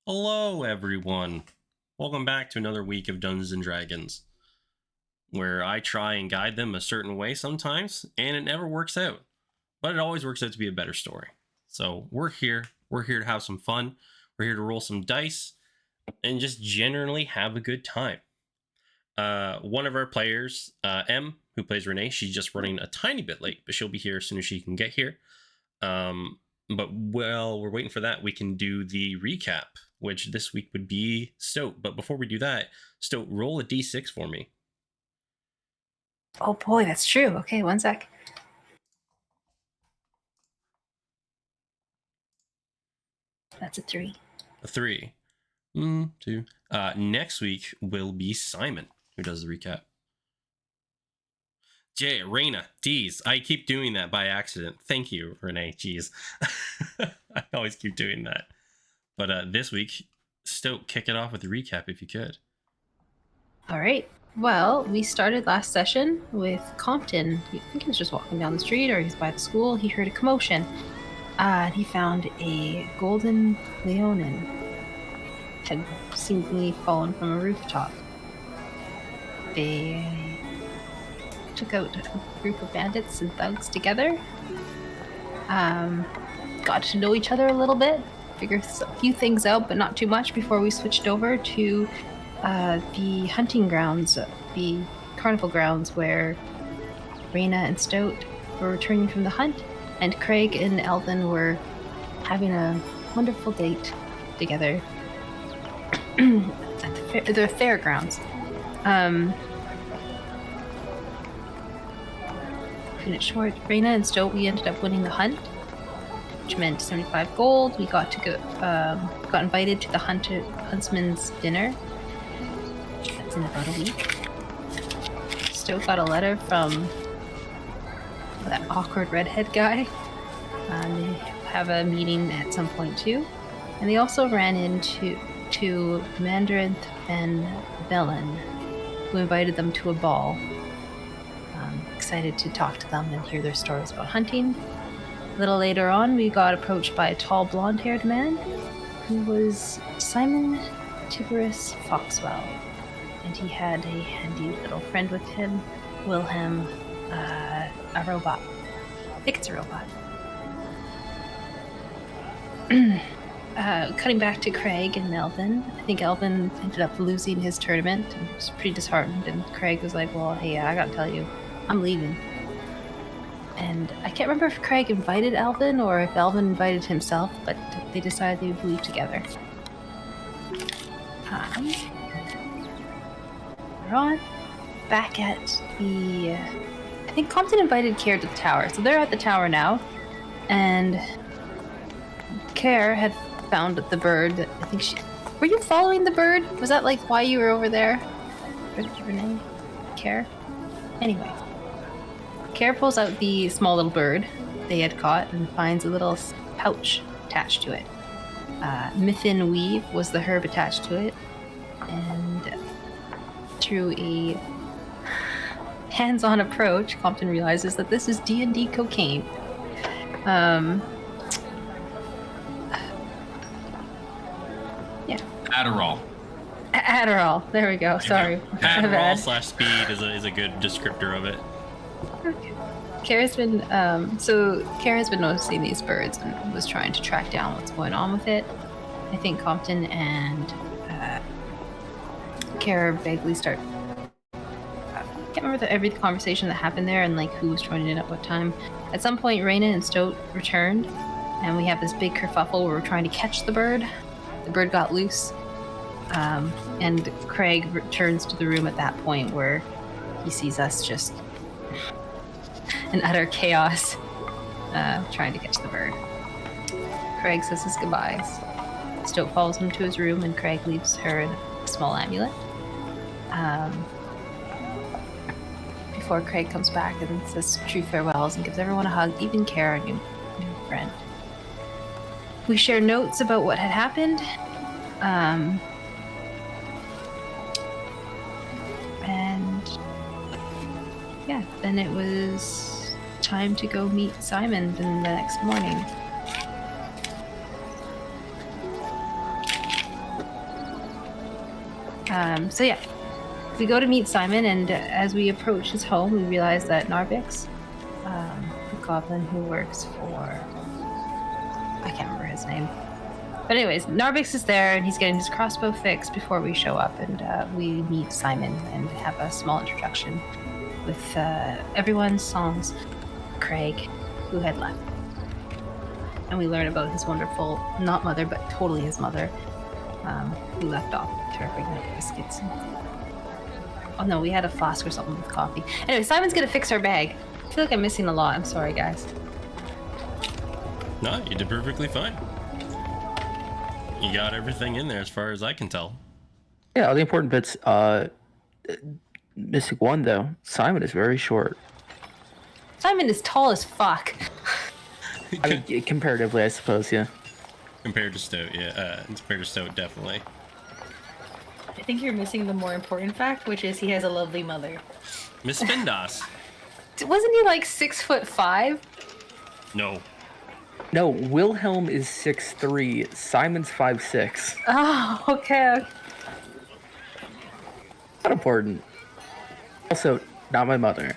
Hello, everyone. Welcome back to another week of Dungeons and Dragons, where I try and guide them a certain way sometimes, and it never works out. But it always works out to be a better story. So we're here. We're here to have some fun. We're here to roll some dice and just generally have a good time. One of our players, M, who plays Renee, she's just running a tiny bit late, but she'll be here as soon as she can get here. But while we're waiting for that, we can do the recap, which this week would be Stoat. But before we do that, Stoat, roll a d6 for me. Oh boy, that's true. Okay, one sec. That's a 3. A 3. 2. Next week will be Simon, who does the recap. J, Raina, D's. I keep doing that by accident. Thank you, Renee. Jeez. I always keep doing that. But this week, Stoat, kick it off with the recap if you could. All right. Well, we started last session with Compton. I think he was just walking down the street or he's by the school. He heard a commotion. He found a golden leonin. Had seemingly fallen from a rooftop. They took out a group of bandits and thugs together. Got to know each other a little bit. Figured a few things out, but not too much before we switched over to the hunting grounds, the carnival grounds where Raina and Stoat were returning from the hunt, and Craig and Elvin were having a wonderful date together at the fairgrounds. Finished short, Raina and Stoat, we ended up winning the hunt, which meant 75 gold. We got to go, got invited to the huntsman's dinner. That's in about a week. Stoat got a letter from that awkward redhead guy. They have a meeting at some point too. And they also ran into Mandarinth and Bellin, who invited them to a ball. Excited to talk to them and hear their stories about hunting. A little later on, we got approached by a tall, blonde-haired man who was Simon Tiberius Foxwell, and he had a handy little friend with him, Wilfrem, a robot. I think it's a robot. Cutting back to Craig and Elvin. I think Elvin ended up losing his tournament and was pretty disheartened, and Craig was like, well, hey, I gotta tell you, I'm leaving. And I can't remember if Craig invited Elvin or if Elvin invited himself, but they decided they would leave together. We're on back at the... I think Compton invited Care to the tower, so they're at the tower now. And Care had found the bird. I think she... Were you following the bird? Was that like why you were over there? Renee? Care? Anyway. Care pulls out the small little bird they had caught and finds a little pouch attached to it. Mythin Weave was the herb attached to it, and through a hands-on approach, Compton realizes that this is D&D cocaine. Yeah. Adderall. There we go. Sorry. Adderall/speed is a good descriptor of it. Okay. Kara's been noticing these birds and was trying to track down what's going on with it. I think Compton and Kara vaguely start. I can't remember every conversation that happened there and like who was joining it at what time. At some point, Raina and Stoat returned, and we have this big kerfuffle where we're trying to catch the bird. The bird got loose, and Craig returns to the room at that point where he sees us just in utter chaos, trying to catch the bird. Craig says his goodbyes. Stoat follows him to his room, and Craig leaves her a small amulet. Before Craig comes back and says true farewells and gives everyone a hug, even Kara, new friend. We share notes about what had happened. And yeah, then it was time to go meet Simon the next morning. So yeah, we go to meet Simon, and as we approach his home, we realize that Narvix, the goblin who works for, I can't remember his name. But anyways, Narvix is there, and he's getting his crossbow fixed before we show up, and we meet Simon and have a small introduction with everyone's songs, Craig, who had left. And we learn about his wonderful, not mother, but totally his mother, who left off to bring the biscuits. Oh no, we had a flask or something with coffee. Anyway, Simon's gonna fix our bag. I feel like I'm missing a lot. I'm sorry, guys. No, you did perfectly fine. You got everything in there as far as I can tell. Yeah, all the important bits. Missing one, though. Simon is very short. Simon is tall as fuck. I mean, comparatively, I suppose, yeah. Compared to Stoat, yeah. Compared to Stoat, definitely. I think you're missing the more important fact, which is he has a lovely mother. Miss Findos. Wasn't he like 6'5"? No. No, Wilhelm is 6'3", Simon's 5'6". Oh, okay. Not important. Also, not my mother.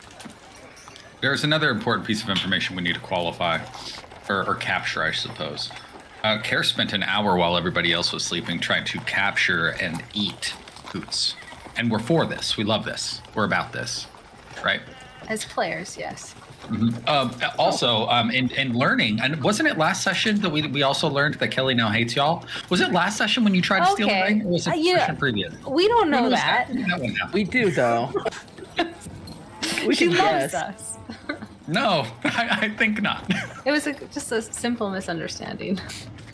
There's another important piece of information we need to qualify, or capture, I suppose. Care spent an hour while everybody else was sleeping trying to capture and eat Hoots. And we're for this. We love this. We're about this, right? As players, yes. Mm-hmm. Also, in learning, and wasn't it last session that we also learned that Kelly now hates y'all? Was it last session when you tried to steal the ring, or was it session previous? We don't know that. We do, though. We She can loves guess. us. No, I think not. It was just a simple misunderstanding.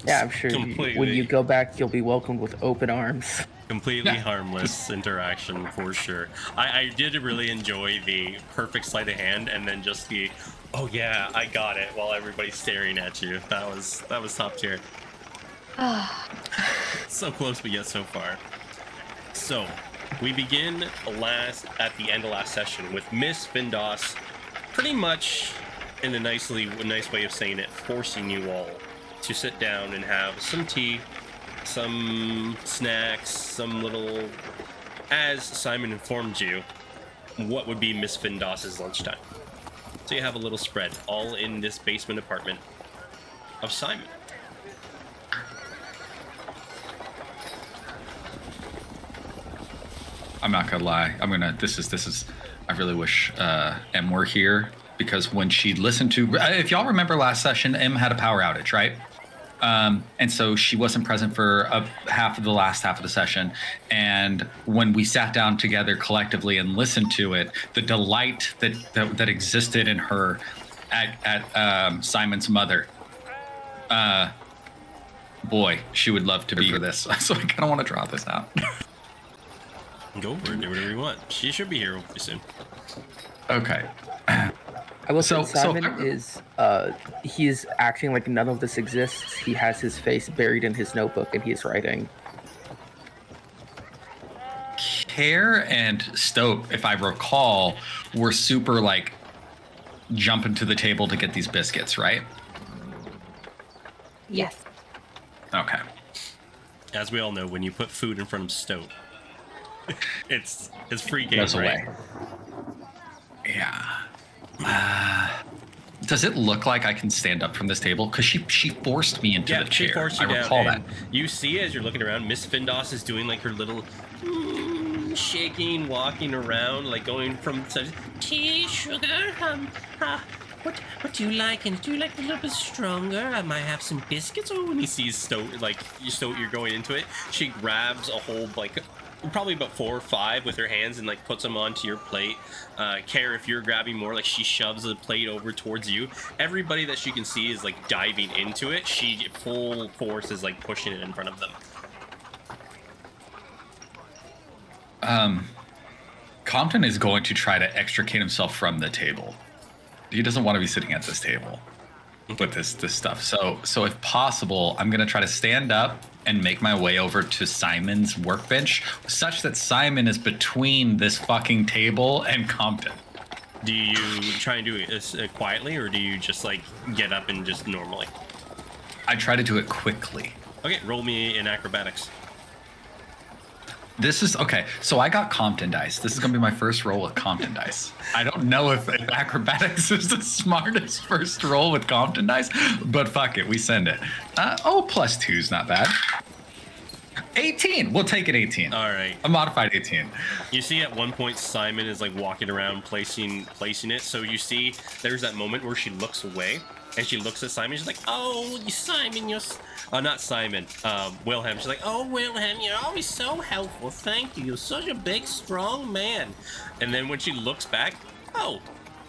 Yeah, I'm sure Completely. when you go back, you'll be welcomed with open arms. Completely harmless interaction for sure. I did really enjoy the perfect sleight of hand and then just the, oh yeah, I got it, while everybody's staring at you. That was top tier. So close but yet so far. So we begin at the end of last session with Miss Findos pretty much, in a nice way of saying it, forcing you all to sit down and have some tea, some snacks, some little, as Simon informed you, what would be Miss Findos's lunchtime. So you have a little spread, all in this basement apartment of Simon. I'm not gonna lie. This is. I really wish Em were here, because when she listened to, if y'all remember last session, Em had a power outage, right? And so she wasn't present for the last half of the session. And when we sat down together collectively and listened to it, the delight that existed in her at Simon's mother, boy, she would love to be for this. So I kind of want to draw this out. Go for it, do whatever you want. She should be here hopefully soon. Okay. I will say Simon is he is acting like none of this exists. He has his face buried in his notebook and he is writing. Care and Stoat, if I recall, were super like jumping to the table to get these biscuits, right? Yes. Okay. As we all know, when you put food in front of Stoat, it's free game, Goes right? away. Yeah. Does it look like I can stand up from this table? Because she forced me into the chair. She forced you I down, recall that. and you see as you're looking around, Miss Findos is doing like her little shaking, walking around, like going from tea, sugar, what do you like? And do you like a little bit stronger? I might have some biscuits. Oh, when he sees Stoat, you're going into it, she grabs a whole, like, probably about 4 or 5 with her hands and, like, puts them onto your plate. Care, if you're grabbing more, like, she shoves the plate over towards you. Everybody that she can see is, like, diving into it. She, full force, is, like, pushing it in front of them. Compton is going to try to extricate himself from the table. He doesn't want to be sitting at this table with this stuff. So if possible, I'm gonna try to stand up and make my way over to Simon's workbench, such that Simon is between this fucking table and Compton. Do you try and do it quietly, or do you just, like, get up and just normally? I try to do it quickly. Okay, roll me in acrobatics. This is okay. So I got Compton dice. This is gonna be my first roll with Compton dice. I don't know if acrobatics is the smartest first roll with Compton dice, but fuck it, we send it. +2 is not bad. 18. We'll take it 18. All right. A modified 18. You see at one point Simon is like walking around placing it. So you see there's that moment where she looks away and she looks at Simon. She's like, "Oh, Simon, you're not Simon. Wilhelm." She's like, "Oh, Wilhelm, you're always so helpful. Thank you. You're such a big, strong man." And then when she looks back, "Oh,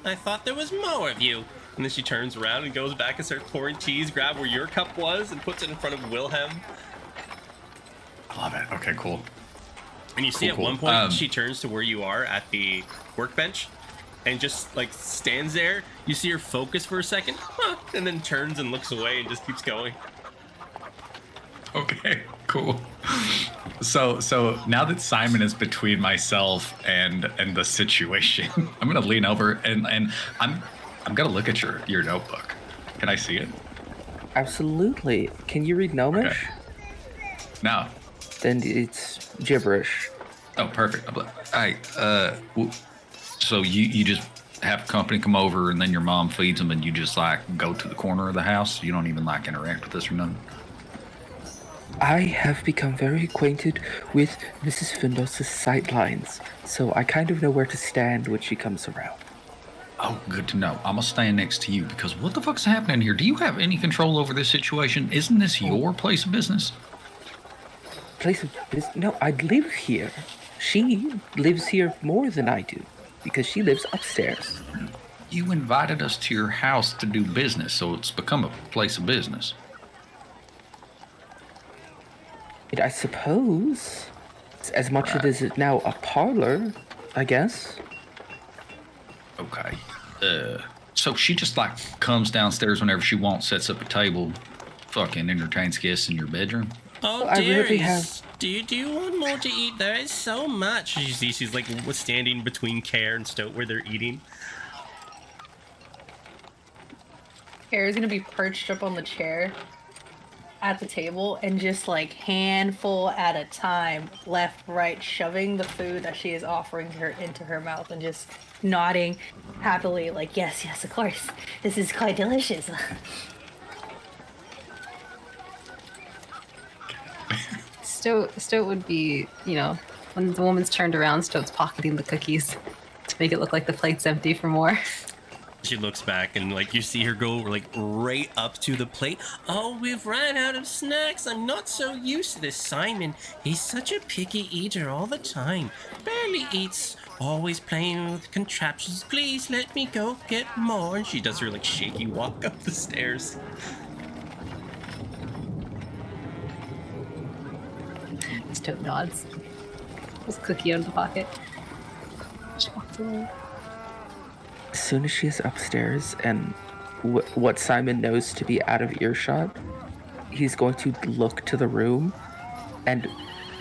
I thought there was more of you." And then she turns around and goes back and starts pouring teas, grab where your cup was, and puts it in front of Wilhelm. Love it. Okay, cool. And you see at one point she turns to where you are at the workbench and just like stands there. You see her focus for a second, and then turns and looks away and just keeps going. Okay, cool. So now that Simon is between myself and the situation, I'm gonna lean over and I'm gonna look at your notebook. Can I see it? Absolutely. Can you read Gnomish? Okay. No. Then it's gibberish. Oh, perfect. So you just have company come over and then your mom feeds them and you just like go to the corner of the house? You don't even like interact with us or nothing? I have become very acquainted with Mrs. Findos's sightlines, so I kind of know where to stand when she comes around. Oh, good to know. I'm gonna stand next to you because what the fuck's happening here? Do you have any control over this situation? Isn't this your place of business? Place of business? No, I live here. She lives here more than I do because she lives upstairs. You invited us to your house to do business, so it's become a place of business. I suppose, as much as it is now a parlor, I guess. Okay. So she just like comes downstairs whenever she wants, sets up a table, fucking entertains guests in your bedroom. Oh, dearies. Do you want more to eat? There is so much. You see, she's like standing between Care and Stoat where they're eating. Care is gonna be perched up on the chair at the table and just like handful at a time, left, right, shoving the food that she is offering her into her mouth and just nodding happily like, yes, of course. This is quite delicious. Stoat would be, when the woman's turned around, Stoat's pocketing the cookies to make it look like the plate's empty for more. She looks back and like you see her go like right up to the plate. "Oh, we've ran out of snacks. I'm not so used to this Simon. He's such a picky eater all the time. Barely eats. Always playing with contraptions. Please let me go get more." And she does her like shaky walk up the stairs. Stoat nods. Pulls cookie out of the pocket. She walks away. As soon as she is upstairs and what Simon knows to be out of earshot, he's going to look to the room and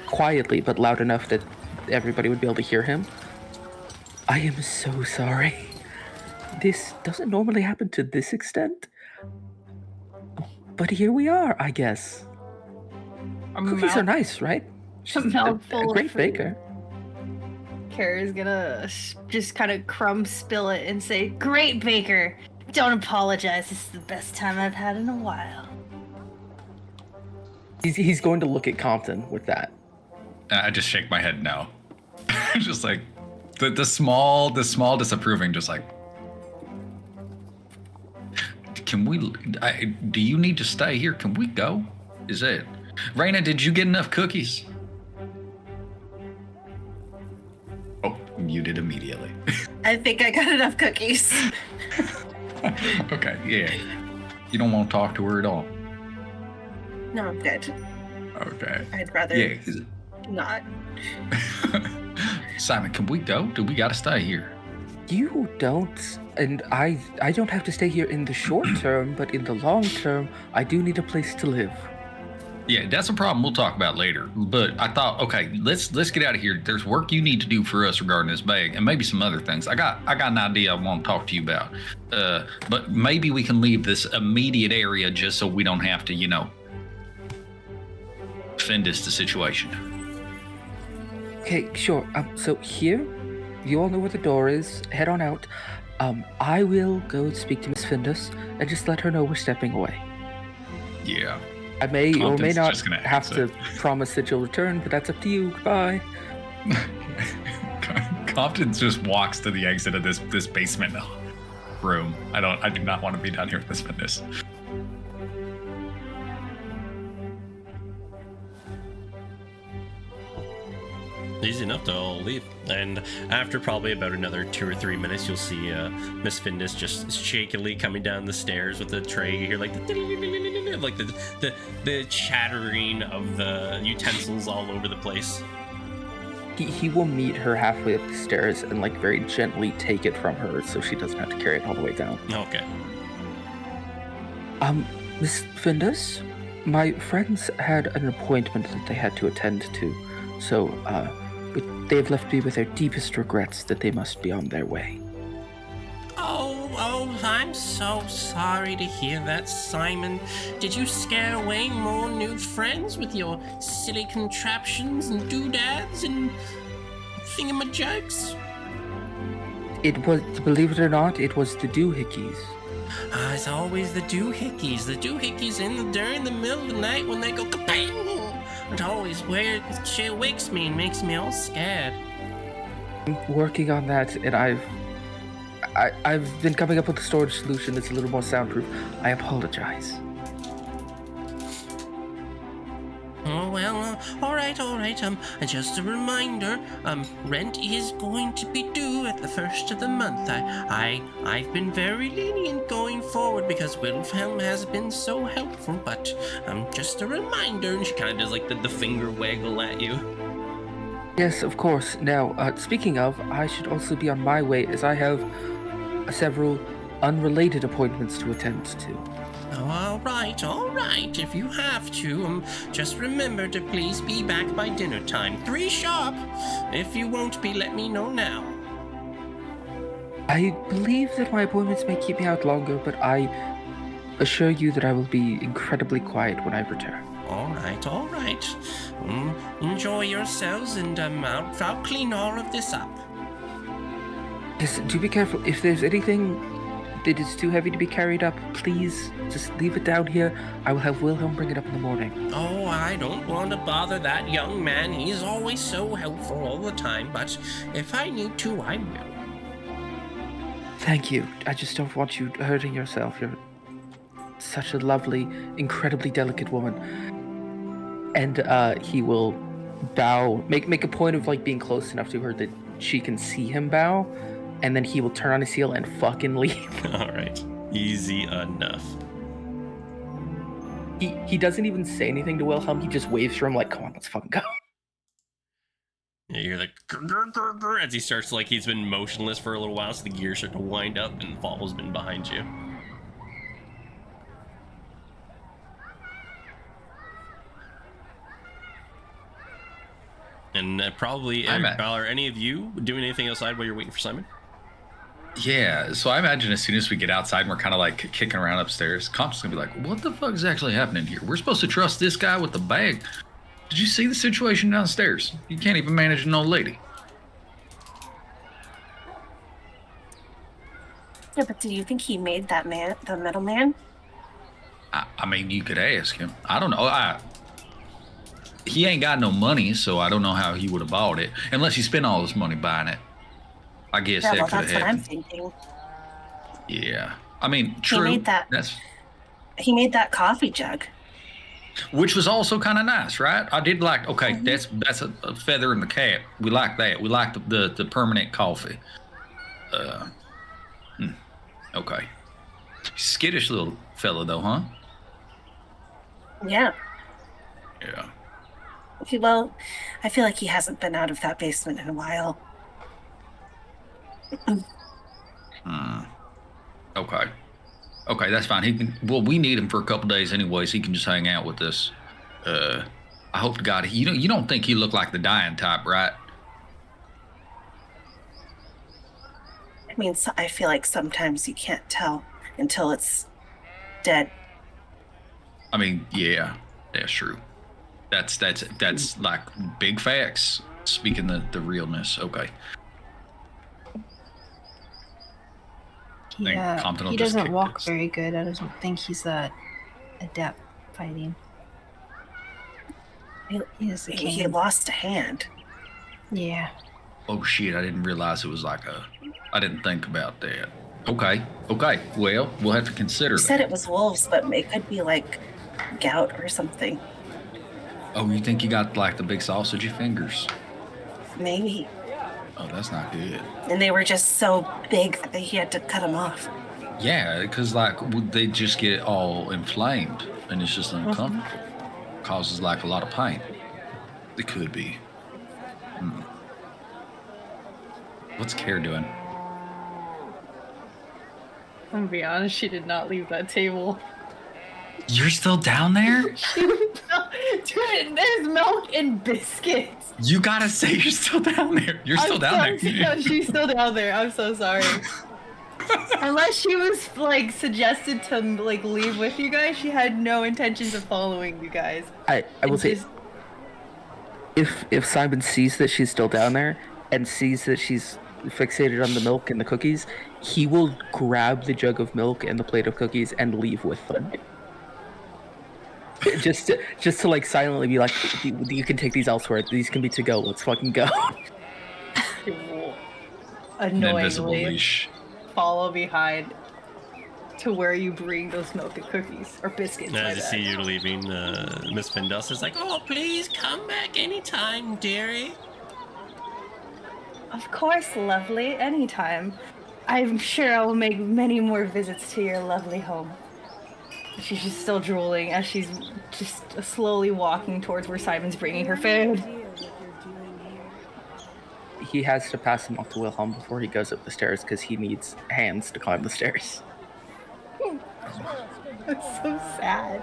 quietly, but loud enough that everybody would be able to hear him. "I am so sorry. This doesn't normally happen to this extent. But here we are, I guess. Cookies are nice, right? She's a great baker." Kara's gonna just kind of crumb spill it and say, "Great baker. Don't apologize. This is the best time I've had in a while." He's going to look at Compton with that. I just shake my head no. Just like the small disapproving, just like, can we? Do you need to stay here? Can we go? Is it? Raina, did you get enough cookies? Oh, muted immediately. I think I got enough cookies. Okay, yeah. You don't want to talk to her at all? No, I'm good. Okay. I'd rather not. Simon, can we go? Do we gotta stay here? You don't, and I don't have to stay here in the short term, but in the long term, I do need a place to live. Yeah, that's a problem we'll talk about later. But I thought, okay, let's get out of here. There's work you need to do for us regarding this bag, and maybe some other things. I got an idea I want to talk to you about. But maybe we can leave this immediate area just so we don't have to, fend us the situation. Okay, sure. So here, you all know where the door is. Head on out. I will go speak to Miss Findus and just let her know we're stepping away. Yeah. I may or may Compton's not just gonna have to exit. promise that you'll return, but that's up to you. Goodbye. Compton just walks to the exit of this basement room. I do not want to be down here with this fitness. Easy enough to all leave. And after probably about another 2 or 3 minutes, you'll see Miss Findus just shakily coming down the stairs with the tray. You hear like the chattering of the utensils all over the place. He will meet her halfway up the stairs and like very gently take it from her so she doesn't have to carry it all the way down. Okay. Miss Findus, my friends had an appointment that they had to attend to, so they have left me with their deepest regrets that they must be on their way. Oh, I'm so sorry to hear that, Simon. Did you scare away more new friends with your silly contraptions and doodads and thingamajugs? It was, believe it or not, it was the doohickeys. It's always the doohickeys. The doohickeys during the middle of the night when they go kabang. It always she wakes me and makes me all scared. I'm working on that, and I've been coming up with a storage solution that's a little more soundproof. I apologize. Oh, well, all right. Just a reminder, rent is going to be due at the first of the month. I've been very lenient going forward because Wilfrem has been so helpful, but just a reminder. And she kind of does like the finger waggle at you. Yes, of course. Now, speaking of, I should also be on my way as I have several unrelated appointments to attend to. Oh, all right. If you have to, just remember to please be back by dinner time. 3 sharp. If you won't be, let me know now. I believe that my appointments may keep me out longer, but I assure you that I will be incredibly quiet when I return. All right. Enjoy yourselves, and I'll clean all of this up. Yes, do be careful. If there's anything that is too heavy to be carried up, please just leave it down here. I will have Wilhelm bring it up in the morning. Oh, I don't want to bother that young man. He's always so helpful all the time, but if I need to, I will. Thank you. I just don't want you hurting yourself. You're such a lovely, incredibly delicate woman. And he will bow, make a point of like being close enough to her that she can see him bow, and then he will turn on his heel and fucking leave. All right. Easy enough. He doesn't even say anything to Wilhelm. He just waves for him like, come on, let's fucking go. Yeah, you're like, grr, grr, grr, as he starts, like, he's been motionless for a little while, so the gears start to wind up, and Fall's been behind you. And probably, are any of you doing anything outside while you're waiting for Simon? Yeah, so I imagine as soon as we get outside and we're kind of like kicking around upstairs, Comp's gonna be like, what the fuck is actually happening here? We're supposed to trust this guy with the bag. Did you see the situation downstairs? You can't even manage an old lady. Yeah, but do you think he made that man, the middleman? I mean, you could ask him. I don't know. He ain't got no money, so I don't know how he would have bought it. Unless he spent all his money buying it. I guess Yeah, that well, could have that's what I'm happened. thinking. Yeah. I mean, true. He made that coffee jug. Which was also kind of nice, right? I did like, okay, that's a feather in the cap. We like that. We like the permanent coffee. Okay. Skittish little fella, though, huh? Yeah. Yeah. Well, I feel like he hasn't been out of that basement in a while. Okay. Okay, that's fine. He can. Well, we need him for a couple days anyways. He can just hang out with us. I hope to God you don't think he looked like the dying type, right? I mean, I feel like sometimes you can't tell until it's dead. I mean, yeah, that's true. That's like big facts. speaking the realness. Okay. think Compton will He just doesn't kick walk this. very good. I don't think he's that adept fighting. He is the king. He lost a hand. Yeah. Oh shit! I didn't realize it was like a. I didn't think about that. Okay. Well, we'll have to consider You that. said it was wolves, but it could be like gout or something. Oh, you think you got like the big sausagey fingers? Maybe. Oh, that's not good. And they were just so big that he had to cut them off. Yeah, because like they just get all inflamed and it's just uncomfortable. Causes like a lot of pain. It could be. What's Care doing? I'm gonna be honest, she did not leave that table. You're still down there? Dude, there's milk and biscuits. You gotta say you're still down there. You're still down there. No, she's still down there. I'm so sorry. Unless she was like suggested to like leave with you guys, she had no intentions of following you guys. I will say, if Simon sees that she's still down there and sees that she's fixated on the milk and the cookies, he will grab the jug of milk and the plate of cookies and leave with them. just to like silently be like, you can take these elsewhere. These can be to go. Let's fucking go. An invisible Annoyingly leash. follow behind to where you bring those milk and cookies or biscuits. my As you bad. see you leaving, Miss Findus is like, "Oh, please come back anytime, dearie." Of course, lovely. Anytime. I'm sure I will make many more visits to your lovely home. She's just still drooling as she's just slowly walking towards where Simon's bringing her food. He has to pass him off to Wilhelm before he goes up the stairs because he needs hands to climb the stairs. It's so sad.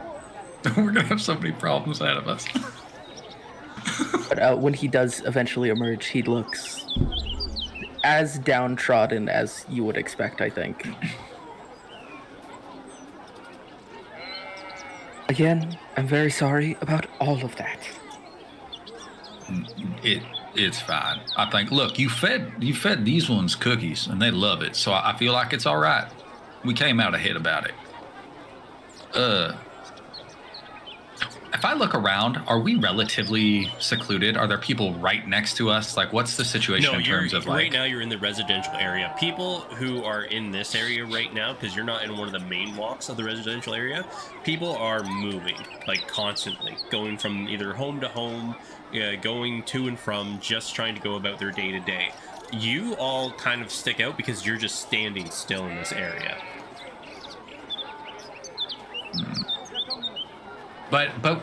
We're gonna have so many problems ahead of us. But when he does eventually emerge, he looks as downtrodden as you would expect, I think. Again, I'm very sorry about all of that. It's fine. I think. Look, you fed these ones cookies, and they love it. So I feel like it's all right. We came out ahead about it. If I look around, are we relatively secluded? Are there people right next to us? Like, what's the situation in terms of like? Right now, you're in the residential area. People who are in this area right now, because you're not in one of the main walks of the residential area, people are moving like constantly, going from either home to home, going to and from, just trying to go about their day to day. You all kind of stick out because you're just standing still in this area. But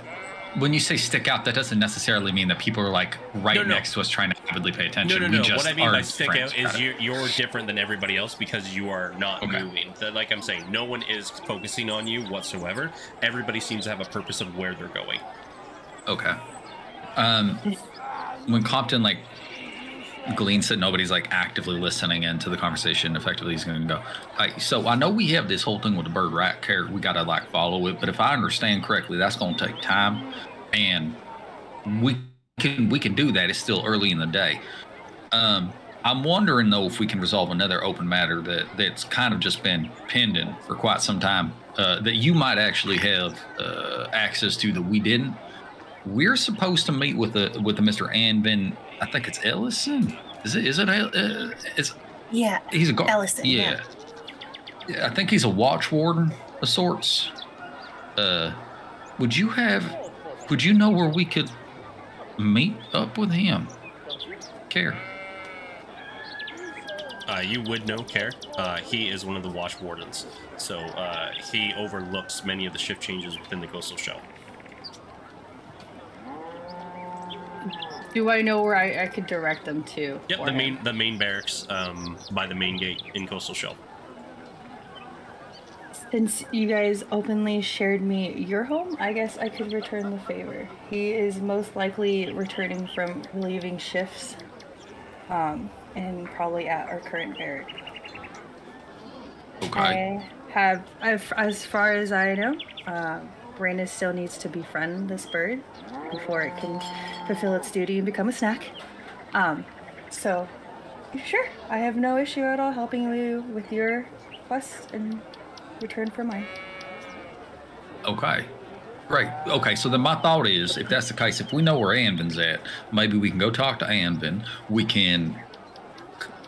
when you say stick out, that doesn't necessarily mean that people are like next to us trying to avidly pay attention. No. We just What I mean are by stick friends. out is you're different than everybody else because you are not Okay. moving. Like I'm saying, no one is focusing on you whatsoever. Everybody seems to have a purpose of where they're going. Okay. When Compton like gleans that nobody's like actively listening into the conversation, effectively he's going to go, so I know we have this whole thing with the bird rat character. We got to like follow it, but if I understand correctly, that's going to take time, and we can do that. It's still early in the day. I'm wondering though if we can resolve another open matter that's kind of just been pending for quite some time, that you might actually have access to that we didn't. We're supposed to meet with the Mr. Anvin. I think it's Ellison. Is it? It's Yeah. he's a guard. Ellison, Yeah. I think he's a watch warden of sorts. Would you know where we could meet up with him? Care. You would know Care. He is one of the watch wardens, so he overlooks many of the shift changes within the coastal shell. Do I know where I could direct them to? Yep, for the him? main barracks by the main gate in coastal shell. Since you guys openly shared me your home, I guess I could return the favor. He is most likely returning from relieving shifts, and probably at our current barrack. Okay. As far as I know, Brandis still needs to befriend this bird before it can fulfill its duty and become a snack. So, sure, I have no issue at all helping you with your quest in return for mine. Okay. Great. Okay, so then my thought is, if that's the case, if we know where Anvin's at, maybe we can go talk to Anvin. We can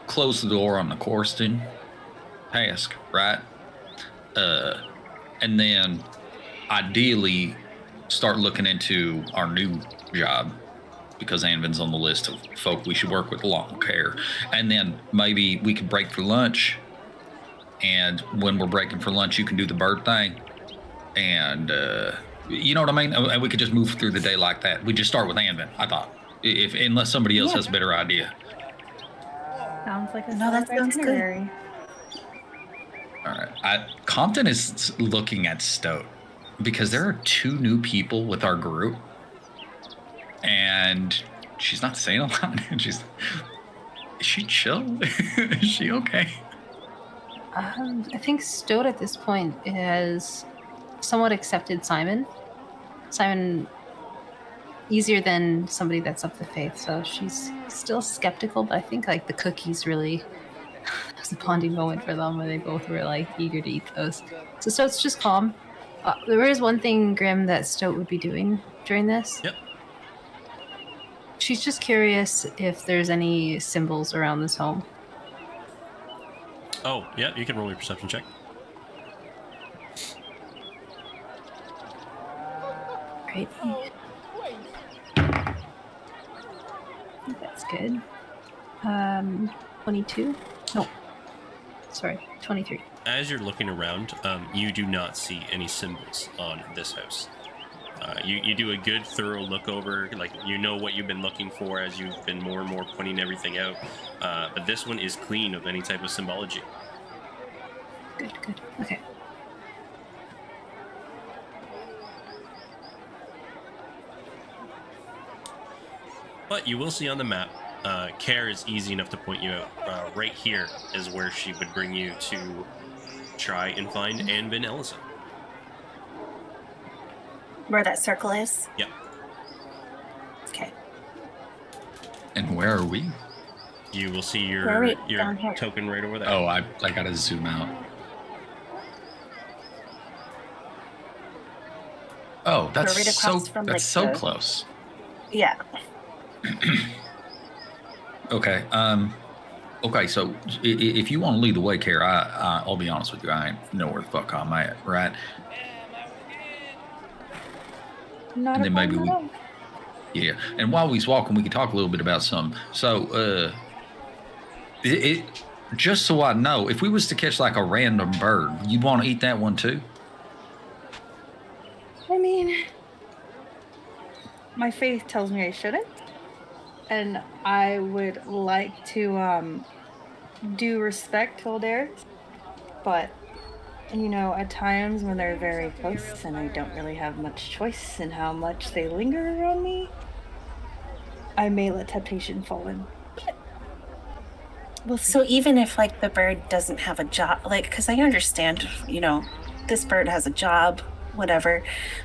close the door on the Corsten task, right? And then ideally start looking into our new job, because Anvin's on the list of folk we should work with long care. And then maybe we could break for lunch. And when we're breaking for lunch, you can do the bird thing. And you know what I mean? And we could just move through the day like that. We just start with Anvin, I thought. Unless somebody else has a better idea. Sounds like a No, that sounds good. itinerary. All right. Compton is looking at Stoat because there are 2 new people with our group. And she's not saying a lot. Is she chill? Is she okay? I think Stoat at this point has somewhat accepted Simon. Simon easier than somebody that's of the faith, so she's still skeptical, but I think like the cookies really it was a bonding moment for them where they both were like eager to eat those. So Stoat's just calm. There is one thing, Grim, that Stoat would be doing during this. Yep. She's just curious if there's any symbols around this home. Oh, yeah, you can roll your perception check. Right. That's good. 22? No. Sorry, 23. As you're looking around, you do not see any symbols on this house. You do a good, thorough look over, like you know what you've been looking for as you've been more and more pointing everything out. But this one is clean of any type of symbology. Good. Okay. But you will see on the map, Care is easy enough to point you out. Right here is where she would bring you to try and find Anvin Ellison. Where that circle is? Yep. Okay. And where are we? You will see Where are we? your Down here. token right over there. Oh, I gotta zoom out. Oh, that's right so across from, like, so the- close. Yeah. Okay. Okay. So if you want to lead the way, Care, I'll be honest with you. I ain't know where the fuck I'm at, right? Not And a then maybe problem we- at all. Yeah. And while we's walking, we can talk a little bit about some. So, just so I know, if we was to catch like a random bird, you'd want to eat that one too? I mean, my faith tells me I shouldn't, and I would like to do respect Hildaris, but you know, at times when they're very close and I don't really have much choice in how much they linger around me, I may let temptation fall in. Well, so even if like the bird doesn't have a job, like, because I understand, you know, this bird has a job, whatever,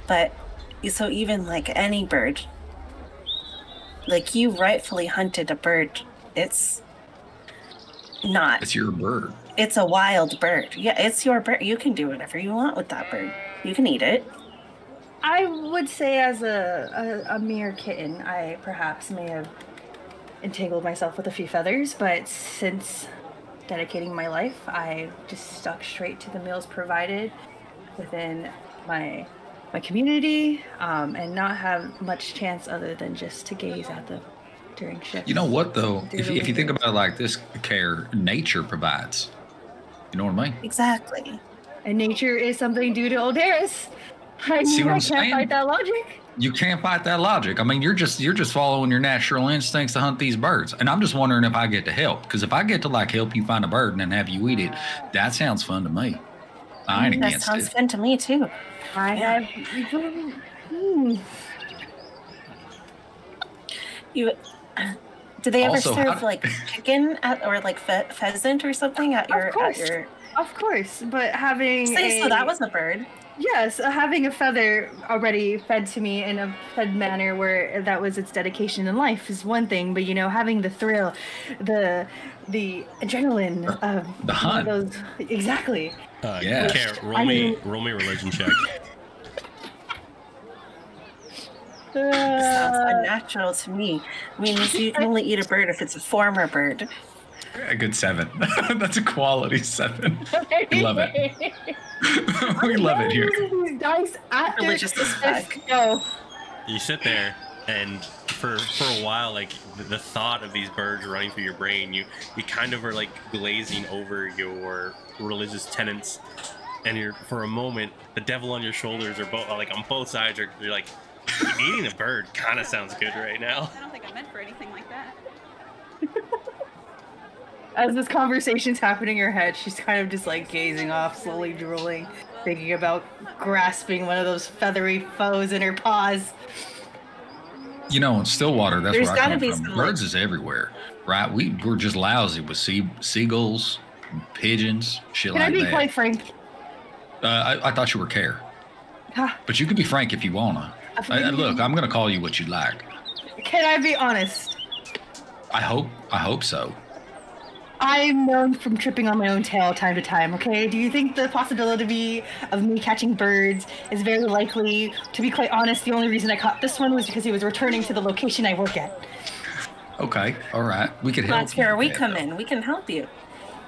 but so even like any bird, like you rightfully hunted a bird, it's not. It's your bird. It's a wild bird. Yeah, it's your bird. You can do whatever you want with that bird. You can eat it. I would say as a mere kitten, I perhaps may have entangled myself with a few feathers, but since dedicating my life, I just stuck straight to the meals provided within my community, and not have much chance other than just to gaze at them during shifts. You know what though? Do If the you think winter. about it like this, Care, nature provides. You know what I mean? Exactly. And nature is something due to Oldaris. I See mean, what I I'm can't saying? fight that logic. You can't fight that logic. I mean, you're just following your natural instincts to hunt these birds. And I'm just wondering if I get to help. Because if I get to like help you find a bird and then have you eat it, that sounds fun to me. I ain't That against sounds it. fun to me too. I Yeah. have. You. Do they ever Also, serve how- like chicken or like pheasant or something at your course. at your? Of course, but having So that was a bird. Yes, having a feather already fed to me in a fed manner where that was its dedication in life is one thing, but having the thrill, the adrenaline of The one of hunt. those exactly. Yeah. Care, I mean- roll me a religion check. Sounds unnatural to me. Means you can only eat a bird if it's a former bird. A good 7. That's a quality 7. We love it. We love it here. These dice after Religious as fuck. go. You sit there, and for a while, like the thought of these birds running through your brain, you kind of are like glazing over your religious tenets, and you're for a moment, the devil on your shoulders are both like on both sides. You're like, eating a bird kind of sounds good right now. I don't think I meant for anything like that. As this conversation's happening in her head, she's kind of just like gazing off, slowly drooling, thinking about grasping one of those feathery foes in her paws. You know, in Stillwater, that's There's where I gotta come be from. some, Birds is everywhere, right? We're just lousy with seagulls, pigeons, shit Can like I be that. quite frank? I thought you were Care, Ah, but you can be frank if you wanna. Look, I'm gonna call you what you like. Can I be honest? I hope so. I'm known from tripping on my own tail time to time, okay? Do you think the possibility of me catching birds is very likely? To be quite honest, the only reason I caught this one was because he was returning to the location I work at. Okay, all right, we could help. That's where you we with come that, in. We can help you.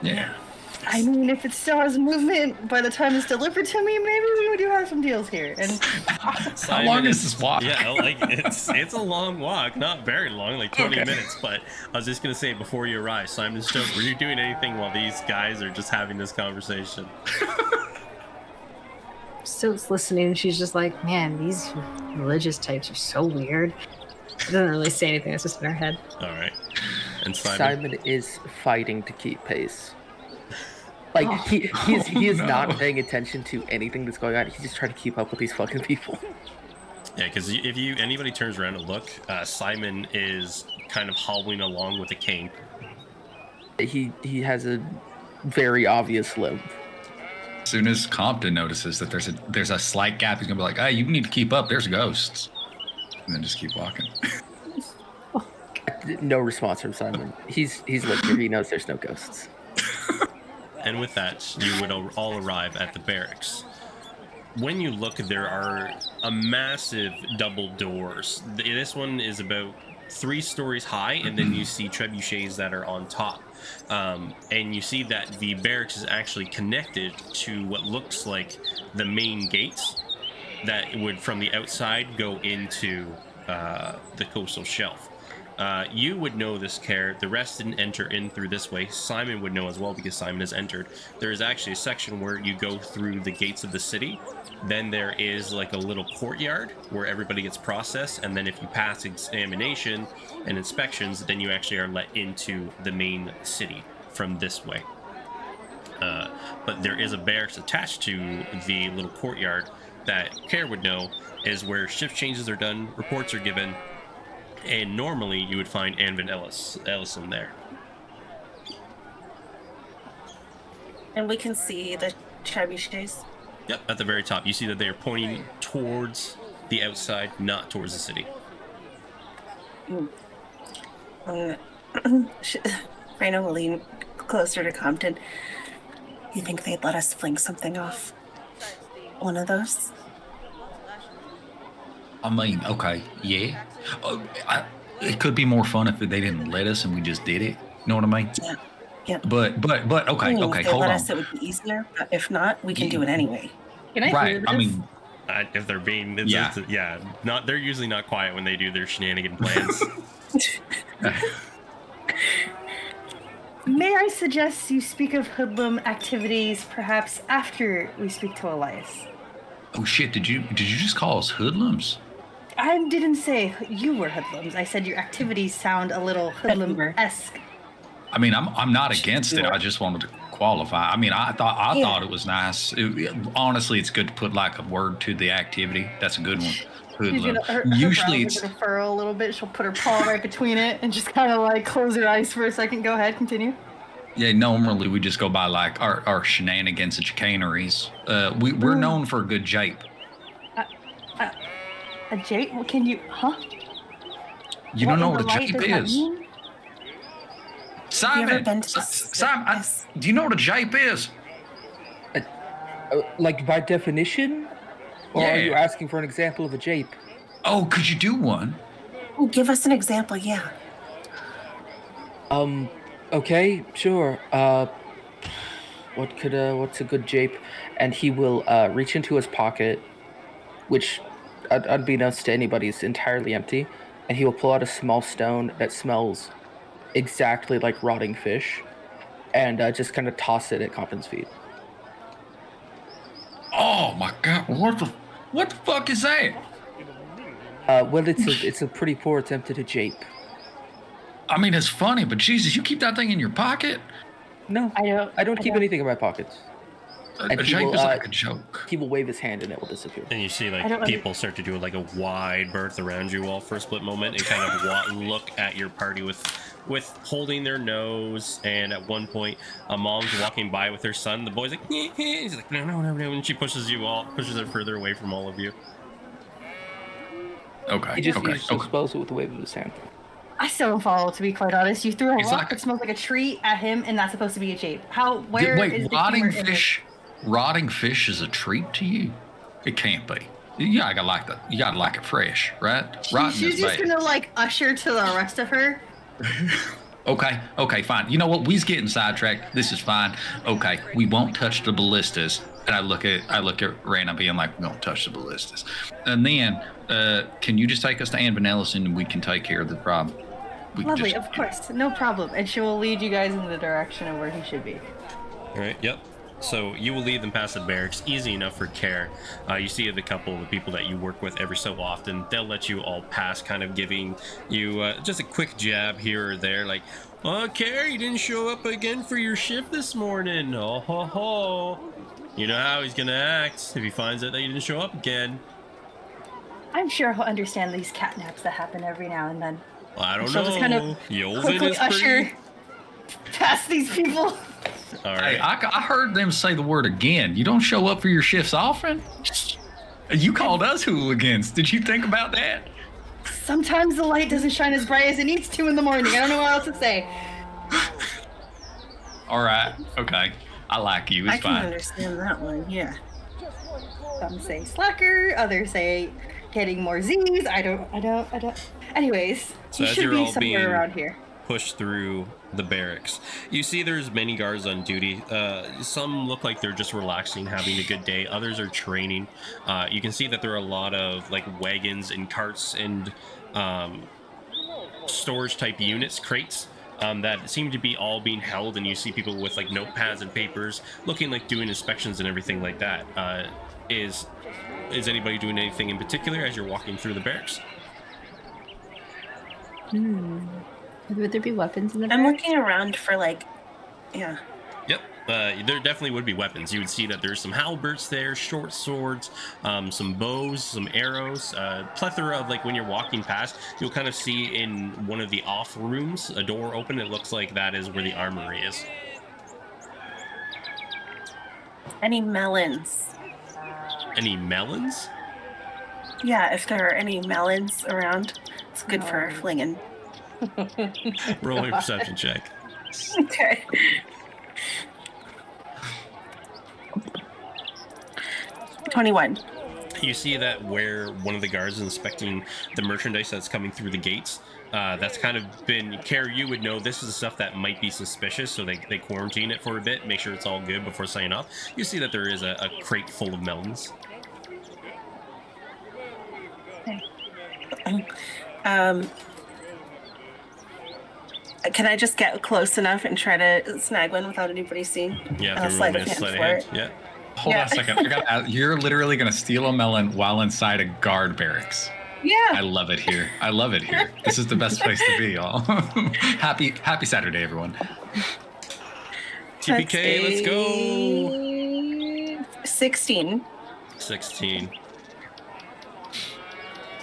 though. Yeah. I mean, if it still has movement by the time it's delivered to me, maybe we do have some deals here. And How long is this walk? Yeah, like it's a long walk, not very long, like 20 Okay. minutes. But I was just gonna say before you arrive, Simon Stoke, were you doing anything while these guys are just having this conversation? Stoke's listening. She's just like, man, these religious types are so weird. She doesn't really say anything. It's just in her head. All right, and Simon. Simon is fighting to keep pace. Like he is no. not paying attention to anything that's going on. He's just trying to keep up with these fucking people. Yeah, because if anybody turns around and look, Simon is kind of hobbling along with a cane. He has a very obvious limp. As soon as Compton notices that there's a slight gap, he's gonna be like, "Hey, you need to keep up. There's ghosts," and then just keep walking. No response from Simon. He's like he knows there's no ghosts. And with that, you would all arrive at the barracks. When you look, there are a massive double doors. This one is about 3 stories high, and then you see trebuchets that are on top. And you see that the barracks is actually connected to what looks like the main gates that would, from the outside, go into the coastal shelf. You would know this, Care. The rest didn't enter in through this way. Simon would know as well because Simon has entered. There is actually a section where you go through the gates of the city. Then there is like a little courtyard where everybody gets processed. And then if you pass examination and inspections, then you actually are let into the main city from this way. But there is a barracks attached to the little courtyard that Care would know is where shift changes are done, reports are given, and normally you would find Anvin Ellison there. And we can see the trebuchets. Yep, at the very top. You see that they are pointing towards the outside, not towards the city. Raina will lean closer to Compton. You think they'd let us fling something off one of those? I mean, okay, yeah. It could be more fun if they didn't let us and we just did it. Know what I mean? Yeah. Yeah. But okay, If okay, they hold let on. us, it would be easier. But if not, we can do it anyway. can I hear Right. this? I mean, If they're being, Yeah. not. They're usually not quiet when they do their shenanigan plans. May I suggest you speak of hoodlum activities perhaps after we speak to Elias? oh shit! Did you just call us hoodlums? I didn't say you were hoodlums. I said your activities sound a little hoodlum-esque. I mean, I'm not against it. I just wanted to qualify. I mean, I thought it was nice. Honestly, it's good to put like a word to the activity. That's a good one. Hoodlum. Her Usually, brows it's are gonna furrow a little bit. She'll put her paw right between it and just kind of like close her eyes for a second. Go ahead, continue. Yeah, normally we just go by like our shenanigans and chicaneries. We're known for a good jape. A jape? What can you? Huh? You don't know in what a the light jape does that is? mean? Simon, Have you ever been to Simon, yes. do you know what a jape is? Like by definition, or are you Yeah. asking for an example of a jape? Oh, could you do one? Oh, give us an example. Yeah. Okay, sure. What's a good jape? And he will reach into his pocket, which, unbeknownst to anybody, is entirely empty, and he will pull out a small stone that smells exactly like rotting fish, and just kind of toss it at Compton's feet. Oh my God! What the fuck is that? Well, it's a pretty poor attempt at a jape. I mean, it's funny, but Jesus, you keep that thing in your pocket? No, I don't keep anything in my pockets. A And he jape will, is like a joke. He will wave his hand and it will disappear. And you see, I like, don't people start to do like a wide berth around you all for a split moment and kind of look at your party with holding their nose. And at one point, a mom's walking by with her son. The boy's like, he's like, no, and she pushes her further away from all of you. Okay. He just okay. disposes it with a wave of his hand. I still don't follow, to be quite honest. You threw a It's rock like- that smells like a tree at him, and that's supposed to be a jape. Where is Wait, the rotting humor in it? fish? Rotting fish is a treat to you? It can't be. You gotta like it fresh, right? Rotten She's is just bad. gonna like usher to the rest of her. Okay, fine. You know what? We's getting sidetracked. This is fine. Okay, we won't touch the ballistas. And I look at Rana being like, we don't touch the ballistas. And then, can you just take us to Ann Vanellis and we can take care of the problem? We can Lovely, just- of course, no problem. And she will lead you guys in the direction of where he should be. All right. Yep. So you will lead them past the barracks, easy enough for Care. You see the couple of the people that you work with every so often. They'll let you all pass, kind of giving you just a quick jab here or there, like, "Oh, Care, you didn't show up again for your shift this morning. Oh ho ho." You know how he's gonna act if he finds out that you didn't show up again. I'm sure he'll understand these catnaps that happen every now and then. Well, I don't She'll know. just kind of Yolvin quickly is usher pretty. past these people. All Hey, right. I heard them say the word again. You don't show up for your shifts often? You called us hooligans. Did you think about that? Sometimes the light doesn't shine as bright as it needs to in the morning. I don't know what else to say. All right. Okay. I like you. It's I can fine. understand that one. Yeah. Some say slacker, others say getting more Z's. I don't. Anyways, So you as should you're be all somewhere being around here. Push through the barracks. You see there's many guards on duty. Some look like they're just relaxing, having a good day. Others are training. You can see that there are a lot of like wagons and carts and storage type units, crates, that seem to be all being held, and you see people with like notepads and papers looking like doing inspections and everything like that. Is anybody doing anything in particular as you're walking through the barracks? Would there be weapons in the I'm barracks? looking around for like, yeah. Yep, there definitely would be weapons. You would see that there's some halberds there, short swords, some bows, some arrows, plethora of, like, when you're walking past, you'll kind of see in one of the off rooms a door open. It looks like that is where the armory is. Any melons? Any melons? Yeah, if there are any melons around, it's good for flinging. Roll a perception check. Okay. $21. You see that where one of the guards is inspecting the merchandise that's coming through the gates. That's kind of been, Care, you would know this is the stuff that might be suspicious, so they quarantine it for a bit, make sure it's all good before signing off. You see that there is a crate full of melons. Can I just get close enough and try to snag one without anybody seeing? Yeah, I'll if sleight you're of rolling a hand sleight of for hand. it. Yeah. Hold Yeah. on a second. You're literally going to steal a melon while inside a guard barracks. I Yeah. love it here. I love it here. This is the best place to be, y'all. Happy Saturday, everyone. TPK, let's go. 16. 16.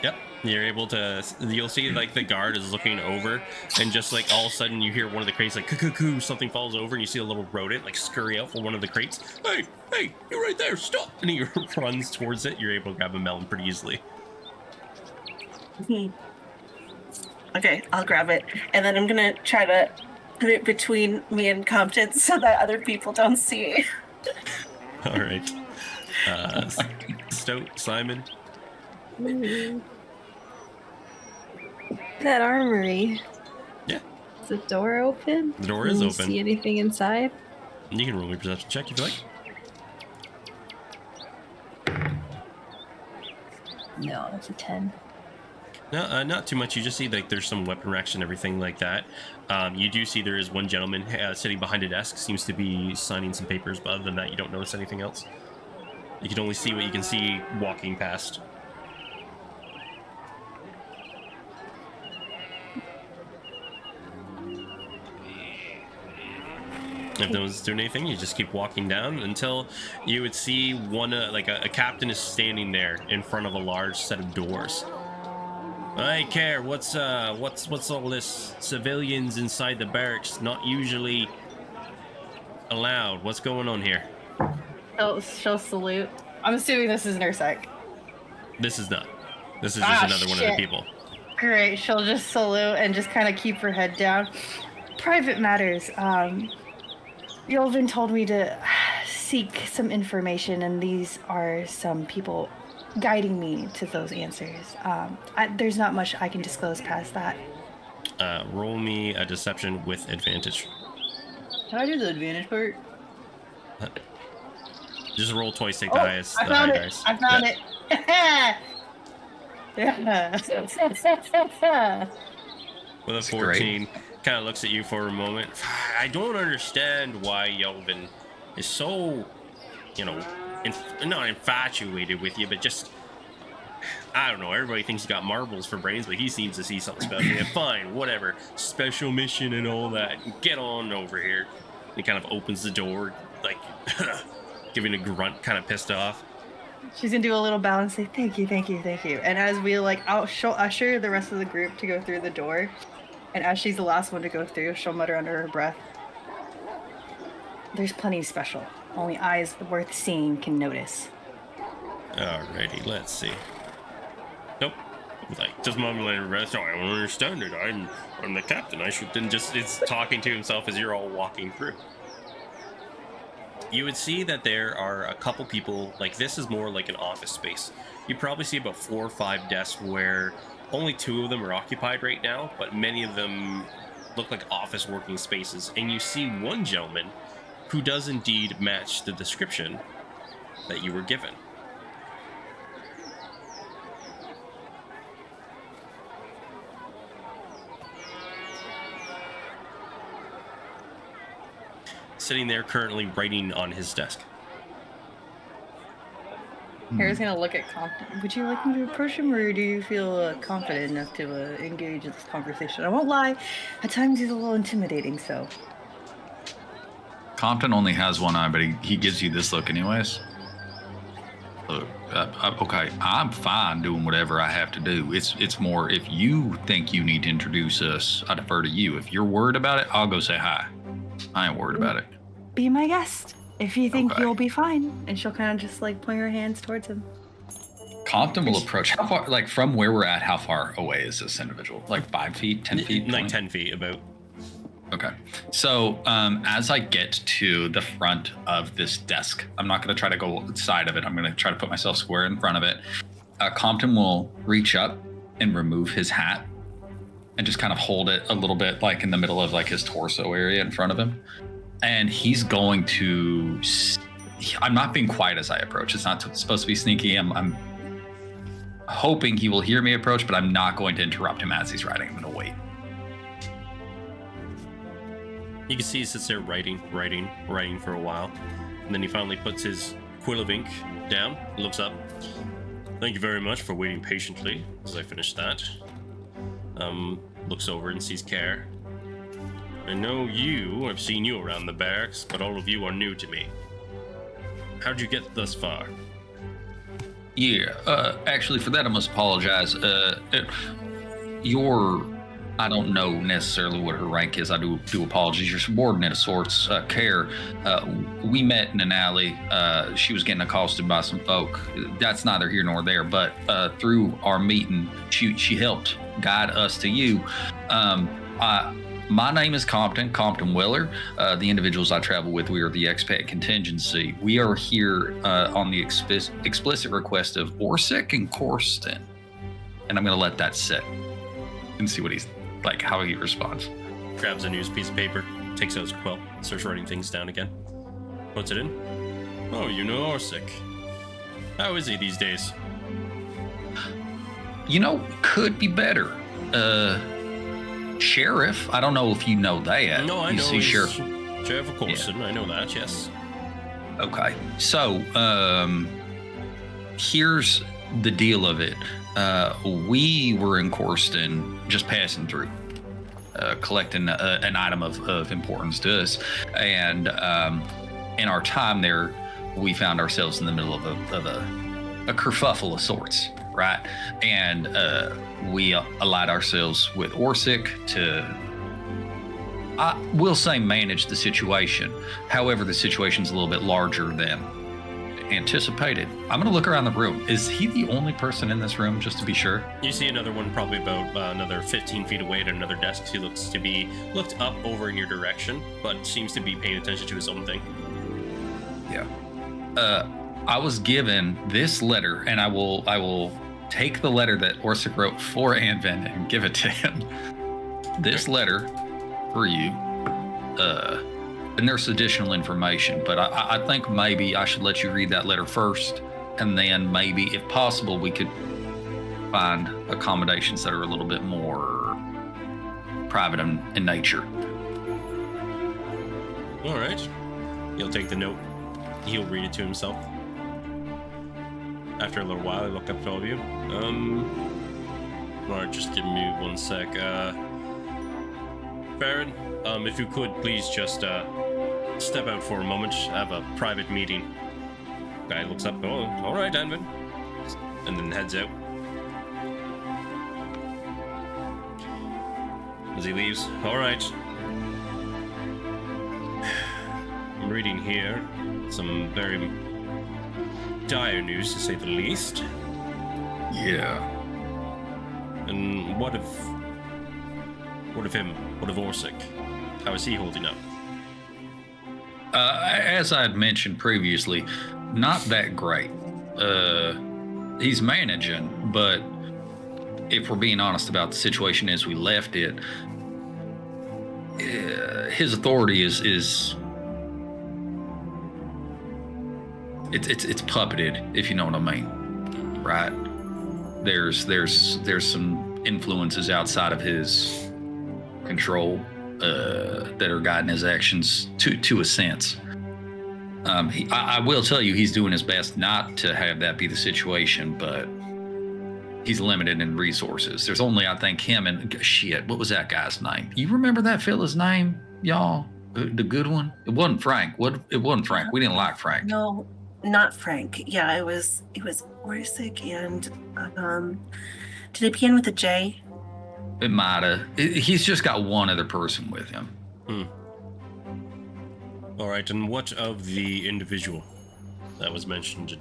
Yep. You're able to, you'll see like the guard is looking over, and just like all of a sudden you hear one of the crates like cuckoo, something falls over, and you see a little rodent like scurry out from one of the crates. Hey, you're right there, stop! And he runs towards it. You're able to grab a melon pretty easily. Okay, I'll grab it, and then I'm gonna try to put it between me and Compton so that other people don't see. All right. Stout, Simon. That armory. Yeah. Is the door open? The door Can is you open. See anything inside? You can roll your perception check if you like. No, that's a 10. No, not too much. You just see like there's some weapon racks and everything like that. You do see there is one gentleman sitting behind a desk, seems to be signing some papers, but other than that, you don't notice anything else. You can only see what you can see walking past. If no one's doing anything, you just keep walking down until you would see one, like a captain is standing there in front of a large set of doors. I care. What's all this? Civilians inside the barracks not usually allowed. What's going on here? She'll salute. I'm assuming this is Nursec. This is not. This is just another one of the people. Great. She'll just salute and just kind of keep her head down. Private matters. Yolvin told me to seek some information, and these are some people guiding me to those answers. There's not much I can disclose past that. Roll me a deception with advantage. Can I do the advantage part? Just roll twice, take the highest. I found it. Dice. I found it. Yeah. With a 14, kind of looks at you for a moment. I don't understand why Yelvin is so, not infatuated with you, but just, I don't know. Everybody thinks he's got marbles for brains, but he seems to see something special. Yeah, fine, whatever. Special mission and all that. Get on over here. He kind of opens the door, like, giving a grunt, kind of pissed off. She's gonna do a little bow and say, thank you. And as we she'll usher the rest of the group to go through the door. And as she's the last one to go through, she'll mutter under her breath, there's plenty special. Only eyes worth seeing can notice. Alrighty, let's see. Nope. Like, just mumbling under breath. No, I don't understand it. I'm the captain. I should then just, it's talking to himself as you're all walking through. You would see that there are a couple people, like this is more like an office space. You probably see about 4 or 5 desks where only 2 of them are occupied right now, but many of them look like office working spaces. And you see one gentleman who does indeed match the description that you were given. Sitting there currently writing on his desk. Harry's gonna look at Compton. Would you like me to approach him, or do you feel confident enough to engage in this conversation? I won't lie, at times he's a little intimidating, so. Compton only has one eye, but he gives you this look anyways. Look, okay, I'm fine doing whatever I have to do. It's more if you think you need to introduce us, I defer to you. If you're worried about it, I'll go say hi. I ain't worried about it. Be my guest. If you think Okay. you'll be fine. And she'll kind of just like point her hands towards him. Compton will approach. How far, like from where we're at, how far away is this individual? Like 5 feet, 10 feet? Like 20? 10 feet about. Okay. So as I get to the front of this desk, I'm not going to try to go side of it. I'm going to try to put myself square in front of it. Compton will reach up and remove his hat and just kind of hold it a little bit like in the middle of like his torso area in front of him. And he's going to, I'm not being quiet as I approach. It's not supposed to be sneaky. I'm hoping he will hear me approach, but I'm not going to interrupt him as he's writing. I'm going to wait. You can see he sits there writing for a while. And then he finally puts his quill of ink down, looks up. Thank you very much for waiting patiently as I finish that. Looks over and sees Care. I know you, I've seen you around the barracks, but all of you are new to me. How'd you get thus far? Yeah, actually, for that I must apologize. I don't know necessarily what her rank is. I do apologize. Your subordinate of sorts, Care. We met in an alley. She was getting accosted by some folk. That's neither here nor there. But through our meeting, she helped guide us to you. My name is Compton Weller. The individuals I travel with, we are the expat contingency. We are here on the explicit request of Orsic and Corsten. And I'm going to let that sit and see what he's like, how he responds. Grabs a news piece of paper, takes out his quill, starts writing things down again. Puts it in. Oh, you know Orsic. How is he these days? Could be better. Sheriff, I don't know if you know that. No, I know. See, Sheriff of Corson, yeah. I know that, yes. Okay, so here's the deal of it. We were in Corsten, just passing through, collecting an item of importance to us, and in our time there, we found ourselves in the middle of a kerfuffle of sorts, right? And we allied ourselves with Orsic to, I will say, manage the situation. However, the situation's a little bit larger than anticipated. I'm gonna look around the room. Is he the only person in this room, just to be sure? You see another one probably about another 15 feet away at another desk. He looks to be looked up over in your direction, but seems to be paying attention to his own thing. Yeah. I was given this letter, and I will take the letter that Orsic wrote for Anvin and give it to him. This letter for you. And there's additional information, but I think maybe I should let you read that letter first, and then maybe, if possible, we could find accommodations that are a little bit more private in nature. All right. He'll take the note. He'll read it to himself. After a little while, I look up to all of you. All right, just give me 1 sec. Farron, if you could, please just step out for a moment. I have a private meeting. Guy looks up. Oh, all right, Anvin. And then heads out. As he leaves, all right. I'm reading here some very dire news, to say the least. Yeah. And what of him? What of Orsic? How is he holding up? As I had mentioned previously, not that great. He's managing, but if we're being honest about the situation as we left it, his authority is it's puppeted, if you know what I mean, right? There's some influences outside of his control that are guiding his actions to a sense. I will tell you, he's doing his best not to have that be the situation, but he's limited in resources. There's only, I think, him and shit. What was that guy's name? You remember that fella's name, y'all? The good one? It wasn't Frank. It wasn't Frank. We didn't like Frank. No, not Frank. Yeah, it was Orsic and did it begin with a J? It might have. He's just got one other person with him. All right, and what of the individual that was mentioned?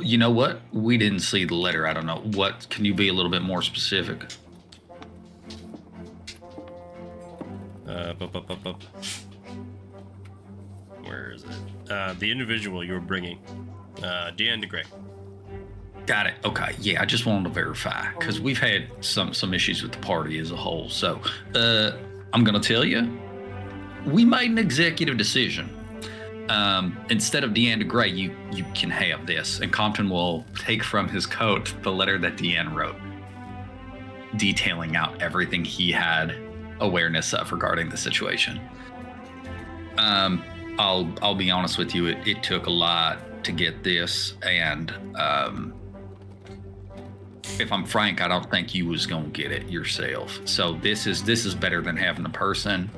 You know what? We didn't see the letter. I don't know. What? Can you be a little bit more specific? Where is it? The individual you were bringing, Deanne de Grey. Got it. Okay. Yeah, I just wanted to verify because we've had some issues with the party as a whole. So I'm gonna tell you, we made an executive decision. Instead of Deanne de Grey, you can have this. And Compton will take from his coat the letter that Deanne wrote, detailing out everything he had awareness of regarding the situation. I'll be honest with you, it took a lot to get this, and if I'm frank, I don't think you was gonna get it yourself. So this is better than having a person.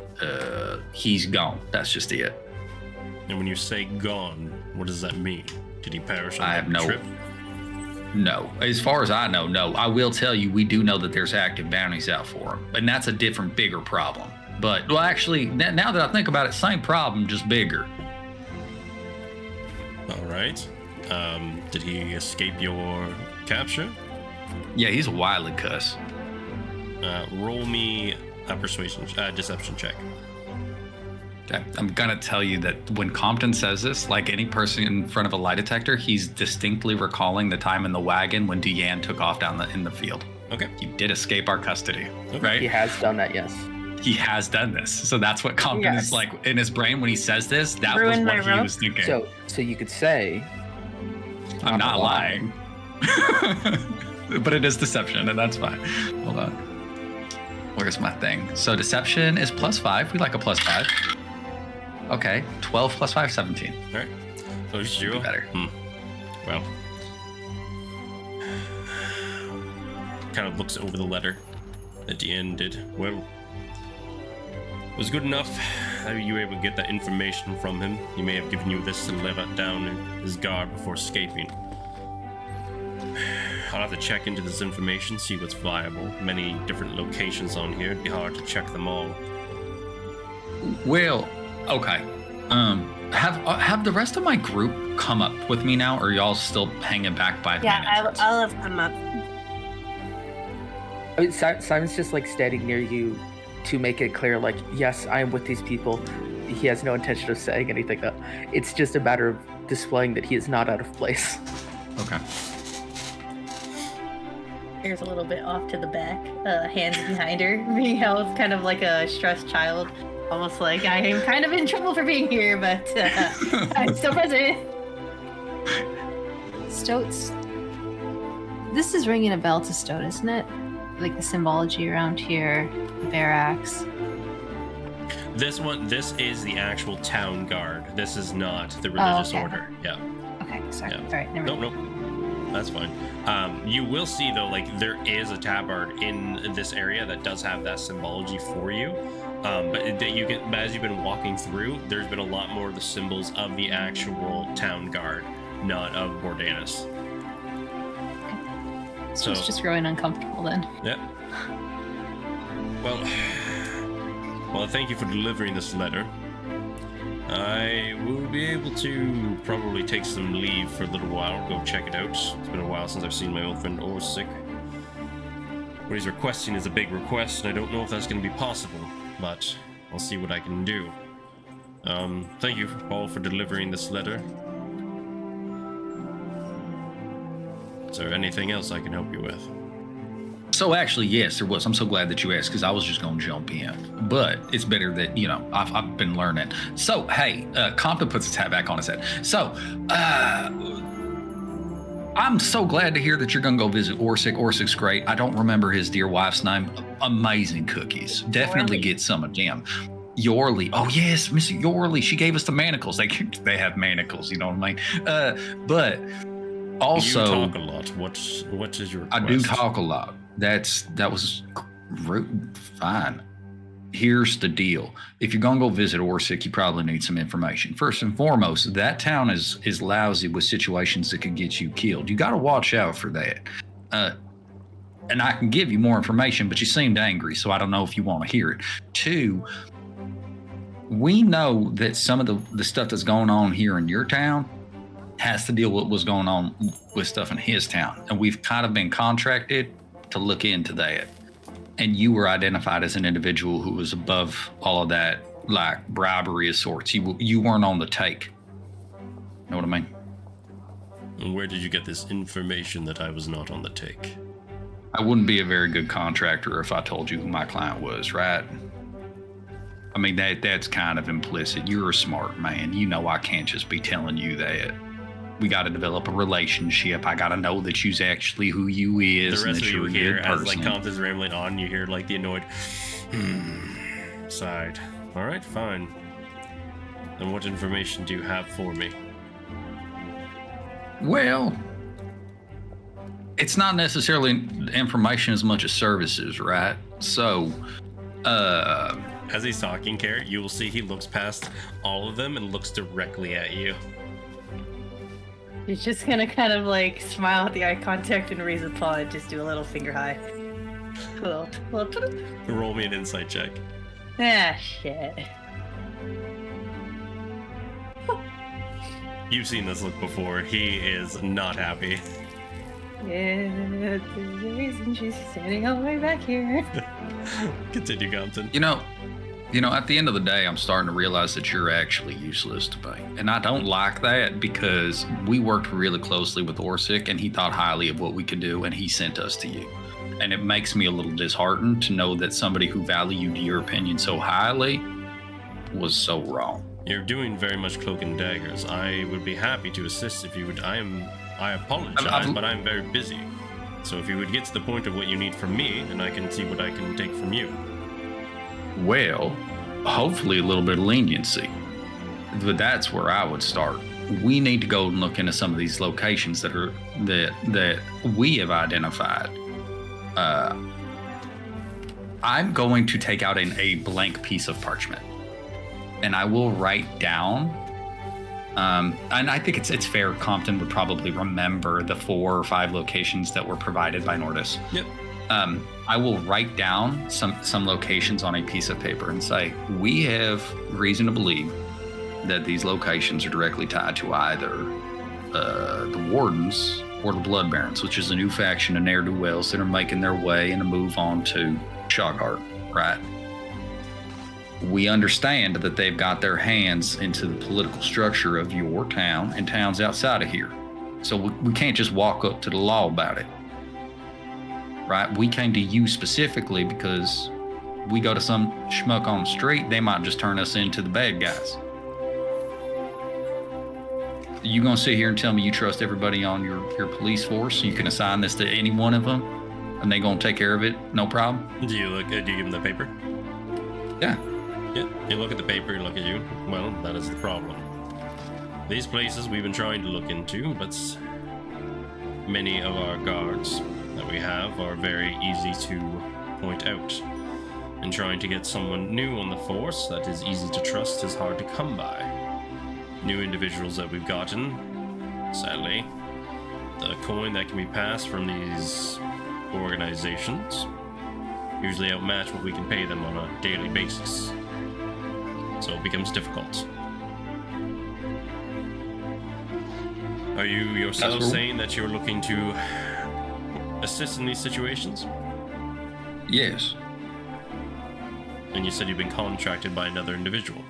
He's gone. That's just it. And when you say gone, What does that mean? Did he perish on I that have no- trip? No. As far as I know, no. I will tell you, we do know that there's active bounties out for him. And that's a different, bigger problem. But, well, actually, now that I think about it, same problem, just bigger. All right. Did he escape your capture? Yeah, he's a wily cuss. Roll me a deception check. Okay. I'm gonna tell you that when Compton says this, like any person in front of a lie detector, he's distinctly recalling the time in the wagon when Deanne took off down in the field. Okay. He did escape our custody, right? He has done that, yes. He has done this. So that's what Compton is like in his brain when he says this. That Ruin was my what he rope. was thinking. So you could say, I'm not lying. But it is deception, and that's fine. Hold on. Where's my thing? So deception is +5. We like a +5. Okay. 12 + 5, 17. All right. So it's 0. Better. Well. Kind of looks over the letter that Deanne did. Well, it was good enough that you were able to get that information from him. He may have given you this to live down in his guard before escaping. I'll have to check into this information, see what's viable. Many different locations on here. It'd be hard to check them all. Well, okay. Have the rest of my group come up with me now, or are y'all still hanging back by the main Yeah, entrance? I'll have come up. I mean, Simon's just like standing near you to make it clear, like, yes, I am with these people. He has no intention of saying anything. It's just a matter of displaying that he is not out of place. Okay. Here's a little bit off to the back, hands behind her, being held kind of like a stressed child. Almost like I am kind of in trouble for being here, but I'm still present. Stoats. This is ringing a bell to Stoat, isn't it? Like the symbology around here, the barracks. This is the actual town guard. This is not the religious okay. order. Yeah. Okay, sorry. Yeah. All right, never mind. Nope. That's fine. You will see though, like there is a tabard in this area that does have that symbology for you. But as you've been walking through, there's been a lot more of the symbols of the actual town guard, not of Bordanis. So it's just growing uncomfortable then. Yeah. Well, thank you for delivering this letter. I will be able to probably take some leave for a little while, go check it out. It's been a while since I've seen my old friend Orsic. What he's requesting is a big request, and I don't know if that's going to be possible, but I'll see what I can do. Thank you all for delivering this letter. Is there anything else I can help you with? So actually, yes, there was. I'm so glad that you asked because I was just going to jump in. But it's better that, I've been learning. So, hey, Compton puts his hat back on his head. So, I'm so glad to hear that you're going to go visit Orsic. Orsic's great. I don't remember his dear wife's name. Amazing cookies. Definitely get some of them. Yorley. Oh, yes, Miss Yorley. She gave us the manacles. They have manacles, you know what I mean? But also, you talk a lot. What is your request? I do talk a lot. That was fine. Here's the deal. If you're gonna go visit Orsic, you probably need some information. First and foremost, that town is lousy with situations that could get you killed. You gotta watch out for that. And I can give you more information, but you seemed angry, so I don't know if you want to hear it. 2, we know that some of the stuff that's going on here in your town has to deal with what's going on with stuff in his town. And we've kind of been contracted to look into that. And you were identified as an individual who was above all of that, like bribery of sorts. You weren't on the take. Know what I mean? And where did you get this information that I was not on the take? I wouldn't be a very good contractor if I told you who my client was, right? I mean, that's kind of implicit. You're a smart man. You know I can't just be telling you that. We got to develop a relationship. I got to know that you's actually who you is The and rest that of you you're a hear good as person. like Compton's rambling on, you hear like the annoyed side. All right, fine. And what information do you have for me? Well, it's not necessarily information as much as services, right? So, As he's talking, Carrot, you will see he looks past all of them and looks directly at you. He's just gonna kind of like smile at the eye contact and raise a paw and just do a little finger high. Little. Roll me an insight check. Ah, shit. You've seen this look before. He is not happy. Yeah, there's a reason she's standing all the way back here. Continue, Compton. You know, at the end of the day, I'm starting to realize that you're actually useless to me. And I don't like that because we worked really closely with Orsic and he thought highly of what we could do and he sent us to you. And it makes me a little disheartened to know that somebody who valued your opinion so highly was so wrong. You're doing very much cloak and daggers. I would be happy to assist if you would. I apologize, but I'm very busy. So if you would get to the point of what you need from me, then I can see what I can take from you. Well, hopefully a little bit of leniency. But that's where I would start. We need to go and look into some of these locations that we have identified. I'm going to take out a blank piece of parchment, and I will write down. And I think it's fair. Compton would probably remember the 4 or 5 locations that were provided by Nordis. Yep. I will write down some locations on a piece of paper and say, we have reason to believe that these locations are directly tied to either the Wardens or the Blood Barons, which is a new faction of ne'er-do-wells that are making their way and a move on to Shogart, right? We understand that they've got their hands into the political structure of your town and towns outside of here. So we can't just walk up to the law about it. Right? We came to you specifically because we go to some schmuck on the street, they might just turn us into the bad guys. You gonna sit here and tell me you trust everybody on your police force? You can assign this to any one of them and they gonna take care of it, no problem? Do you give them the paper? Yeah. Yeah, you look at the paper, you look at you. Well, that is the problem. These places we've been trying to look into, but many of our guards that we have are very easy to point out. And trying to get someone new on the force that is easy to trust is hard to come by. New individuals that we've gotten, sadly, the coin that can be passed from these organizations usually outmatch what we can pay them on a daily basis. So it becomes difficult. Are you yourself saying that you're looking to assist in these situations? Yes. And you said you've been contracted by another individual.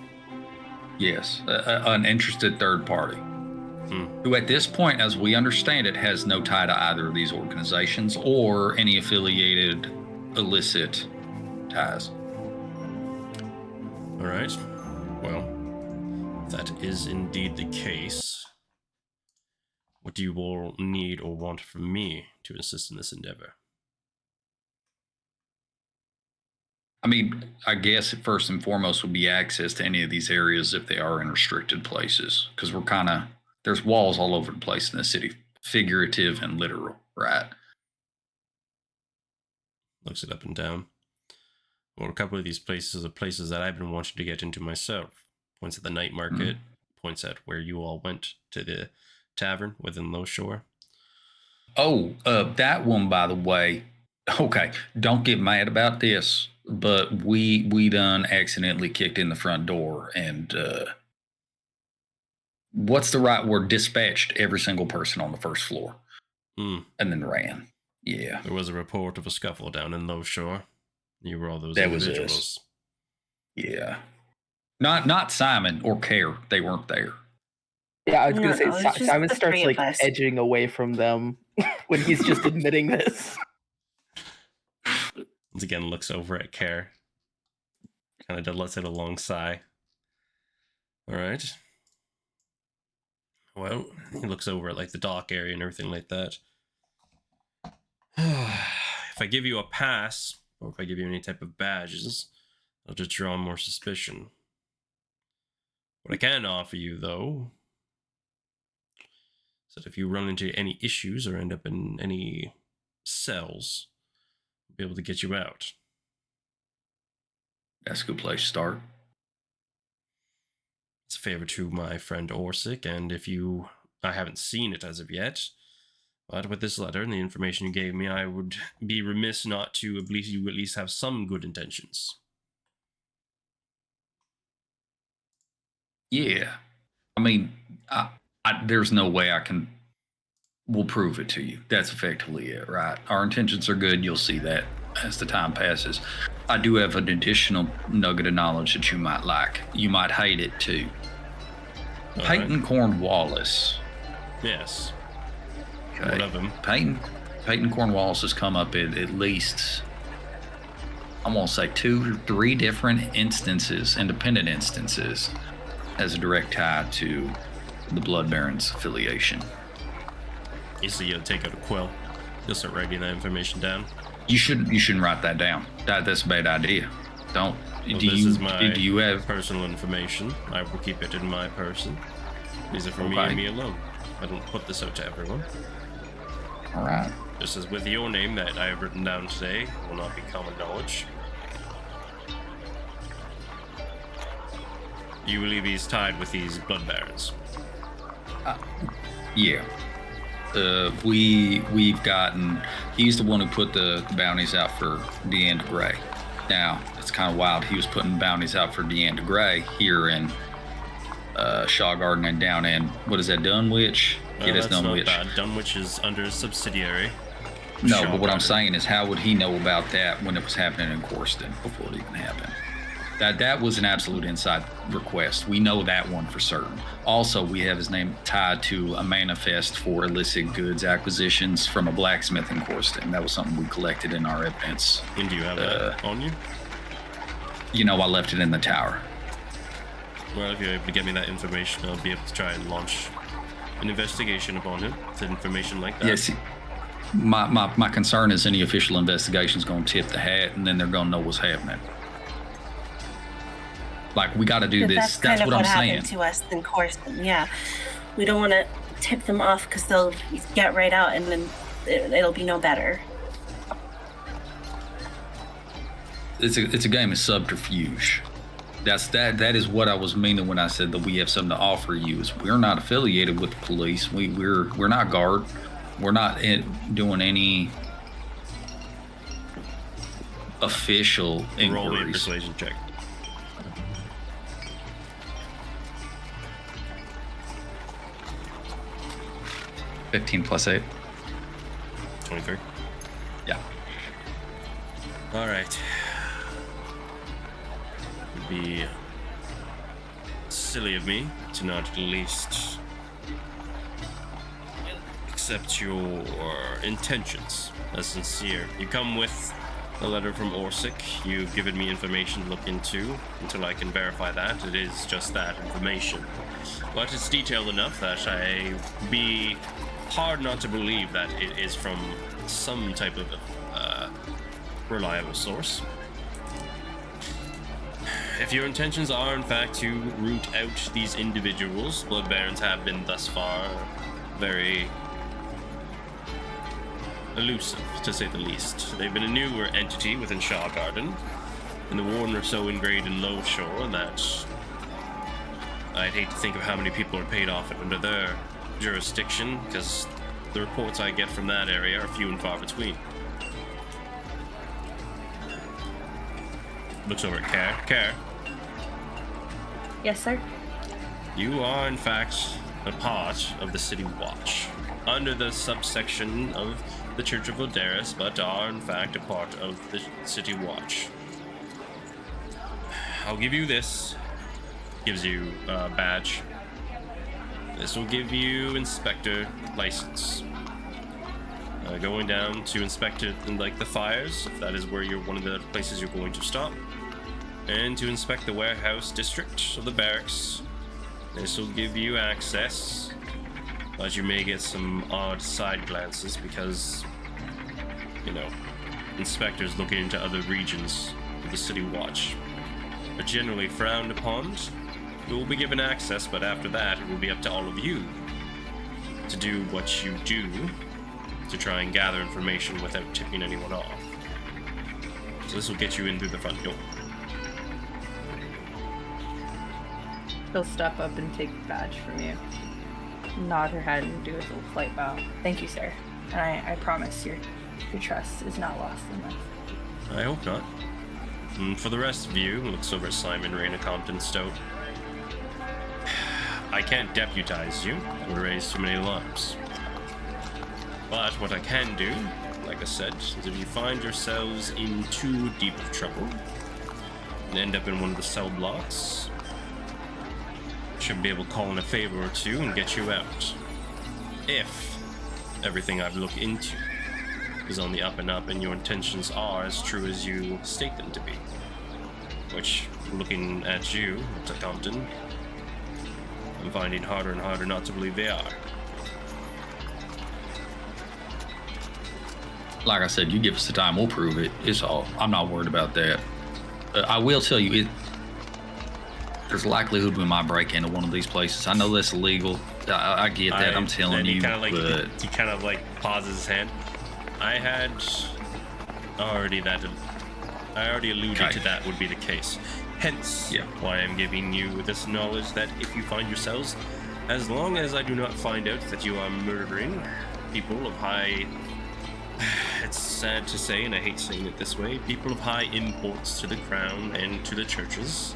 Yes. An interested third party. Who at this point, as we understand it, has no tie to either of these organizations or any affiliated illicit ties. All right. Well, if that is indeed the case, what do you all need or want from me to assist in this endeavor? I mean, I guess first and foremost would be access to any of these areas if they are in restricted places, because there's walls all over the place in the city, figurative and literal, right? Looks it up and down. Well, a couple of these places are places that I've been wanting to get into myself. Points at the night market, points at where you all went to the tavern within Low Shore. Oh, that one, by the way. Okay, don't get mad about this, but we done accidentally kicked in the front door and what's the right word? Dispatched every single person on the first floor, and then ran. Yeah, there was a report of a scuffle down in Low Shore. You were all those that individuals. Was us. Yeah, not Simon or Care. They weren't there. Yeah, I was gonna say Simon starts like edging away from them when he's just admitting this. Once again, looks over at Care. Kind of lets out a long sigh. All right. Well, he looks over at like the dock area and everything like that. If I give you a pass, or if I give you any type of badges, I'll just draw more suspicion. What I can offer you, though, is that if you run into any issues or end up in any cells, I'll be able to get you out. That's a good place to start. It's a favor to my friend Orsic, and if you I haven't seen it as of yet. But with this letter and the information you gave me, I would be remiss not to believe you at least have some good intentions. Yeah. I mean, there's no way we'll prove it to you. That's effectively it, right? Our intentions are good. You'll see that as the time passes. I do have an additional nugget of knowledge that you might like. You might hate it too. Peyton Cornwallis. Yes. Okay. One of them. Peyton Cornwallis has come up at least, I'm going to say 2 or 3 different instances, independent instances, as a direct tie to the Blood Barons affiliation. You see, you'll take out a quill. You'll start writing that information down. You shouldn't write that down. That's a bad idea. Don't. Well, do this you is my do you have personal information. I will keep it in my person. These are for me and me alone. I don't put this out to everyone. All right. Just as with your name that I have written down today will not be common knowledge. You believe he's tied with these blood barons? Yeah. We've gotten. He's the one who put the bounties out for Deanne de Grey. Now it's kind of wild. He was putting bounties out for Deanne de Grey here in Shaw Garden and down in what is that, Dunwich? Well, that's not bad. Dunwich is under a subsidiary. No, but what I'm saying is, how would he know about that when it was happening in Corston before it even happened? That was an absolute inside request. We know that one for certain. Also, we have his name tied to a manifest for illicit goods acquisitions from a blacksmith in Corston. That was something we collected in our evidence. And do you have that on you? You know, I left it in the tower. Well, if you're able to get me that information, I'll be able to try and launch an investigation upon it with information like that. Yes. My concern is any official investigation is going to tip the hat, and then they're going to know what's happening. Like, we got to do this. That's what I'm saying. Happened to us in Corston. Yeah, we don't want to tip them off because they'll get right out, and then it'll be no better. It's a game of subterfuge. That is what I was meaning when I said that we have something to offer you. Is we're not affiliated with the police. We're not guard. We're not doing any official inquiries. Roll me a persuasion check. 15 plus 8. 23. Yeah. All right. It'd be silly of me to not at least accept your intentions as sincere. You come with a letter from Orsic. You've given me information to look into. Until I can verify that, it is just that information. But it's detailed enough that I'd be hard not to believe that it is from some type of reliable source. If your intentions are in fact to root out these individuals, Blood Barons have been thus far very elusive, to say the least. They've been a newer entity within Shaw Garden, and the Warden are so ingrained in Low Shore that I'd hate to think of how many people are paid off under their jurisdiction, because the reports I get from that area are few and far between. Looks over at Care. Care, Yes, sir. you are in fact a part of the City Watch, under the subsection of the Church of Vodaris, but are in fact a part of the City Watch. I'll give you this. Gives you a badge. This will give you inspector license. Going down to inspect it in like the fires, if that is where you're one of the places you're going to stop, and to inspect the warehouse district of the barracks. This will give you access, but you may get some odd side glances because, you know, inspectors looking into other regions of the City Watch are generally frowned upon. You will be given access, but after that, it will be up to all of you to do what you do to try and gather information without tipping anyone off. So this will get you in through the front door. He'll step up and take the badge from you. nod her head and do a little flight bow. Thank you, sir. And I promise your trust is not lost in us. I hope not. And for the rest of you, looks over at Simon, Raina, Compton, Stoat. I can't deputize you. It would raise too many alarms. But what I can do, like I said, is if you find yourselves in too deep of trouble and end up in one of the cell blocks, I should be able to call in a favor or two and get you out. If everything I've looked into is on the up and up and your intentions are as true as you state them to be. Which, looking at you, Mr. Compton, I'm finding harder and harder not to believe they are. Like I said, you give us the time, we'll prove it. It's all. I'm not worried about that. I will tell you, there's a likelihood we might break into one of these places. I know that's illegal. I get that. I'm telling you. But he kind of like pauses his hand. I already alluded to that would be the case. Hence, why I'm giving you this knowledge that if you find yourselves, as long as I do not find out that you are murdering people of high, it's sad to say, and I hate saying it this way, people of high imports to the crown and to the churches,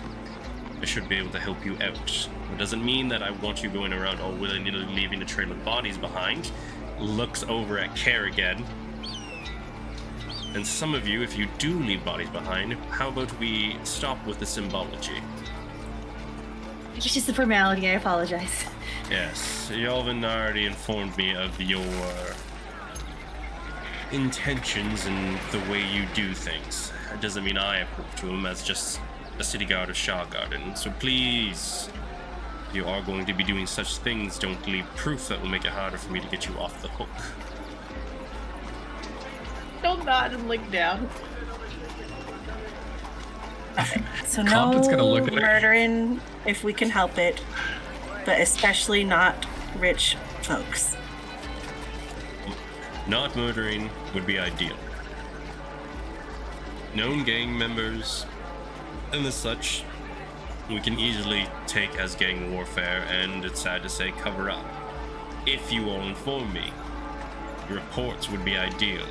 I should be able to help you out. It doesn't mean that I want you going around all willy-nilly leaving a trail of bodies behind. Looks over at Kerrigan. And some of you, if you do leave bodies behind, how about we stop with the symbology? It's just a formality, I apologize. Yes, Yalvin already informed me of your intentions and the way you do things. It doesn't mean I approve to him as just a city guard of Shaw Garden. So please, if you are going to be doing such things, don't leave proof that will make it harder for me to get you off the hook. Don't nod and look down. So Compton's gonna look at her. murdering if we can help it, but especially not rich folks. Not murdering would be ideal. Known gang members and the such, we can easily take as gang warfare and, it's sad to say, cover up. If you all inform me, reports would be ideal.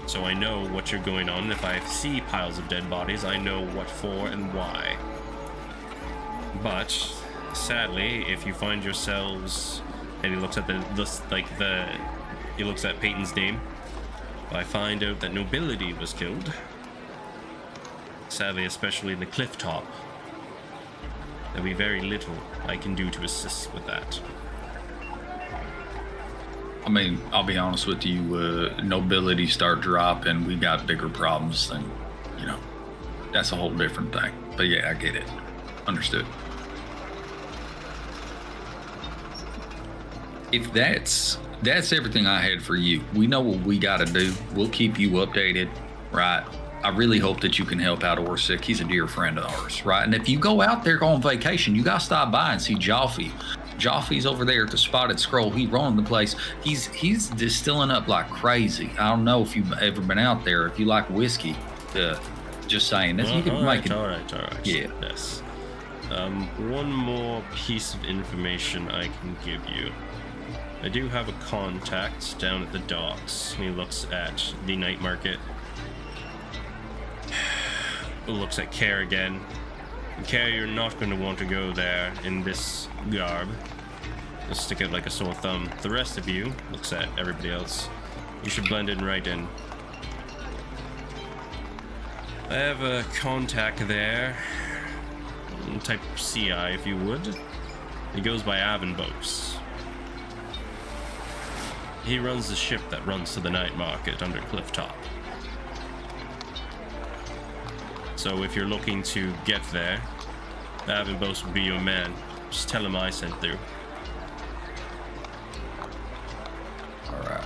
So I know what you're going on. If I see piles of dead bodies, I know what for and why. But sadly, if you find yourselves, and he looks at he looks at Peyton's name. If I find out that nobility was killed, sadly, especially in the cliff top, there'll be very little I can do to assist with that. I mean, I'll be honest with you, nobility start dropping, we got bigger problems than, that's a whole different thing. But yeah, I get it. Understood. If that's everything I had for you, we know what we got to do. We'll keep you updated, right? I really hope that you can help out Orsic. He's a dear friend of ours, right? And if you go out there on vacation, you got to stop by and see Jaffe. Jaffe's over there at the Spotted Scroll. He running the place. He's distilling up like crazy. I don't know if you've ever been out there. If you like whiskey, just saying. You can make it. All right. Yeah. Yes. One more piece of information I can give you. I do have a contact down at the docks. He looks at the night market. Looks at Care again. Care, you're not going to want to go there in this garb. Just stick it like a sore thumb. The rest of you, looks at everybody else, you should blend in right in. I have a contact there. Type CI if you would. He goes by Avonbos. He runs the ship that runs to the night market under Clifftop. So if you're looking to get there, Avonbos will be your man. Just tell him I sent through. All right.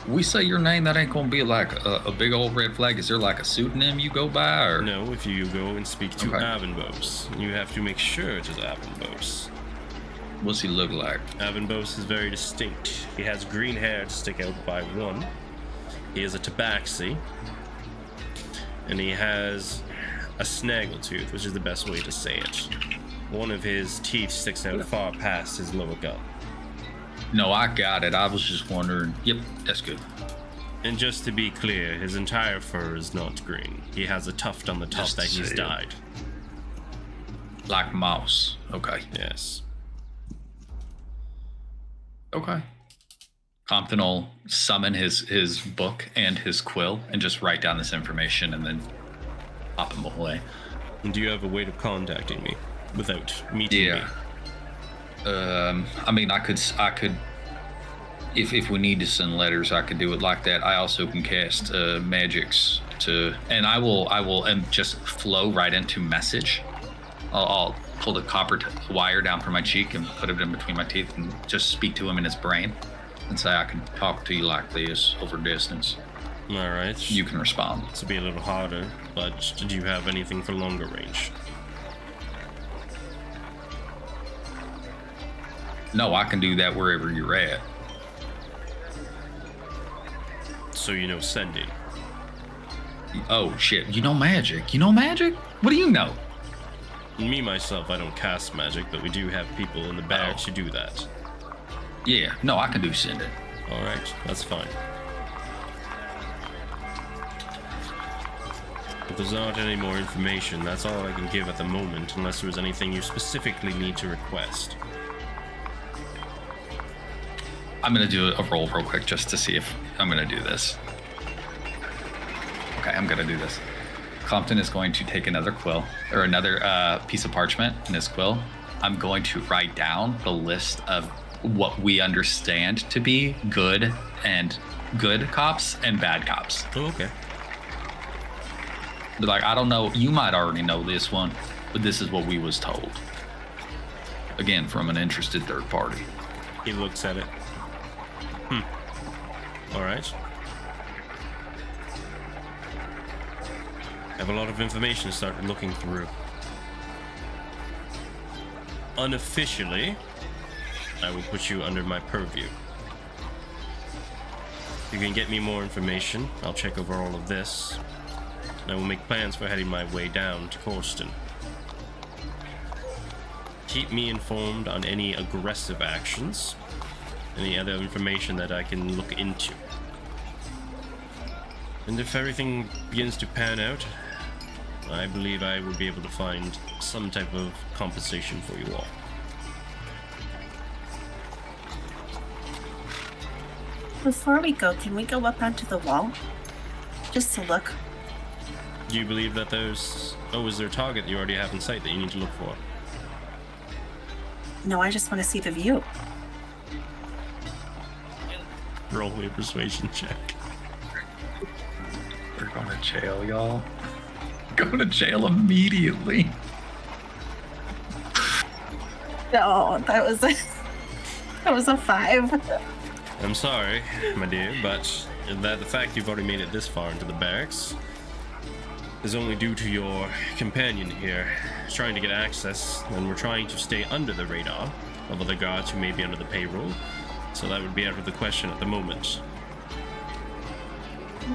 We say your name, that ain't gonna be like a big old red flag. Is there like a pseudonym you go by, or? No, if you go and speak to Avonbos, you have to make sure it is Avonbos. What's he look like? Avonbos is very distinct. He has green hair to stick out by one. He is a tabaxi. And he has a snaggletooth, which is the best way to say it. One of his teeth sticks out far past his lower gut. No, I got it. I was just wondering. Yep, that's good. And just to be clear, his entire fur is not green. He has a tuft on the top Just that to he's say it. dyed. Like mouse. Okay. Yes. Okay. Compton will summon his book and his quill and just write down this information and then pop him away. And do you have a way of contacting me without meeting me? I mean, I could, if we need to send letters, I could do it like that. I also can cast magics and I will just flow right into message. I'll pull the copper wire down from my cheek and put it in between my teeth and just speak to him in his brain and say, I can talk to you like this over distance. All right. You can respond. This will be a little harder, but do you have anything for longer range? No, I can do that wherever you're at. So you know sending. Oh, shit. You know magic? You know magic? What do you know? Me, myself, I don't cast magic, but we do have people in the barracks who do that. Yeah, no, I can do sending. Alright, that's fine. If there's not any more information, that's all I can give at the moment, unless there's anything you specifically need to request. I'm going to do a roll real quick just to see if I'm going to do this. Okay, I'm going to do this. Compton is going to take another quill, or another piece of parchment in his quill. I'm going to write down the list of what we understand to be good cops and bad cops. Oh, okay. But like, I don't know, you might already know this one, but this is what we was told. Again, from an interested third party. He looks at it. Alright. I have a lot of information to start looking through. Unofficially, I will put you under my purview. If you can get me more information, I'll check over all of this. And I will make plans for heading my way down to Corston. Keep me informed on any aggressive actions, any other information that I can look into. And if everything begins to pan out, I believe I will be able to find some type of compensation for you all. Before we go, can we go up onto the wall? Just to look. Do you believe that there's... Oh, is there a target that you already have in sight that you need to look for? No, I just want to see the view. Roll me a persuasion check. We're going to jail, y'all. Go to jail immediately. No, that was a 5. I'm sorry, my dear, but the fact you've already made it this far into the barracks is only due to your companion here trying to get access, and we're trying to stay under the radar of other guards who may be under the payroll, so that would be out of the question at the moment.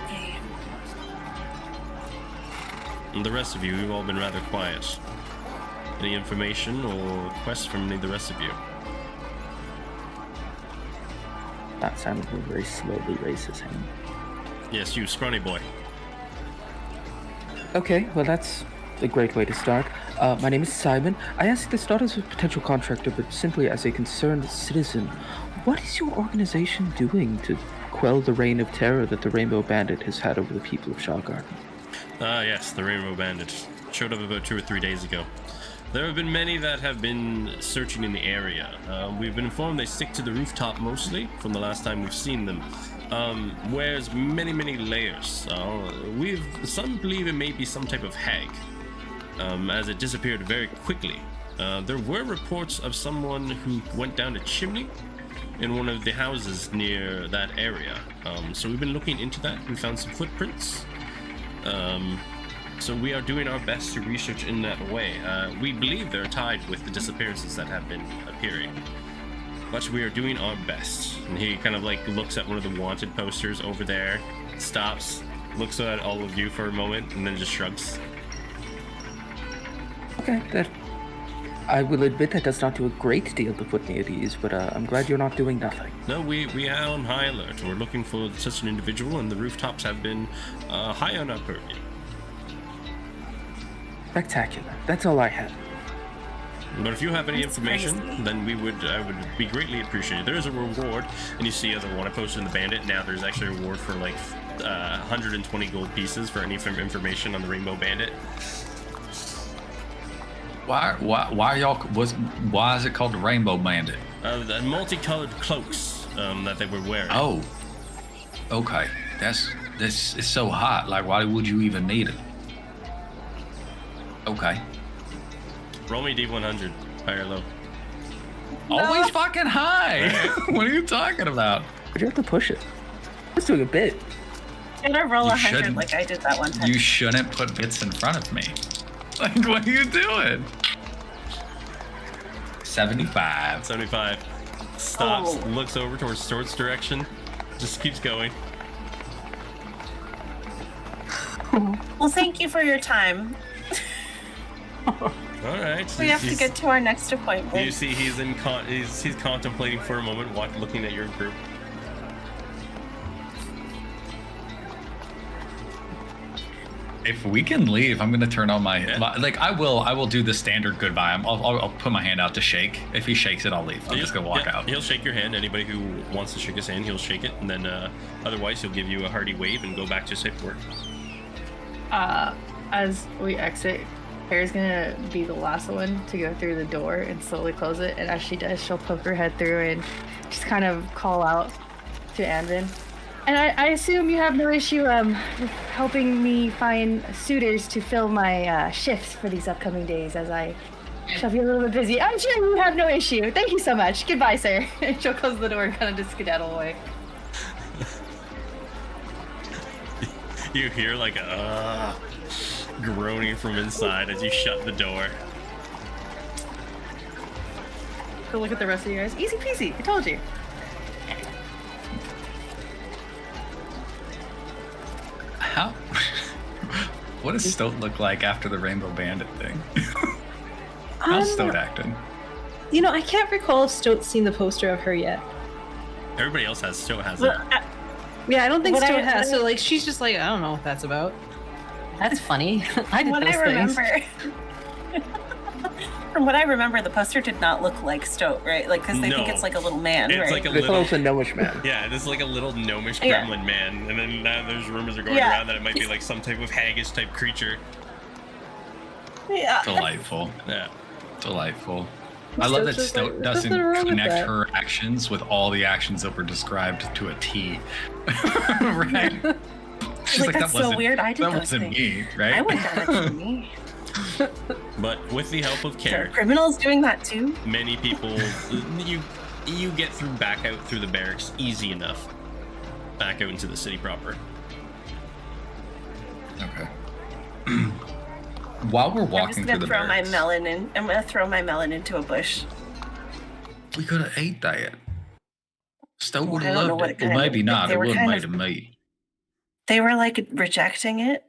Okay. And the rest of you, you've all been rather quiet. Any information or requests from any of the rest of you? That Simon will very slowly raise his hand. Yes, you, scrawny boy. Okay, well that's a great way to start. My name is Simon. I ask this not as a potential contractor, but simply as a concerned citizen. What is your organization doing to quell the reign of terror that the Rainbow Bandit has had over the people of Shawgarden? Yes, the Rainbow Bandit. Showed up about 2 or 3 days ago. There have been many that have been searching in the area. We've been informed they stick to the rooftop mostly, from the last time we've seen them. Wears many, many layers. Some believe it may be some type of hag, as it disappeared very quickly. There were reports of someone who went down a chimney in one of the houses near that area. So we've been looking into that. We found some footprints. So we are doing our best to research in that way. We believe they're tied with the disappearances that have been appearing. But we are doing our best. And he kind of like looks at one of the wanted posters over there, stops, looks at all of you for a moment, and then just shrugs. Okay, that I will admit that does not do a great deal to put me at ease, but I'm glad you're not doing nothing. No, we are on high alert. We're looking for such an individual, and the rooftops have been high on our purview. Spectacular. That's all I had. But if you have any That's information, crazy. then I would be greatly appreciated. There is a reward, and you see the one I posted in the Bandit. Now there's actually a reward for like 120 gold pieces for any information on the Rainbow Bandit. Why is it called the Rainbow Bandit? The multicolored cloaks that they were wearing. Oh, okay. This is so hot. Like, why would you even need it? Okay. Roll me D100, high or low. Always fucking high. What are you talking about? But you have to push it. I was doing a bit. I'm gonna roll You 100 shouldn't. like I did that one time. You shouldn't put bits in front of me. Like, what are you doing? 75. 75. Stops, Oh. looks over towards Swords direction, just keeps going. Well, thank you for your time. All right. We have to get to our next appointment. You see, he's he's contemplating for a moment, looking at your group. If we can leave, I'm gonna turn on my I will do the standard goodbye. I'll put my hand out to shake. If he shakes it, I'll leave. I'm just gonna walk out. He'll shake your hand. Anybody who wants to shake his hand, he'll shake it, and then otherwise he'll give you a hearty wave and go back to his paperwork. As we exit, Claire's gonna be the last one to go through the door and slowly close it. And as she does, she'll poke her head through and just kind of call out to Anvin. And I assume you have no issue with helping me find suitors to fill my shifts for these upcoming days, as I shall be a little bit busy. I'm sure you have no issue. Thank you so much. Goodbye, sir. And she'll close the door and kind of just skedaddle away. You hear like a groaning from inside as you shut the door. Go look at the rest of you guys. Easy peasy. I told you. How? What does Stoat look like after the Rainbow Bandit thing? How's Stoat acting? You know, I can't recall if Stoat's seen the poster of her yet. Everybody else still has Well, it. Yeah, I don't think What Stoat I- has. what I- So, like, she's just like, I don't know what that's about. That's funny. I did what those I things. remember, from what I remember, the poster did not look like Stoat, right? Like, because they think No. it's like a little man, It's right? like a They thought it little. was a gnomish man. Yeah, this is like a little gnomish Yeah. gremlin man, and then now there's rumors are going Yeah. around that it might be like some type of haggish type creature. Yeah. Delightful. Yeah. Delightful. I love that Stoat's just Stoat like, doesn't nothing wrong with connect that. her actions with all the actions that were described to a T. Right? She's Like, that's so weird. I did that those wasn't things. me, right? I wouldn't have that to me. But with the help of There are care, criminals doing that too. many people, you get back out through the barracks easy enough, back out into the city proper. Okay. While we're I'm just walking through gonna the throw my barracks, melon in. I'm gonna throw my melon into a bush. we could have ate that. Stoat would I have don't know loved what it. it Well, kind of- maybe not. they It were would have kind made of- him eat. They were like rejecting it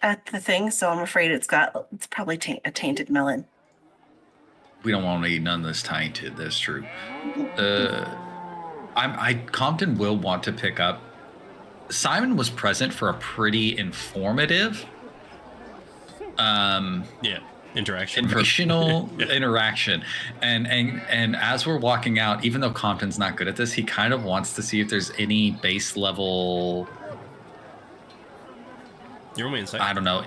at the thing, so I'm afraid it's probably a tainted melon. We don't want to eat none of this tainted. That's true. Compton will want to pick up. Simon was present for a pretty informative, Yeah, interaction. informational Yeah. interaction, and as we're walking out, even though Compton's not good at this, he kind of wants to see if there's any base level. You roll me insight. I don't know.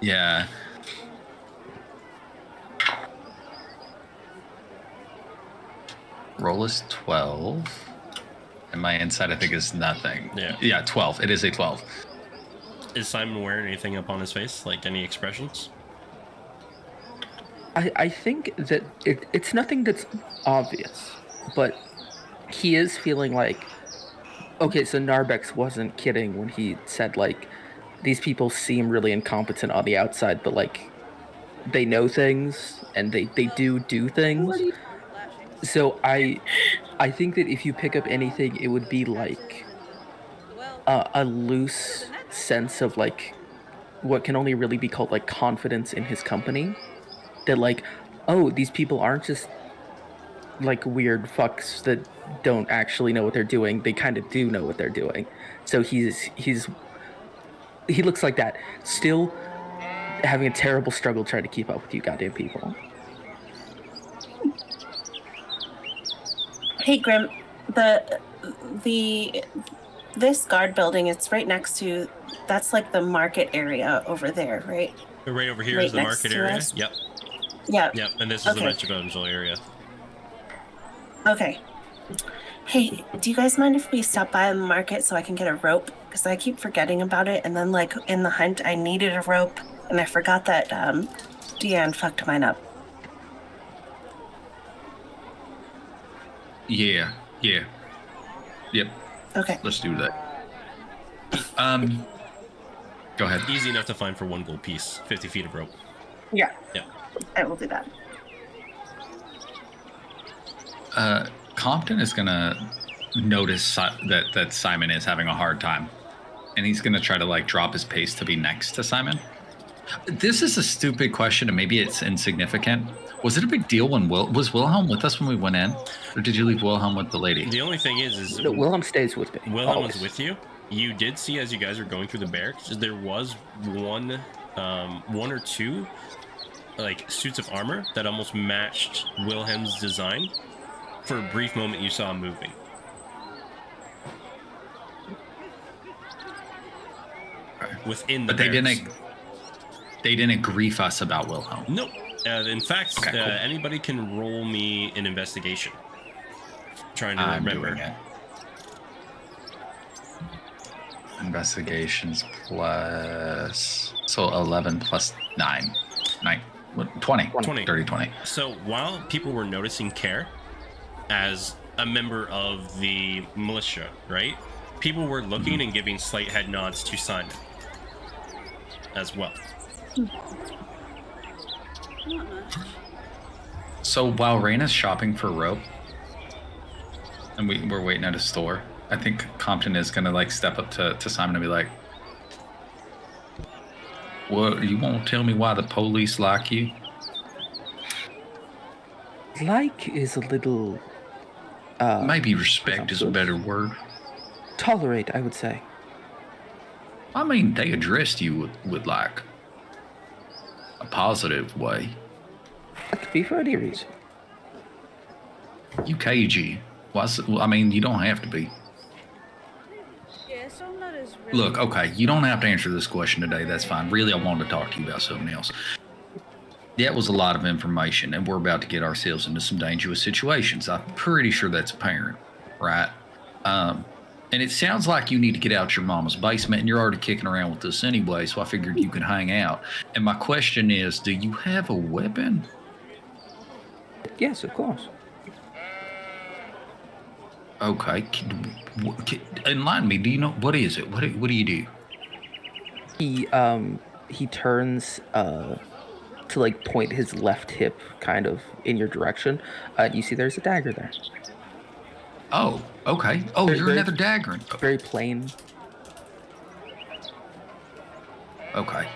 Yeah. Roll is 12. And my insight, I think, is nothing. Yeah. Yeah, 12. It is a 12. Is Simon wearing anything up on his face, like any expressions? I think that it's nothing that's obvious, but he is feeling like, okay, so Narbex wasn't kidding when he said, like, these people seem really incompetent on the outside, but, like, they know things, and they do things. So I think that if you pick up anything, it would be, like, a loose sense of, like, what can only really be called, like, confidence in his company. That, like, oh, these people aren't just like weird fucks that don't actually know what they're doing. They kind of do know what they're doing. So he looks like that, still having a terrible struggle trying to keep up with you goddamn people. Hey, Grim, this guard building, it's right next to, that's like the market area over there, right? Right over here Right is the next market to area. us? Yep. Yeah. Yep. And this is the Okay. residential area. Okay. Hey, do you guys mind if we stop by the market so I can get a rope? Because I keep forgetting about it, and then like in the hunt, I needed a rope, and I forgot that Deanne fucked mine up. Yeah. Yep. Okay. Let's do that. Go ahead. Easy enough to find for 1 gold piece. 50 feet of rope. Yeah. Yep. I will do that. Compton is gonna notice that Simon is having a hard time, and he's gonna try to like drop his pace to be next to Simon. This is a stupid question, and maybe it's insignificant. Was it a big deal when was Wilhelm with us when we went in, or did you leave Wilhelm with the lady? The only thing is No, Wilhelm stays with me. Wilhelm always. was with you. You did see as you guys were going through the barracks, there was one or two like suits of armor that almost matched Wilhelm's design. For a brief moment, you saw him moving. Within the But they barracks. didn't grief us about Wilhelm. Nope. In fact, Okay, cool. anybody can roll me an investigation. Trying to I'm remember. doing it. Investigations plus 11 plus 9. 20. 20. Dirty 20. So while people were noticing Care as a member of the militia, right? People were looking and giving slight head nods to Simon as well. So while Raina's shopping for rope, and we're waiting at a store, I think Compton is gonna like step up to Simon and be like, "What? You won't tell me why the police like you?" Like is a little Maybe respect is a better word. tolerate, I would say. I mean, they addressed you with like a positive way. That could be for any reason. You cagey. I mean, you don't have to be. Yes, I'm not as Look, okay, you don't have to answer this question today. That's fine. Really, I wanted to talk to you about something else. That was a lot of information, and we're about to get ourselves into some dangerous situations. I'm pretty sure that's apparent, right? And it sounds like you need to get out your mama's basement, and you're already kicking around with us anyway, so I figured you could hang out. And my question is, do you have a weapon? Yes, of course. Okay. Enlighten me. Do you know, what is it? What do you do? He turns to like point his left hip kind of in your direction. You see there's a dagger there. Oh, okay. Oh, Very- you're very- another dagger. Very plain. Okay.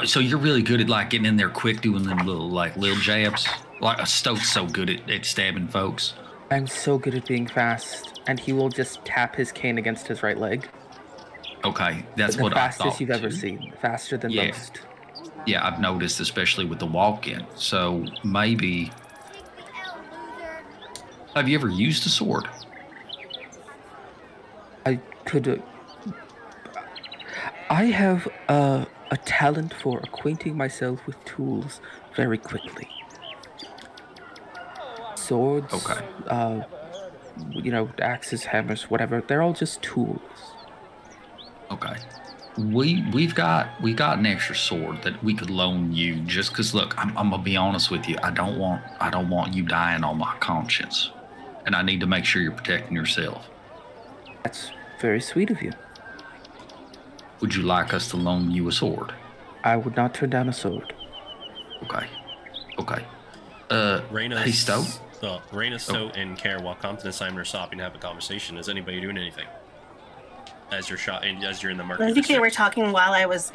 So you're really good at like getting in there quick, doing them little jabs. Like Stoke's so good at stabbing folks. I'm so good at being fast, and he will just tap his cane against his right leg. Okay, that's The what I thought. fastest you've ever too. seen. Faster than Yeah. most. Yeah, I've noticed, especially with the walk-in. So maybe. Have you ever used a sword? I could. I have a talent for acquainting myself with tools very quickly. Swords, Okay. Axes, hammers, whatever. They're all just tools. Okay. We've got an extra sword that we could loan you just because look, I'm gonna be honest with you. I don't want you dying on my conscience. And I need to make sure you're protecting yourself. That's very sweet of you. Would you like us to loan you a sword? I would not turn down a sword. Okay. Raina, Hey, Stoke? Raina, Stoke, and Care, while Compton and Simon are stopping to have a conversation, is anybody doing anything? As you're in the market. I think they district? were talking while I was.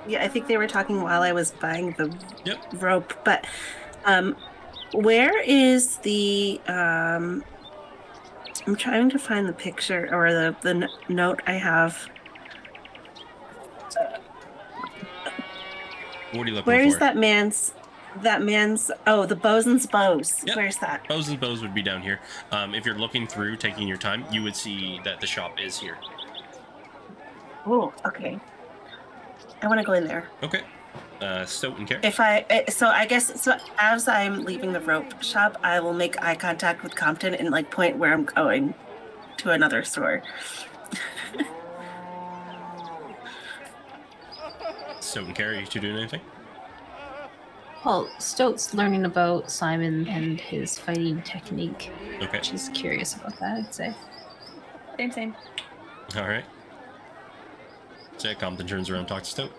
Yeah, I think they were talking while I was buying the Yep. rope. But Where is the I'm trying to find the picture or the note I have. What are you looking Where is for? that man's the bosun's bows. Yep. Where's that? Bows and bows would be down here. If you're looking through, taking your time, you would see that the shop is here. Oh, okay. I want to go in there. Okay. Stoat and Care. I guess as I'm leaving the rope shop, I will make eye contact with Compton and like point where I'm going to another store. Stoat and Care, are you two doing anything? Well, Stoat's learning about Simon and his fighting technique. Okay. She's curious about that, I'd say. Same. All right. So Compton turns around and talks to Stoat.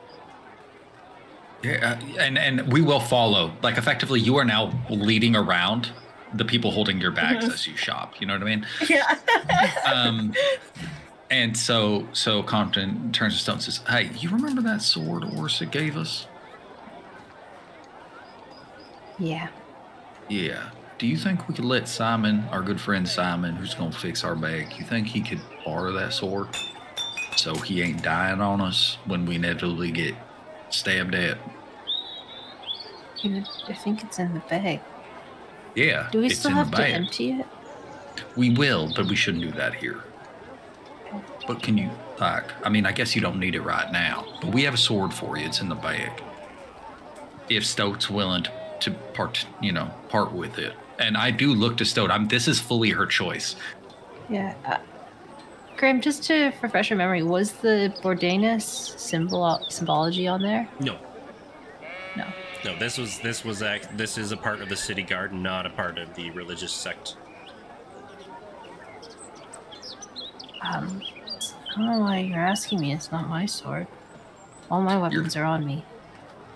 Yeah, and we will follow. Like, effectively, you are now leading around the people holding your bags as you shop. You know what I mean? Yeah. And so Compton turns to Stone and says, "Hey, you remember that sword Orsa gave us?" Yeah. Yeah. Do you think we could let Simon, our good friend Simon, who's gonna fix our bag, you think he could borrow that sword so he ain't dying on us when we inevitably get stabbed at? I think it's in the bag. Yeah. Do we it's still in have the to bag. empty it? We will, but we shouldn't do that here. But can you, like, I mean, I guess you don't need it right now, but we have a sword for you. It's in the bag. If Stoat's willing to part with it. And I do look to Stoat. This is fully her choice. Yeah. Graham, just to refresh your memory, was the Bordanus symbology on there? No. No. No, this is a part of the city guard, not a part of the religious sect. I don't know why you're asking me. It's not my sword. All my weapons are on me.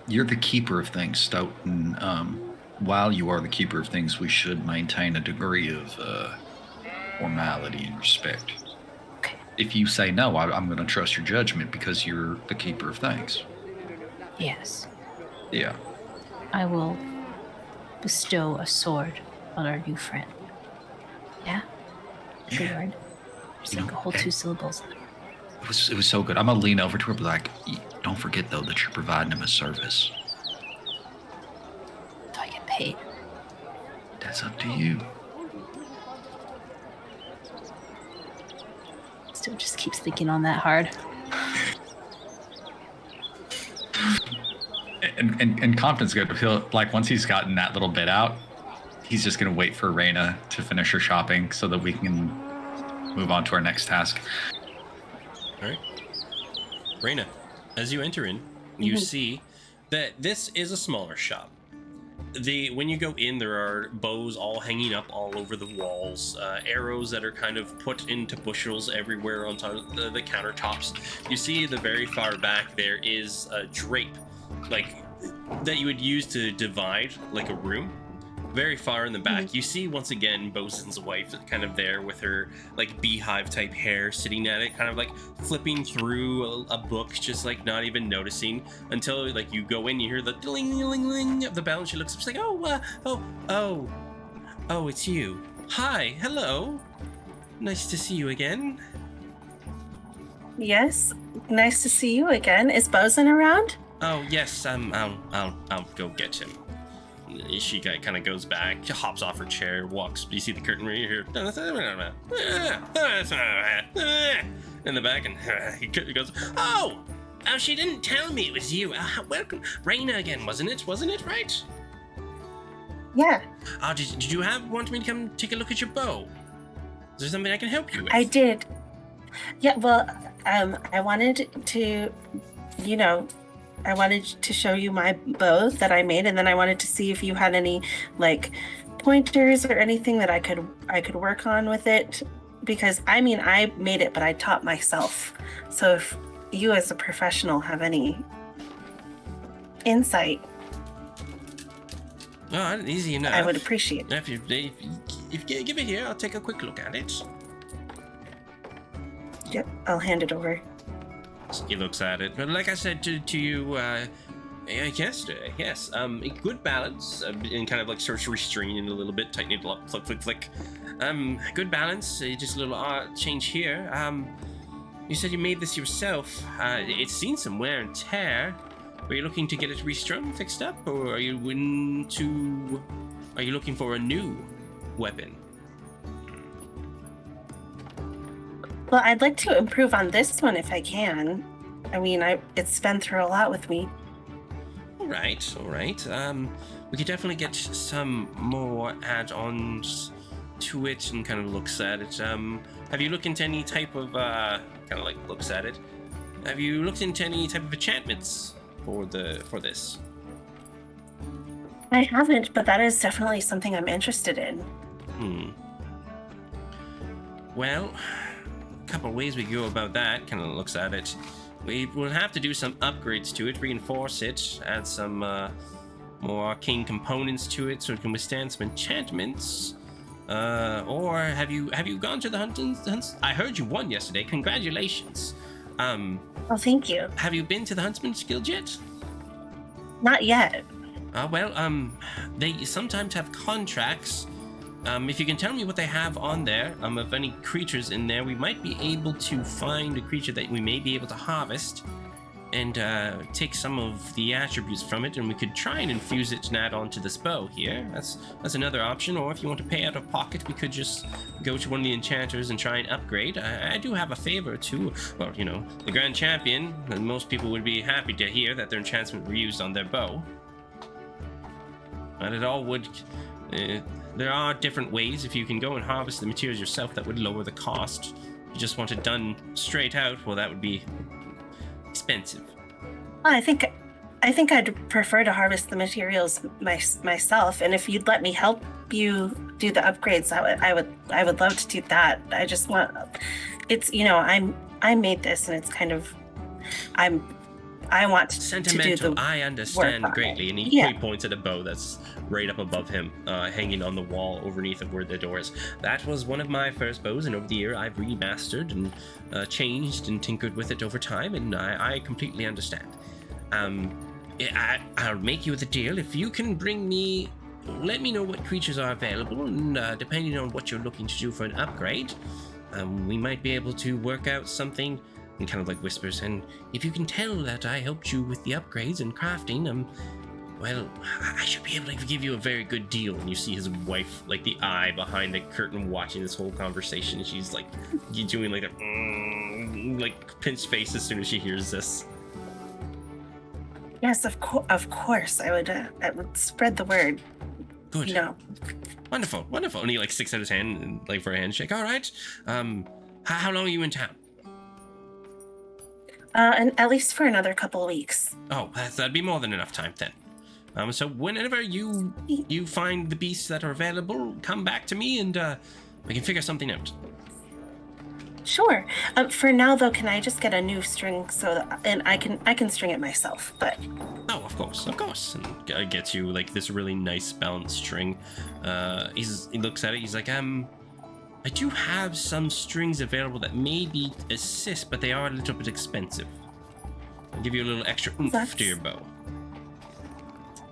You're the keeper of things, Stoat, and while you are the keeper of things, we should maintain a degree of formality and respect. Okay. If you say no, I'm going to trust your judgment because you're the keeper of things. Yes. Yeah. I will bestow a sword on our new friend. Yeah? True word. Just like a whole 2 syllables. It was so good. I'm going to lean over to her and be like, don't forget, though, that you're providing him a service. Do I get paid? That's up to you. Still just keeps thinking on that hard. And Compton's good. He'll, like, once he's gotten that little bit out, he's just going to wait for Raina to finish her shopping so that we can move on to our next task. All right. Raina, as you enter in, you see that this is a smaller shop. When you go in, there are bows all hanging up all over the walls, arrows that are kind of put into bushels everywhere on top of the countertops. You see the very far back there is a drape, like that you would use to divide like a room. Very far in the back, you see once again Bosun's wife kind of there with her like beehive type hair sitting at it, kind of like flipping through a book, just like not even noticing until like you go in, you hear the ding of the bell, and she looks up, she's like, oh, it's you. Hi, hello. Nice to see you again. Yes, nice to see you again. Is Bosun around? Oh yes, I'll go get him. She kind of goes back, hops off her chair, walks. You see the curtain right here in the back, and he goes, "Oh, she didn't tell me it was you. Welcome, Raina again, wasn't it? Right? Yeah, Did you want me to come take a look at your bow? Is there something I can help you with?" I did. Yeah, well, I wanted to, I wanted to show you my bow that I made, and then I wanted to see if you had any like pointers or anything that I could work on with it, because I mean I made it, but I taught myself. So if you as a professional have any insight, Oh, easy enough. I would appreciate it. If you give it here, I'll take a quick look at it. Yep, I'll hand it over. He looks at it. But like I said to you, Yesterday, yes. A good balance, and kind of like starts restraining it a little bit, tightening it up, flick, flick, flick. Good balance. Just a little change here. You said you made this yourself. It's seen some wear and tear. Are you looking to get it restrung, fixed up, or are you looking for a new weapon? Well, I'd like to improve on this one if I can. I mean, it's been through a lot with me. All right. We could definitely get some more add-ons to it, and kind of looks at it. Have you looked into any type of kind of like looks at it? Have you looked into any type of enchantments for this? I haven't, but that is definitely something I'm interested in. Well, a couple of ways we go about that. Kind of looks at it. We will have to do some upgrades to it, reinforce it, add some more arcane components to it so it can withstand some enchantments. Or have you gone to the hunts? I heard you won yesterday. Congratulations. Oh, thank you. Have you been to the Huntsman's Guild yet? Not yet. They sometimes have contracts. If you can tell me what they have on there, of any creatures in there, we might be able to find a creature that we may be able to harvest and take some of the attributes from it, and we could try and infuse it and add on to this bow here. That's another option. Or if you want to pay out of pocket, we could just go to one of the enchanters and try and upgrade. I do have a favor too. Well, the Grand Champion, and most people would be happy to hear that their enchantment were used on their bow. But it all would... there are different ways. If you can go and harvest the materials yourself, that would lower the cost. If you just want it done straight out, well, that would be expensive. Well, I think I'd prefer to harvest the materials myself, and if you'd let me help you do the upgrades, I would love to do that. I just want I made this, and it's kind of I want sentimental. To do the I understand greatly, and he points at a bow that's right up above him, hanging on the wall underneath of where the door is. That was one of my first bows, and over the year I've remastered and changed and tinkered with it over time, and I completely understand. I'll make you the deal if you can bring me. Let me know what creatures are available, and depending on what you're looking to do for an upgrade, we might be able to work out something. And kind of like whispers, and if you can tell that I helped you with the upgrades and crafting, well, I should be able to give you a very good deal. And you see his wife, like the eye behind the curtain, watching this whole conversation. She's like, doing like a like pinched face as soon as she hears this. Yes, of course. I would spread the word. Good. Wonderful. And he like sticks out his hand like for a handshake. All right. How long are you in town? And at least for another couple of weeks. Oh, that'd be more than enough time then. So whenever you find the beasts that are available, come back to me and we can figure something out. Sure. For now, though, can I just get a new string and I can string it myself? But oh, of course. And gets you like this really nice balanced string. He looks at it. He's like, I do have some strings available that maybe assist, but they are a little bit expensive. I'll give you a little extra oomph to your bow.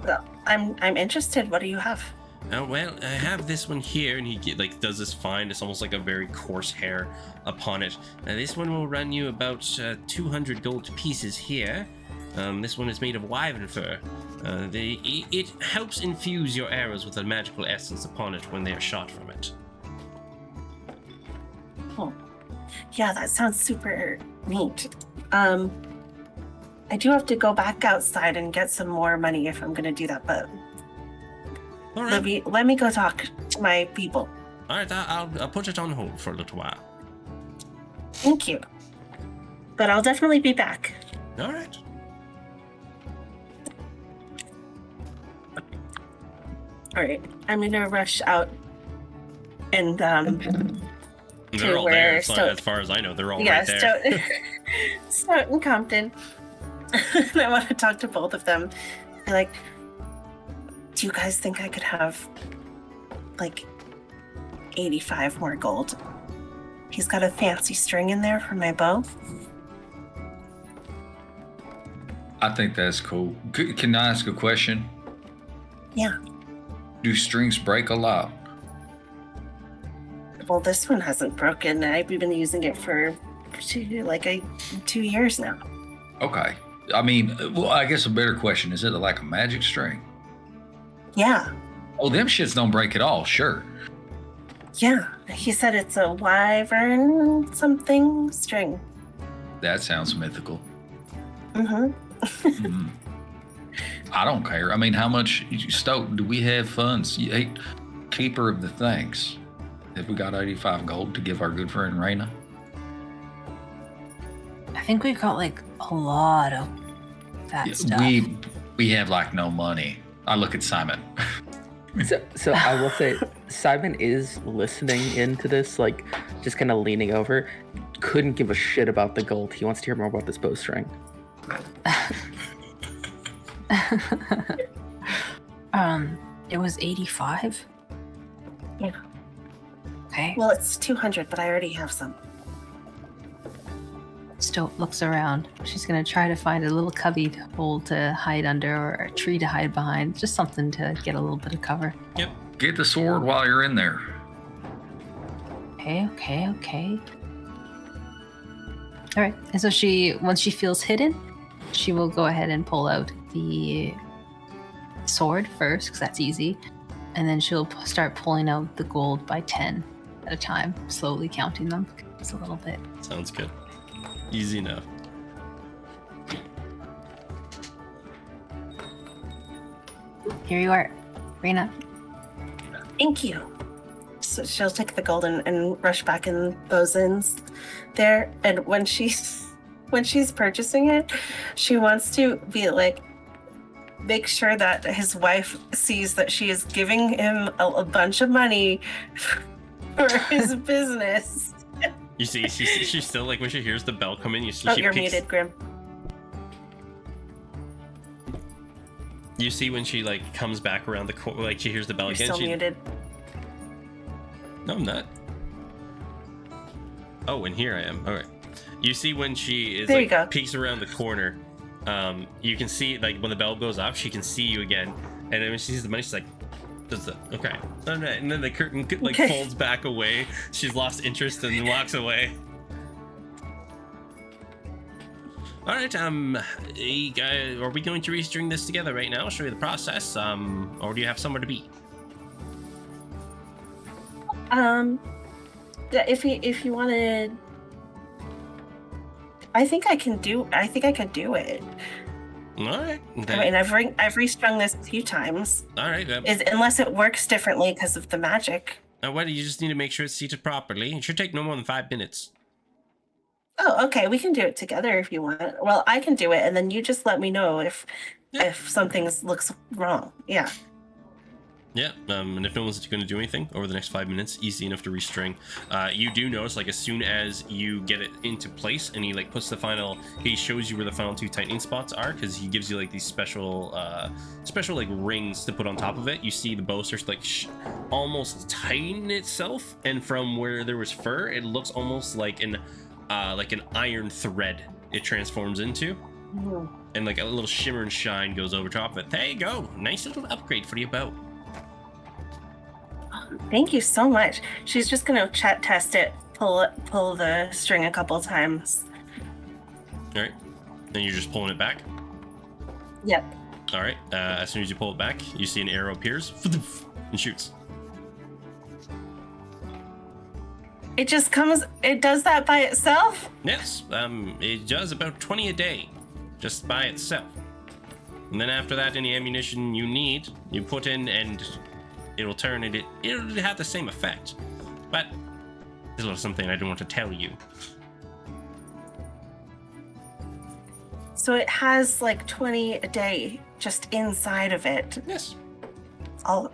Well, I'm interested. What do you have? Oh, well, I have this one here, and he does this fine. It's almost like a very coarse hair upon it. This one will run you about 200 gold pieces here. This one is made of wyvern fur. It helps infuse your arrows with a magical essence upon it when they are shot from it. Oh, yeah, that sounds super neat. I do have to go back outside and get some more money if I'm going to do that, but all right. Let me go talk to my people. All right, I'll put it on hold for a little while. Thank you. But I'll definitely be back. All right. All right, I'm going to rush out and they're all there. As far as I know, they're all right there. Stout and Compton. And I want to talk to both of them. Be like, do you guys think I could have like 85 more gold? He's got a fancy string in there for my bow. I think that's cool. Can I ask a question? Yeah. Do strings break a lot? Well, this one hasn't broken. I've been using it for 2 years now. Okay. I mean, well, I guess a better question, is it like a magic string? Yeah. Oh, them shits don't break at all, sure. Yeah. He said it's a wyvern something string. That sounds mythical. Mm-hmm. Mhm. I don't care. I mean, how much, Stoke, do we have funds? Hey, keeper of the things. Have we got 85 gold to give our good friend Raina? I think we've got like a lot of that stuff. We have like no money. I look at Simon. So I will say, Simon is listening into this, like just kind of leaning over. Couldn't give a shit about the gold. He wants to hear more about this bowstring. It was 85. Yeah. Okay. Well, it's 200, but I already have some. Stoat looks around. She's gonna try to find a little cubby hole to hide under, or a tree to hide behind. Just something to get a little bit of cover. Yep. Get the sword while you're in there. Okay. All right. And so once she feels hidden, she will go ahead and pull out the sword first, because that's easy. And then she'll start pulling out the gold by 10 at a time, slowly counting them. It's a little bit. Sounds good. Easy enough. Here you are, Rena. Thank you. So she'll take the gold and rush back in Bosun's there. And when she's purchasing it, she wants to be like, make sure that his wife sees that she is giving him a bunch of money for his business. You see, she's still like when she hears the bell come in. You see, You're picks, muted, Grim. You see when she like comes back around the corner, like she hears the bell You're again. still she, muted. No, I'm not. Oh, and here I am. All right. You see when she is There you like go. peeks around the corner. You can see like when the bell goes off, she can see you again, and then when she sees the money, she's like, "Does the okay?" And then the curtain like Okay. folds back away. She's lost interest and walks away. All right. Hey guys, are we going to restring this together right now? I'll show you the process. Or do you have somewhere to be? If you wanted, I think I can do it. All right. I mean, I've restrung this a few times. All right. Unless it works differently because of the magic. Well, you just need to make sure it's seated properly. It should take no more than 5 minutes. Oh, okay. We can do it together if you want. Well, I can do it, and then you just let me know if something looks wrong. Yeah. Yeah, and if no one's going to do anything over the next 5 minutes, easy enough to restring. You do notice, like, as soon as you get it into place and he, like, puts the final, he shows you where the final 2 tightening spots are, because he gives you, like, these special, like, rings to put on top of it. You see the bow starts to, like, almost tighten itself, and from where there was fur, it looks almost like an iron thread it transforms into. Mhm. And, like, a little shimmer and shine goes over top of it. There you go. Nice little upgrade for your bow. Thank you so much. She's just gonna test it, pull the string a couple times. All right. Then you're just pulling it back. Yep. All right. As soon as you pull it back, you see an arrow appears and shoots. It just comes. It does that by itself. Yes. It does about 20 a day, just by itself. And then after that, any ammunition you need, you put in, and it'll turn it. It'll have the same effect. But there's a little something I don't want to tell you. So it has like 20 a day just inside of it. Yes. Oh,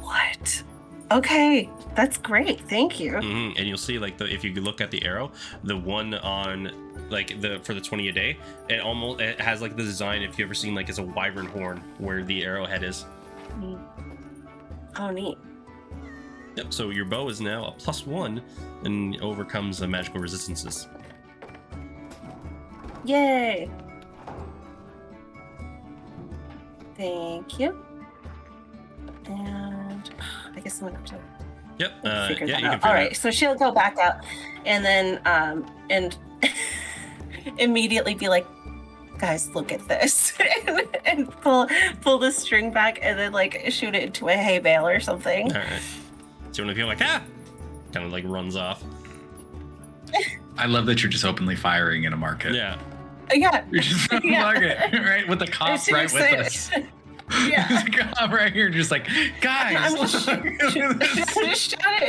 what? Okay, that's great. Thank you. Mm-hmm. And you'll see, like, if you look at the arrow, the one on, like, for the 20 a day, it has like the design. If you ever seen, like, it's a wyvern horn where the arrowhead is. Oh, neat. Yep. So your bow is now a +1 and overcomes the magical resistances. Yay. Thank you. And I guess I'm gonna have to Yep. figure Yeah, that you can out. figure All it right, so she'll go back out, and then and immediately be like, "Guys, look at this," and pull the string back, and then like shoot it into a hay bale or something. All right. So when I feel like kind of like runs off. I love that you're just openly firing in a market. Yeah. Yeah. You're just Yeah. market, right? With the cop As soon right as with they- us. Yeah. There's a cop right here, just like, guys. I'm look just at this." shot it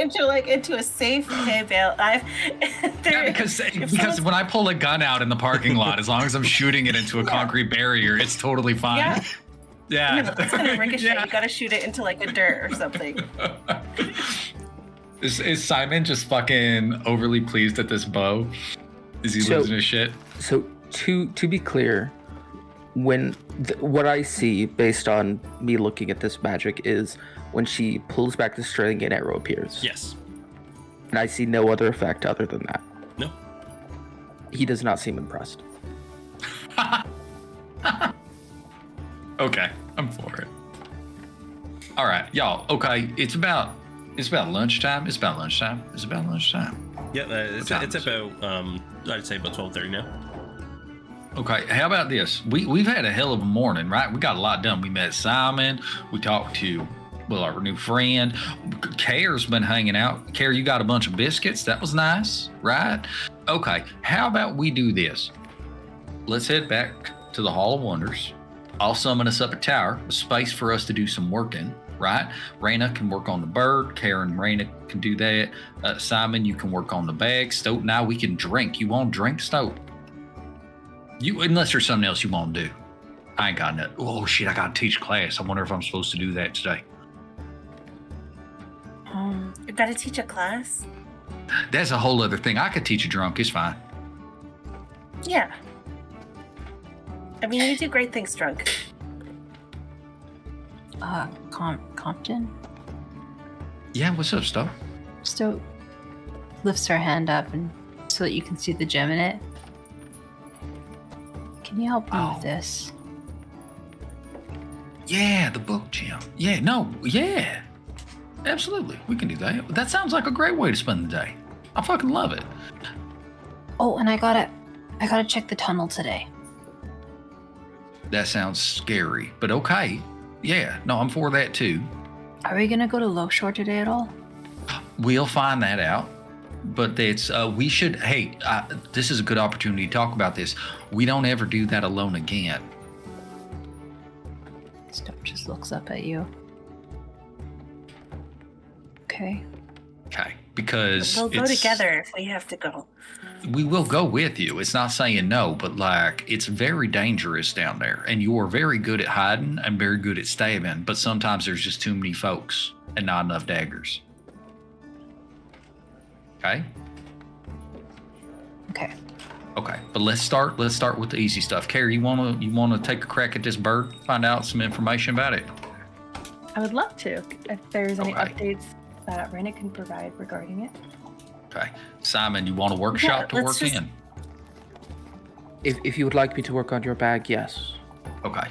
into a safe hay bale. Yeah, because when I pull a gun out in the parking lot, as long as I'm shooting it into a concrete barrier, it's totally fine. Yeah. Yeah. No, that's gonna ricochet. Yeah. You gotta shoot it into like a dirt or something. Is Simon just fucking overly pleased at this bow? Is he losing his shit? So to be clear, when what I see based on me looking at this magic is when she pulls back the string, an arrow appears. Yes. And I see no other effect other than that. No. He does not seem impressed. Okay, I'm for it. All right, y'all. Okay, it's about lunchtime. It's about lunchtime. Yeah, it's time it's is it? about I'd say about 12:30 now. Okay, how about this? We've had a hell of a morning, right? We got a lot done. We met Simon. We talked to our new friend. Care's been hanging out. Care, you got a bunch of biscuits. That was nice, right? Okay, how about we do this? Let's head back to the Hall of Wonders. I'll summon us up a tower, a space for us to do some work in, right? Raina can work on the bird. Karen and Raina can do that. Simon, you can work on the bag. Stoat and I, we can drink. You want to drink, Stoat? Unless there's something else you want to do. I ain't got nothing. Oh shit, I gotta teach class. I wonder if I'm supposed to do that today. You gotta teach a class. That's a whole other thing. I could teach you drunk. It's fine. Yeah. I mean, you do great things drunk. Compton. Yeah, what's up, Stoat? So lifts her hand up and so that you can see the gem in it. Can you help me Oh. with this? Yeah, the book gym. Yeah. Absolutely. We can do that. That sounds like a great way to spend the day. I fucking love it. Oh, and I gotta check the tunnel today. That sounds scary, but okay. Yeah, no, I'm for that too. Are we gonna go to Low Shore today at all? We'll find that out. But it's we should. Hey, this is a good opportunity to talk about this. We don't ever do that alone again. Stuff just looks up at you. Okay. Okay, because We'll go it's- together if we have to go. We will go with you. It's not saying no, but like it's very dangerous down there, and you are very good at hiding and very good at stabbing. But sometimes there's just too many folks and not enough daggers. Okay. Okay. Okay, but let's start with the easy stuff. Carrie, you wanna take a crack at this bird, find out some information about it? I would love to. If there's any Okay. updates that Raina can provide regarding it. Okay, Simon, you want a workshop to let's work just- in? If you would like me to work on your bag, yes. Okay.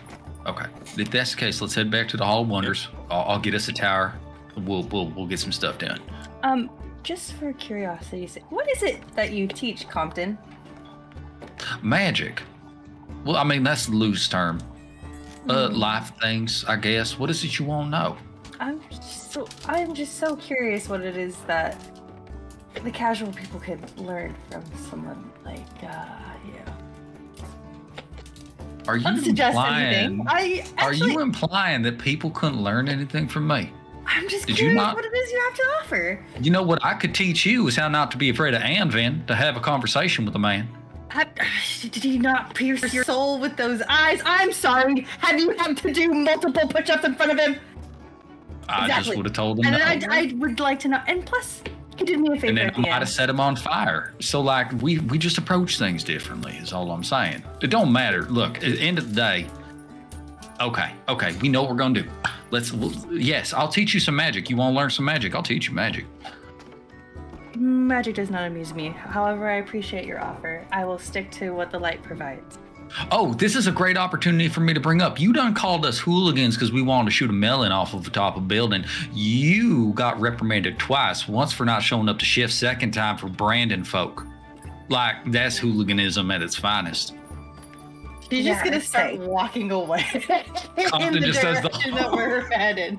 If that's the case, let's head back to the Hall of Wonders. I'll get us a tower. We'll get some stuff done. Just for curiosity's sake, what is it that you teach, Compton? Magic. Well, I mean that's a loose term. Life things, I guess. What is it you want to know? I'm just so curious what it is that the casual people could learn from someone like you. Are you Not to suggest implying? anything. Are you implying that people couldn't learn anything from me? I'm just Did you curious not- what it is you have to offer. You know what I could teach you is how not to be afraid of Anvin, to have a conversation with a man. Did he not pierce your soul with those eyes? I'm sorry. Have you had to do multiple push-ups in front of him? I just Exactly. would have told him And no. then I would like to know. And plus, he did me a favor And then at I the might have end. set him on fire. So like we just approach things differently is all I'm saying. It don't matter. Look, at the end of the day, okay, we know what we're gonna do. Yes, I'll teach you some magic. You want to learn some magic? I'll teach you magic. Magic does not amuse me. However, I appreciate your offer. I will stick to what the light provides. Oh, this is a great opportunity for me to bring up. You done called us hooligans because we wanted to shoot a melon off of the top of a building. You got reprimanded twice. Once for not showing up to shift, second time for branding folk. Like, that's hooliganism at its finest. She's just gonna I'd start say. walking away in Compton the just does the- direction that we're headed.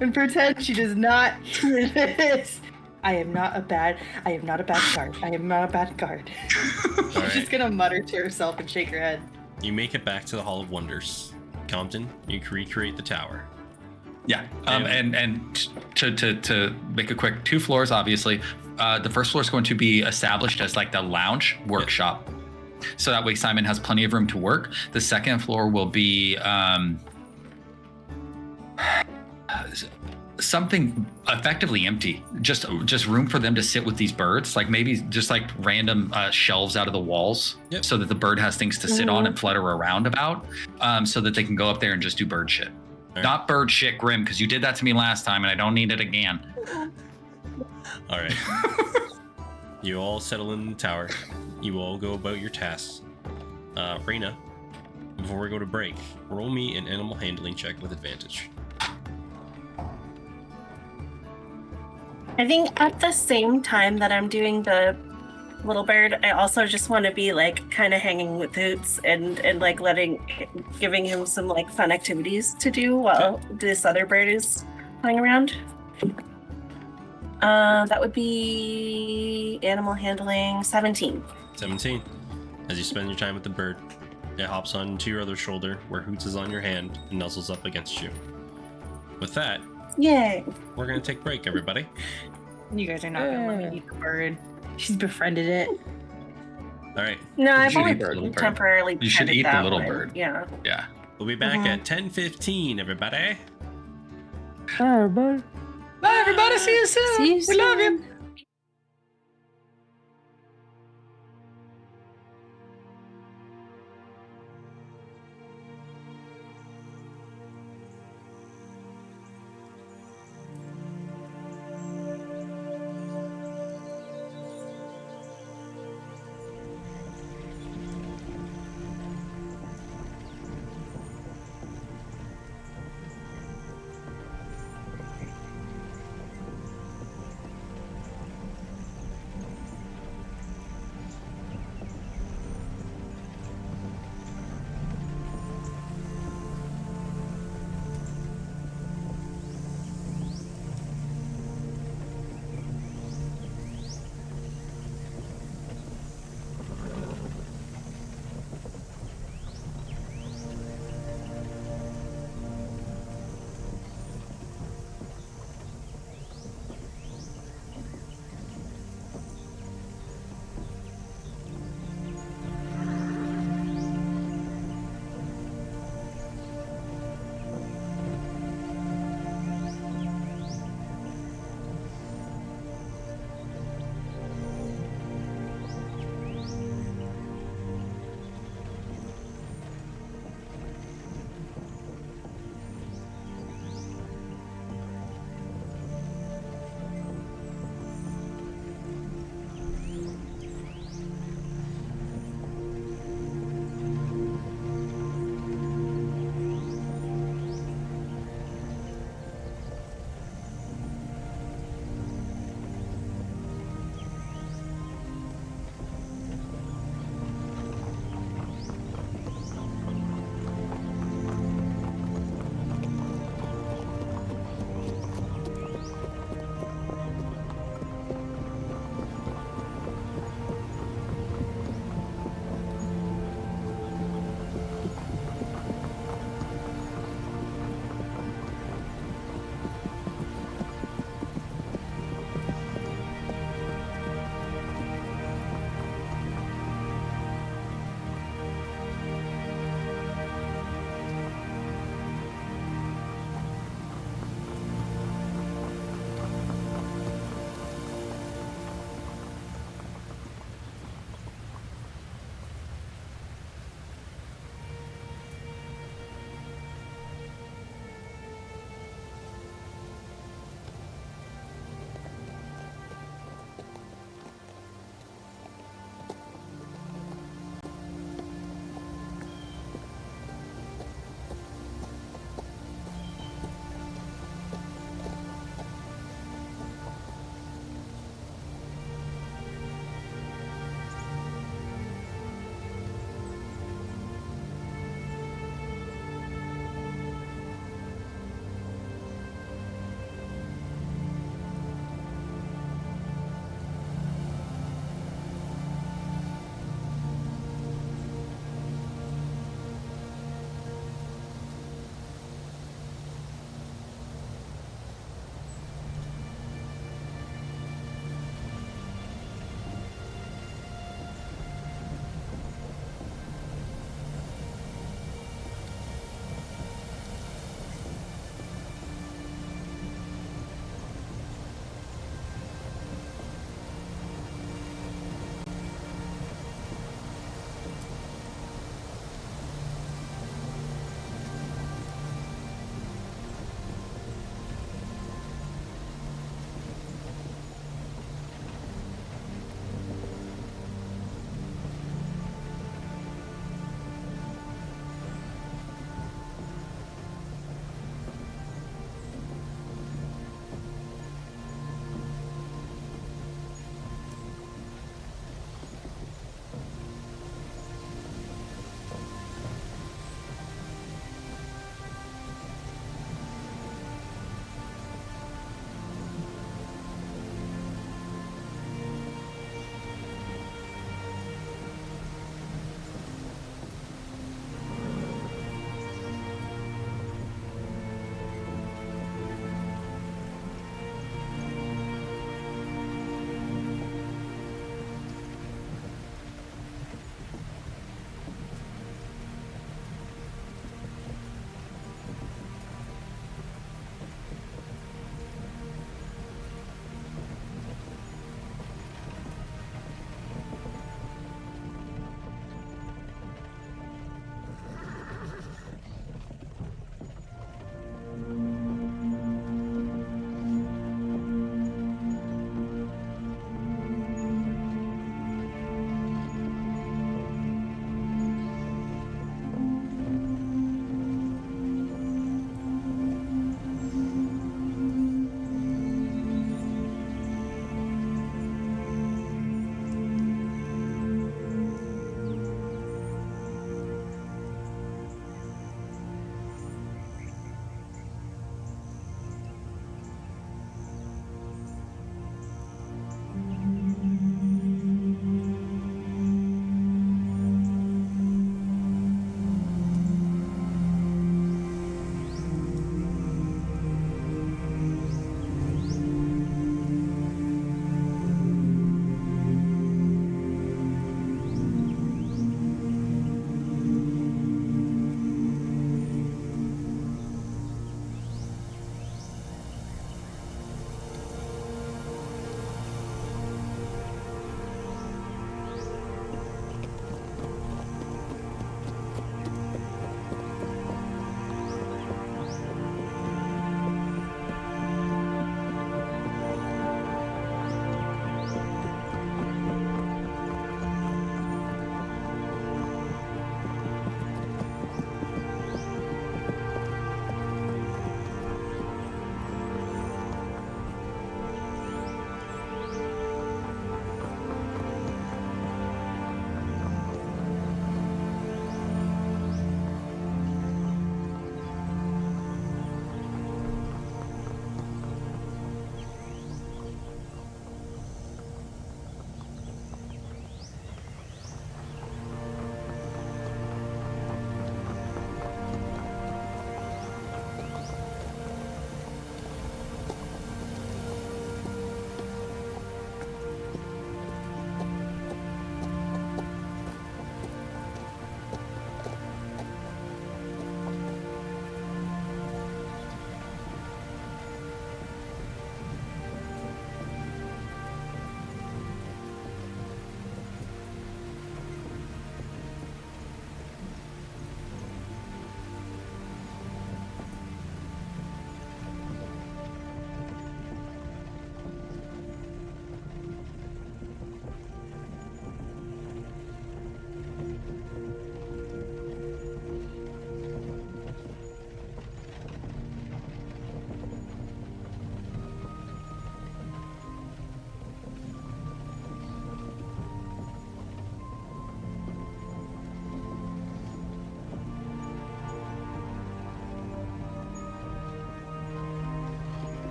And pretend she does not hear this. I am not a bad guard. I am not a bad guard. All She's right. just gonna mutter to herself and shake her head. You make it back to the Hall of Wonders. Compton, you can recreate the tower. Yeah. And to make a quick 2 floors, obviously. The first floor is going to be established as like the lounge workshop. So that way Simon has plenty of room to work. The second floor will be something effectively empty, just room for them to sit with these birds, like maybe just like random shelves out of the walls. Yep. So that the bird has things to sit on and flutter around about, so that they can go up there and just do bird shit. right. Not bird shit, Grim, because you did that to me last time and I don't need it again. All right. You all settle in the tower. You all go about your tasks. Reyna, before we go to break, roll me an animal handling check with advantage. I think at the same time that I'm doing the little bird, I also just want to be like kind of hanging with Hoots and like giving him some like fun activities to do while this other bird is playing around. That would be animal handling 17. 17. As you spend your time with the bird, it hops onto your other shoulder where Hoots is on your hand and nuzzles up against you. With that, Yay! we're going to take a break, everybody. You guys are not gonna let me eat the bird. She's befriended it. All right. No, I've should only eat the little bird. temporarily. You should petted eat the that little one. bird. Yeah. Yeah. We'll be back at 10:15, everybody. Oh, bye. Bye, everybody. See you soon. See you We love you. soon.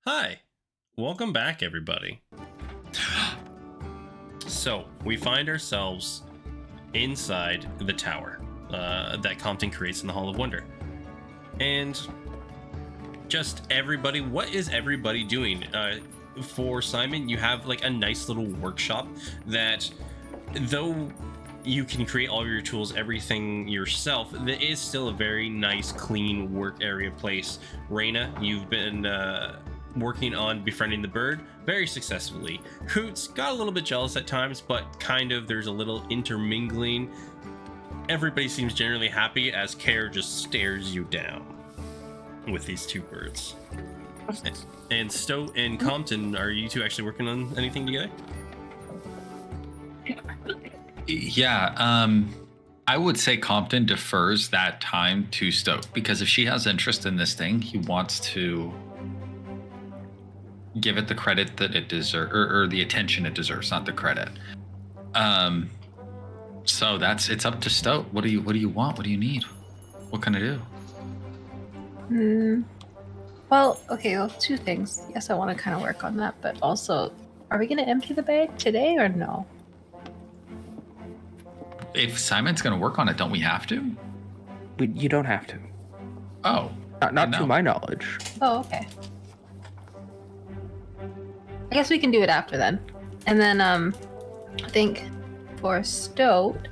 Hi, welcome back, everybody. So, we find ourselves inside the tower that Compton creates in the Hall of Wonder. And just everybody, what is everybody doing? For Simon, you have like a nice little workshop that, though you can create all your tools, everything yourself, there is still a very nice, clean work area place. Raina, you've been working on befriending the bird very successfully. Hoots got a little bit jealous at times, but kind of there's a little intermingling. Everybody seems generally happy as Care just stares you down with these two birds. And Stowe and Compton, are you two actually working on anything together? Yeah, I would say Compton defers that time to Stoke, because if she has interest in this thing, he wants to give it the credit that it deserves, or the attention it deserves, not the credit. So it's up to Stoke. What do you want? What do you need? What can I do? Well, okay, well, two things. Yes, I want to kind of work on that, but also, are we going to empty the bag today or no? If Simon's going to work on it, don't we have to? You don't have to. Oh, Not no. to my knowledge. Oh, okay. I guess we can do it after then. And then, I think for Stoat,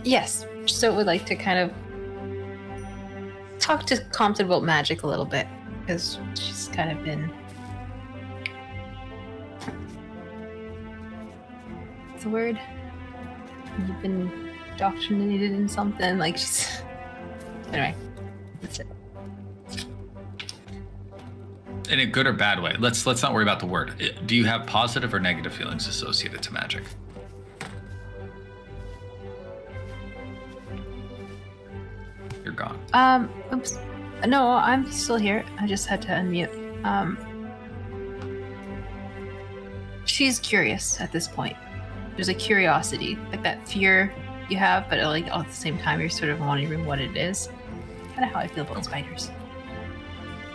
yes, Stoat would like to kind of talk to Compton about magic a little bit, because she's kind of been... What's the word? You've been indoctrinated in something, like she's... Anyway, that's it. In a good or bad way. Let's not worry about the word. Do you have positive or negative feelings associated to magic? You're gone. Oops. No, I'm still here. I just had to unmute. She's curious at this point. There's a curiosity, like that fear you have, but like at the same time, you're sort of wondering what it is. Kind of how I feel about spiders.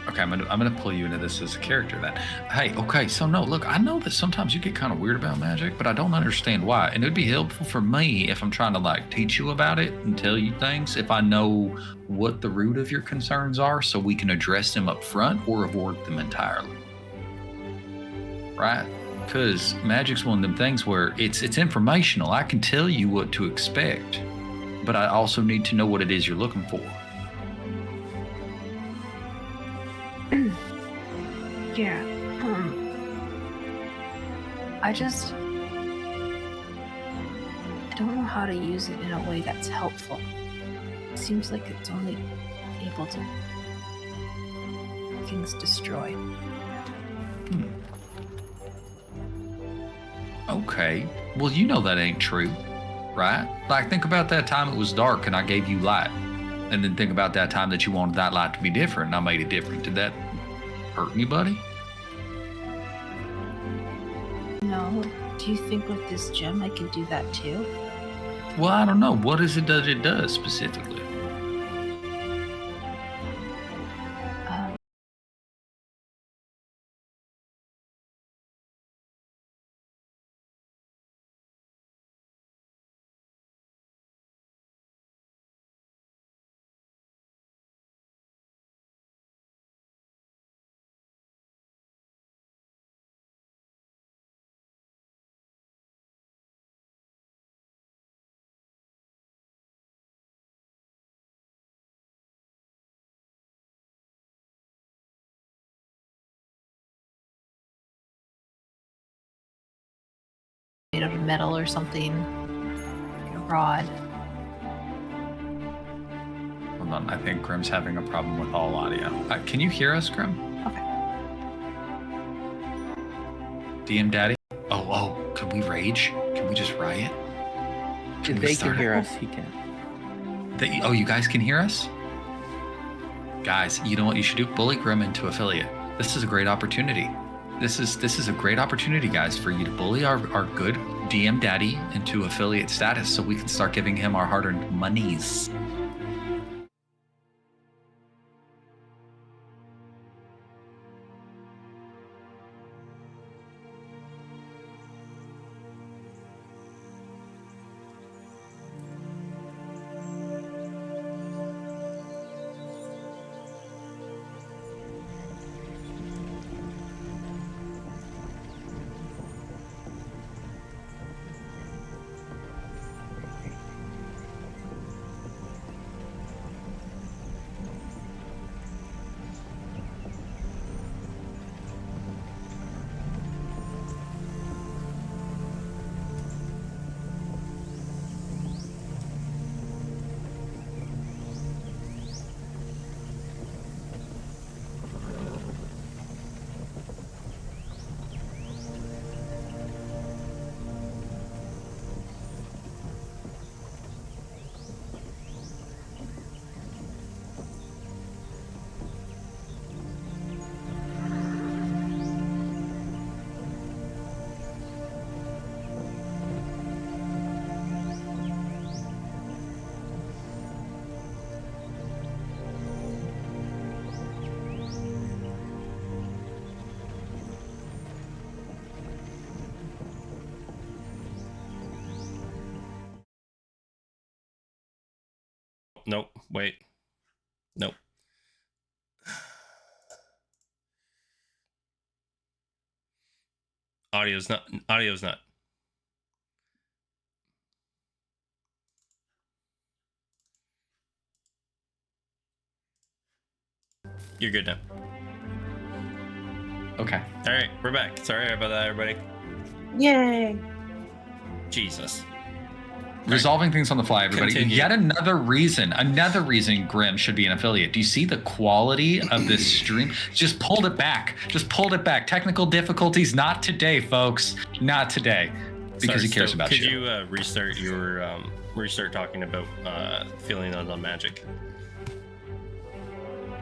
Okay, I'm gonna pull you into this as a character then. Hey, okay, so no, look, I know that sometimes you get kind of weird about magic, but I don't understand why. And it would be helpful for me if I'm trying to like teach you about it and tell you things, if I know what the root of your concerns are, so we can address them up front or avoid them entirely. Right? Because magic's one of them things where it's informational. I can tell you what to expect, but I also need to know what it is you're looking for. Yeah. I don't know how to use it in a way that's helpful. It seems like it's only able to things destroy. Okay. Well, you know that ain't true, right? Like, think about that time it was dark and I gave you light. And then think about that time that you wanted that light to be different and I made it different. Did that hurt anybody? No. Do you think with this gem I could do that too? Well, I don't know. What is it that it does specifically? Made out of metal or something. Like a rod. Hold on. I think Grim's having a problem with all audio. Can you hear us, Grim? Okay. DM Daddy? Oh, can we rage? Can we just riot? If they can hear us, he can. You guys can hear us? Guys, you know what you should do? Bully Grim into affiliate. This is a great opportunity. This is a great opportunity, guys, for you to bully our good DM Daddy into affiliate status so we can start giving him our hard-earned monies. nope. Wait. Nope. Audio's not. You're good now. Okay. All right, we're back. Sorry about that, everybody. Yay. Jesus. Resolving things on the fly, everybody. Continue. Yet another reason Grim should be an affiliate. Do you see the quality of this stream? Just pulled it back. Technical difficulties, not today, folks. Not today. Because he cares about could you. Could you restart your restart talking about feeling on magic?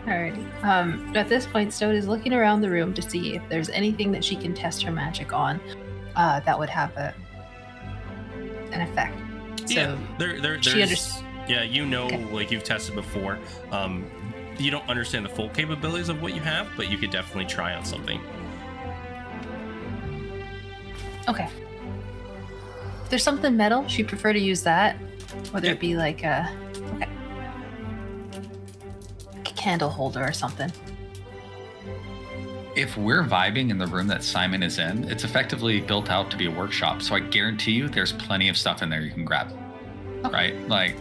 Alrighty. At this point, Stoat is looking around the room to see if there's anything that she can test her magic on that would have an effect. So Yeah, there's. Yeah, you know, Okay. like you've tested before. You don't understand the full capabilities of what you have, but you could definitely try on something. Okay. If there's something metal, she'd prefer to use that. Whether it be like a candle holder or something. If we're vibing in the room that Simon is in, it's effectively built out to be a workshop. So I guarantee you there's plenty of stuff in there you can grab. Okay. Right? Like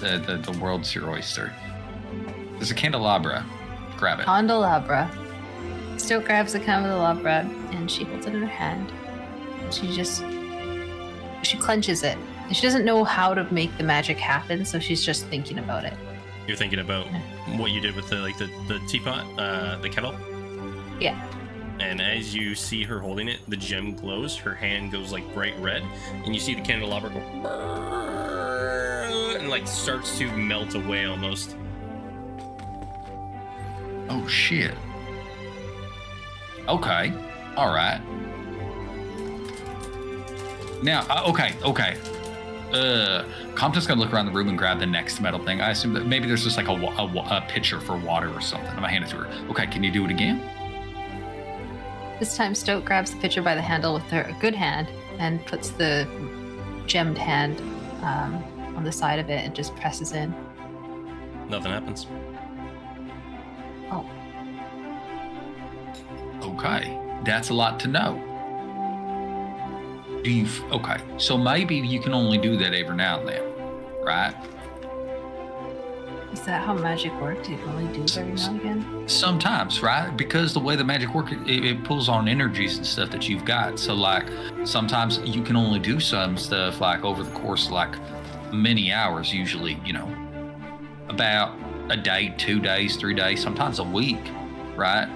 the world's your oyster. There's a candelabra. Grab it. Candelabra. Stoat grabs the candelabra and she holds it in her hand. She clenches it. And she doesn't know how to make the magic happen, so she's just thinking about it. You're thinking about what you did with the teapot, the kettle? Yeah. And as you see her holding it, the gem glows, her hand goes like bright red, and you see the candelabra go and like starts to melt away almost. Oh shit. Okay. All right. Now, okay. Compton's gonna look around the room and grab the next metal thing. I assume that maybe there's just like a pitcher for water or something. I'm gonna hand it to her. Okay, can you do it again? This time, Stoat grabs the pitcher by the handle with her good hand and puts the gemmed hand on the side of it and just presses in. Nothing happens. Oh. Okay, that's a lot to know. Okay, so maybe you can only do that every now and then, right? Is that how magic works? You can only do it every now and again? Sometimes, right? Because the way the magic works, it pulls on energies and stuff that you've got. So, like, sometimes you can only do some stuff, like, over the course of, like, many hours, usually, about a day, 2 days, 3 days, sometimes a week, right?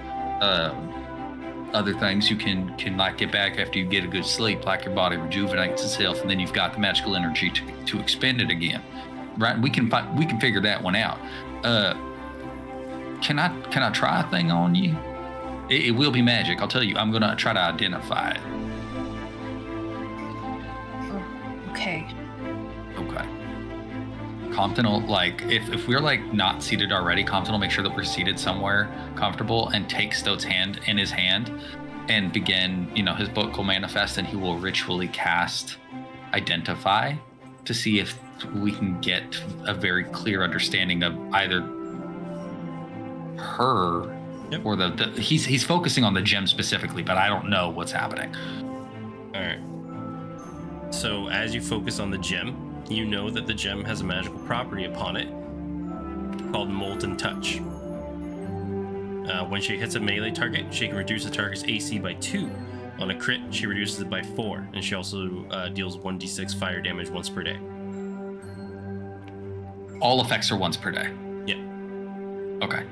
Other things you can like get back after you get a good sleep, like your body rejuvenates itself, and then you've got the magical energy to expend it again, right? We can figure that one out. Can I try a thing on you? It will be magic. I'll tell you. I'm gonna try to identify it. Okay. Okay. Compton will, like, if we're like not seated already, Compton will make sure that we're seated somewhere comfortable and take Stoat's hand in his hand and begin, his book will manifest and he will ritually cast Identify to see if we can get a very clear understanding of either her or he's focusing on the gem specifically, but I don't know what's happening. All right. So as you focus on the gem, you know that the gem has a magical property upon it called Molten Touch. When she hits a melee target, she can reduce the target's AC by 2. On a crit, she reduces it by 4, and she also deals 1d6 fire damage once per day. All effects are once per day. Yeah. Okay.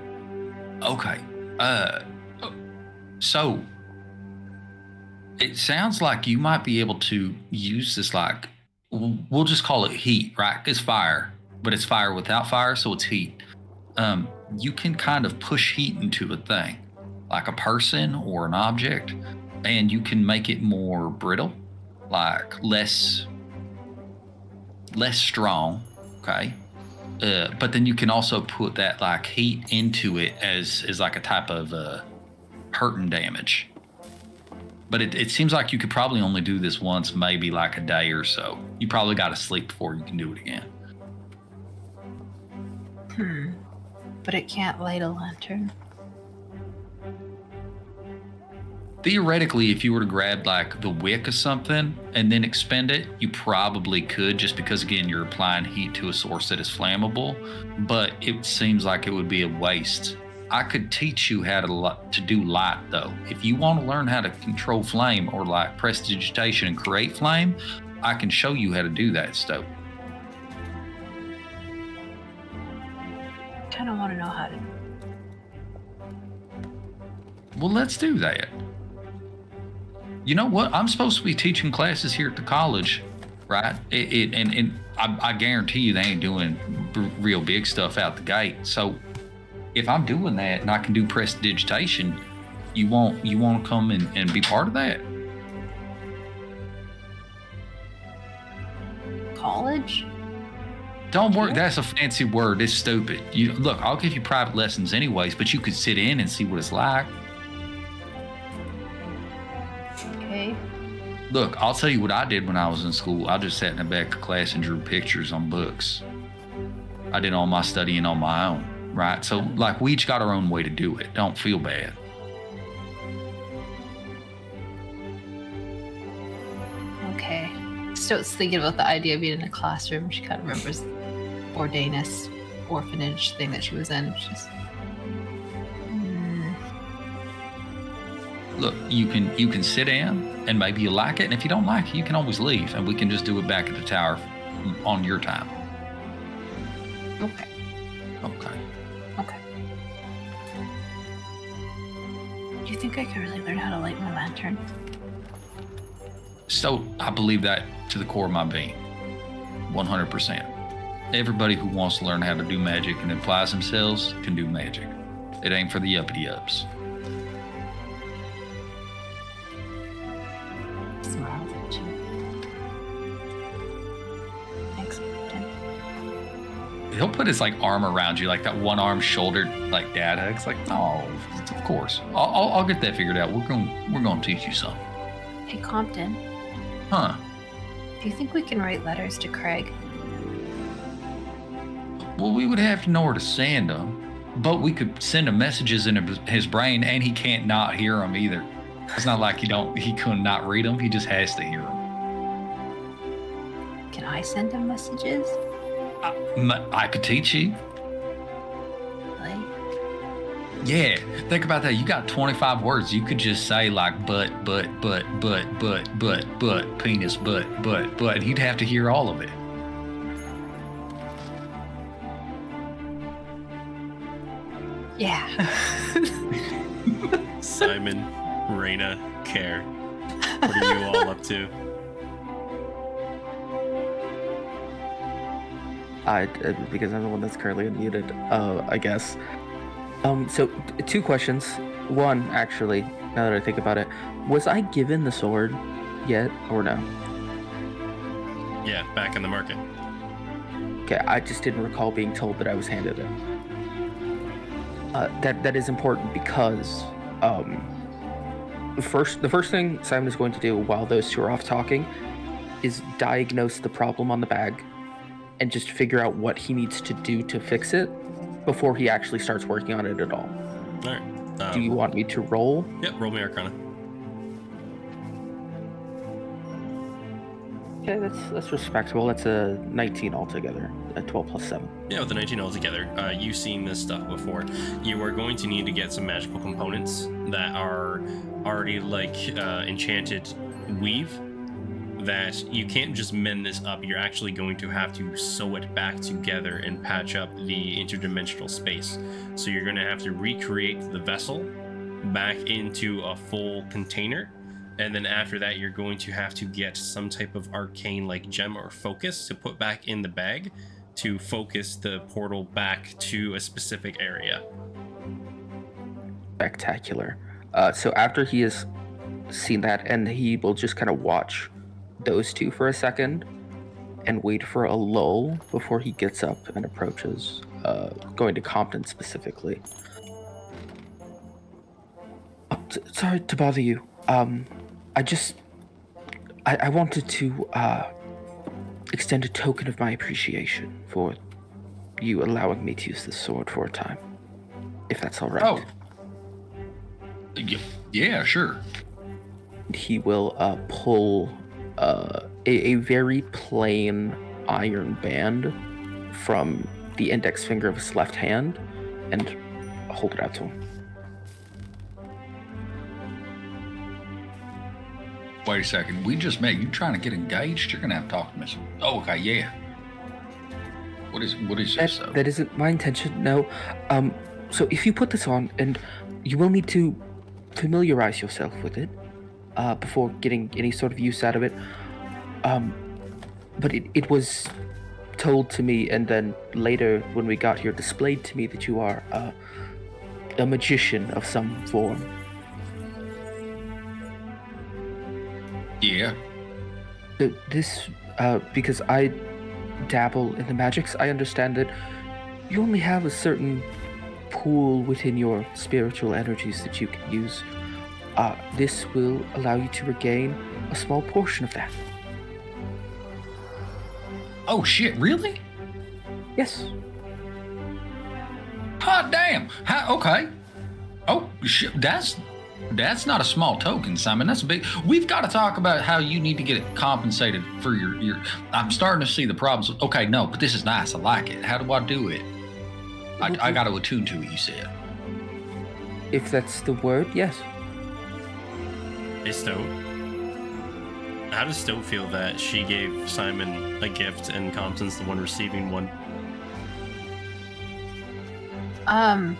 So it sounds like you might be able to use this, like, we'll just call it heat, right? It's fire, but it's fire without fire, so it's heat. You can kind of push heat into a thing, like a person or an object, and you can make it more brittle, like less strong, okay? But then you can also put that, like, heat into it as like a type of hurting damage. But it seems like you could probably only do this once, maybe like a day or so. You probably got to sleep before you can do it again. But it can't light a lantern. Theoretically, if you were to grab like the wick of something and then expend it, you probably could, just because again you're applying heat to a source that is flammable. But it seems like it would be a waste. I could teach you how to do light though. If you want to learn how to control flame or like prestidigitation and create flame, I can show you how to do that stuff. Kind of want to know how to. Well, let's do that. You know what? I'm supposed to be teaching classes here at the college, right? And I guarantee you they ain't doing real big stuff out the gate. So if I'm doing that and I can do prestidigitation, you want to come and be part of that? College? Don't worry, that's a fancy word. It's stupid. Look, I'll give you private lessons anyways, but you could sit in and see what it's like. Okay. Look, I'll tell you what I did when I was in school. I just sat in the back of class and drew pictures on books. I did all my studying on my own, right? So, like, we each got our own way to do it. Don't feel bad. Okay. Stoat's thinking about the idea of being in a classroom. She kind of remembers the Bordanus orphanage thing that she was in. She's Look, you can sit in and maybe you like it, and if you don't like it, you can always leave, and we can just do it back at the tower on your time. okay. Okay. Okay. Do you think I could really learn how to light my lantern? So I believe that to the core of my being, 100%. Everybody who wants to learn how to do magic and applies themselves can do magic. It ain't for the uppity-ups. Smiles at you. Thanks, Captain. He'll put his like arm around you, like that one arm shouldered, like dad hugs. Like, oh, of course, I'll get that figured out. We're gonna teach you something. Hey, Compton. Huh? Do you think we can write letters to Craig? Well, we would have to know where to send them, but we could send him messages in his brain, and he can't not hear them either. It's not like he could not read them. He just has to hear them. Can I send him messages? I could teach you. Really? Yeah, think about that. You got 25 words. You could just say like butt, penis, butt, and he'd have to hear all of it. Yeah. Simon, Raina, Care. What are you all up to? Because I'm the one that's currently unmuted, I guess. So two questions. One, actually, now that I think about it, was I given the sword yet or no? Yeah, back in the market. Okay, I just didn't recall being told that I was handed it. That is important because the first thing Simon is going to do while those two are off talking is diagnose the problem on the bag and just figure out what he needs to do to fix it before he actually starts working on it at all. All right. Do you want me to roll? Yep, roll me Arcana. Okay, that's respectable. That's a 19 altogether. A 12 plus 7. Yeah, with the 19 altogether, you've seen this stuff before. You are going to need to get some magical components that are already like enchanted weave. That you can't just mend this up. You're actually going to have to sew it back together and patch up the interdimensional space. So you're going to have to recreate the vessel back into a full container. And then after that, you're going to have to get some type of arcane like gem or focus to put back in the bag to focus the portal back to a specific area. Spectacular. So after he has seen that, and he will just kind of watch those two for a second and wait for a lull before he gets up and approaches, going to Compton specifically. Sorry to bother you. I wanted to extend a token of my appreciation for you allowing me to use this sword for a time, if that's all right. Oh. Yeah, sure. He will pull a very plain iron band from the index finger of his left hand and hold it out to him. Wait a second. We just met. You trying to get engaged? You're gonna have to talk to Miss. Oh, okay, yeah. What is this? That isn't my intention. No. So if you put this on, and you will need to familiarize yourself with it before getting any sort of use out of it. But it was told to me, and then later when we got here, displayed to me that you are a magician of some form. Yeah. This, because I dabble in the magics, I understand that you only have a certain pool within your spiritual energies that you can use. This will allow you to regain a small portion of that. Oh shit! Really? Yes. Hot damn! Okay. Oh shit! That's not a small token, Simon. That's a big. We've got to talk about how you need to get it compensated for your. I'm starting to see the problems. Okay, no, but this is nice. I like it. How do I do it? I got to attune to it. You said. If that's the word, yes. Hey, Stowe. How does Stowe feel that she gave Simon a gift and Compton's the one receiving one? I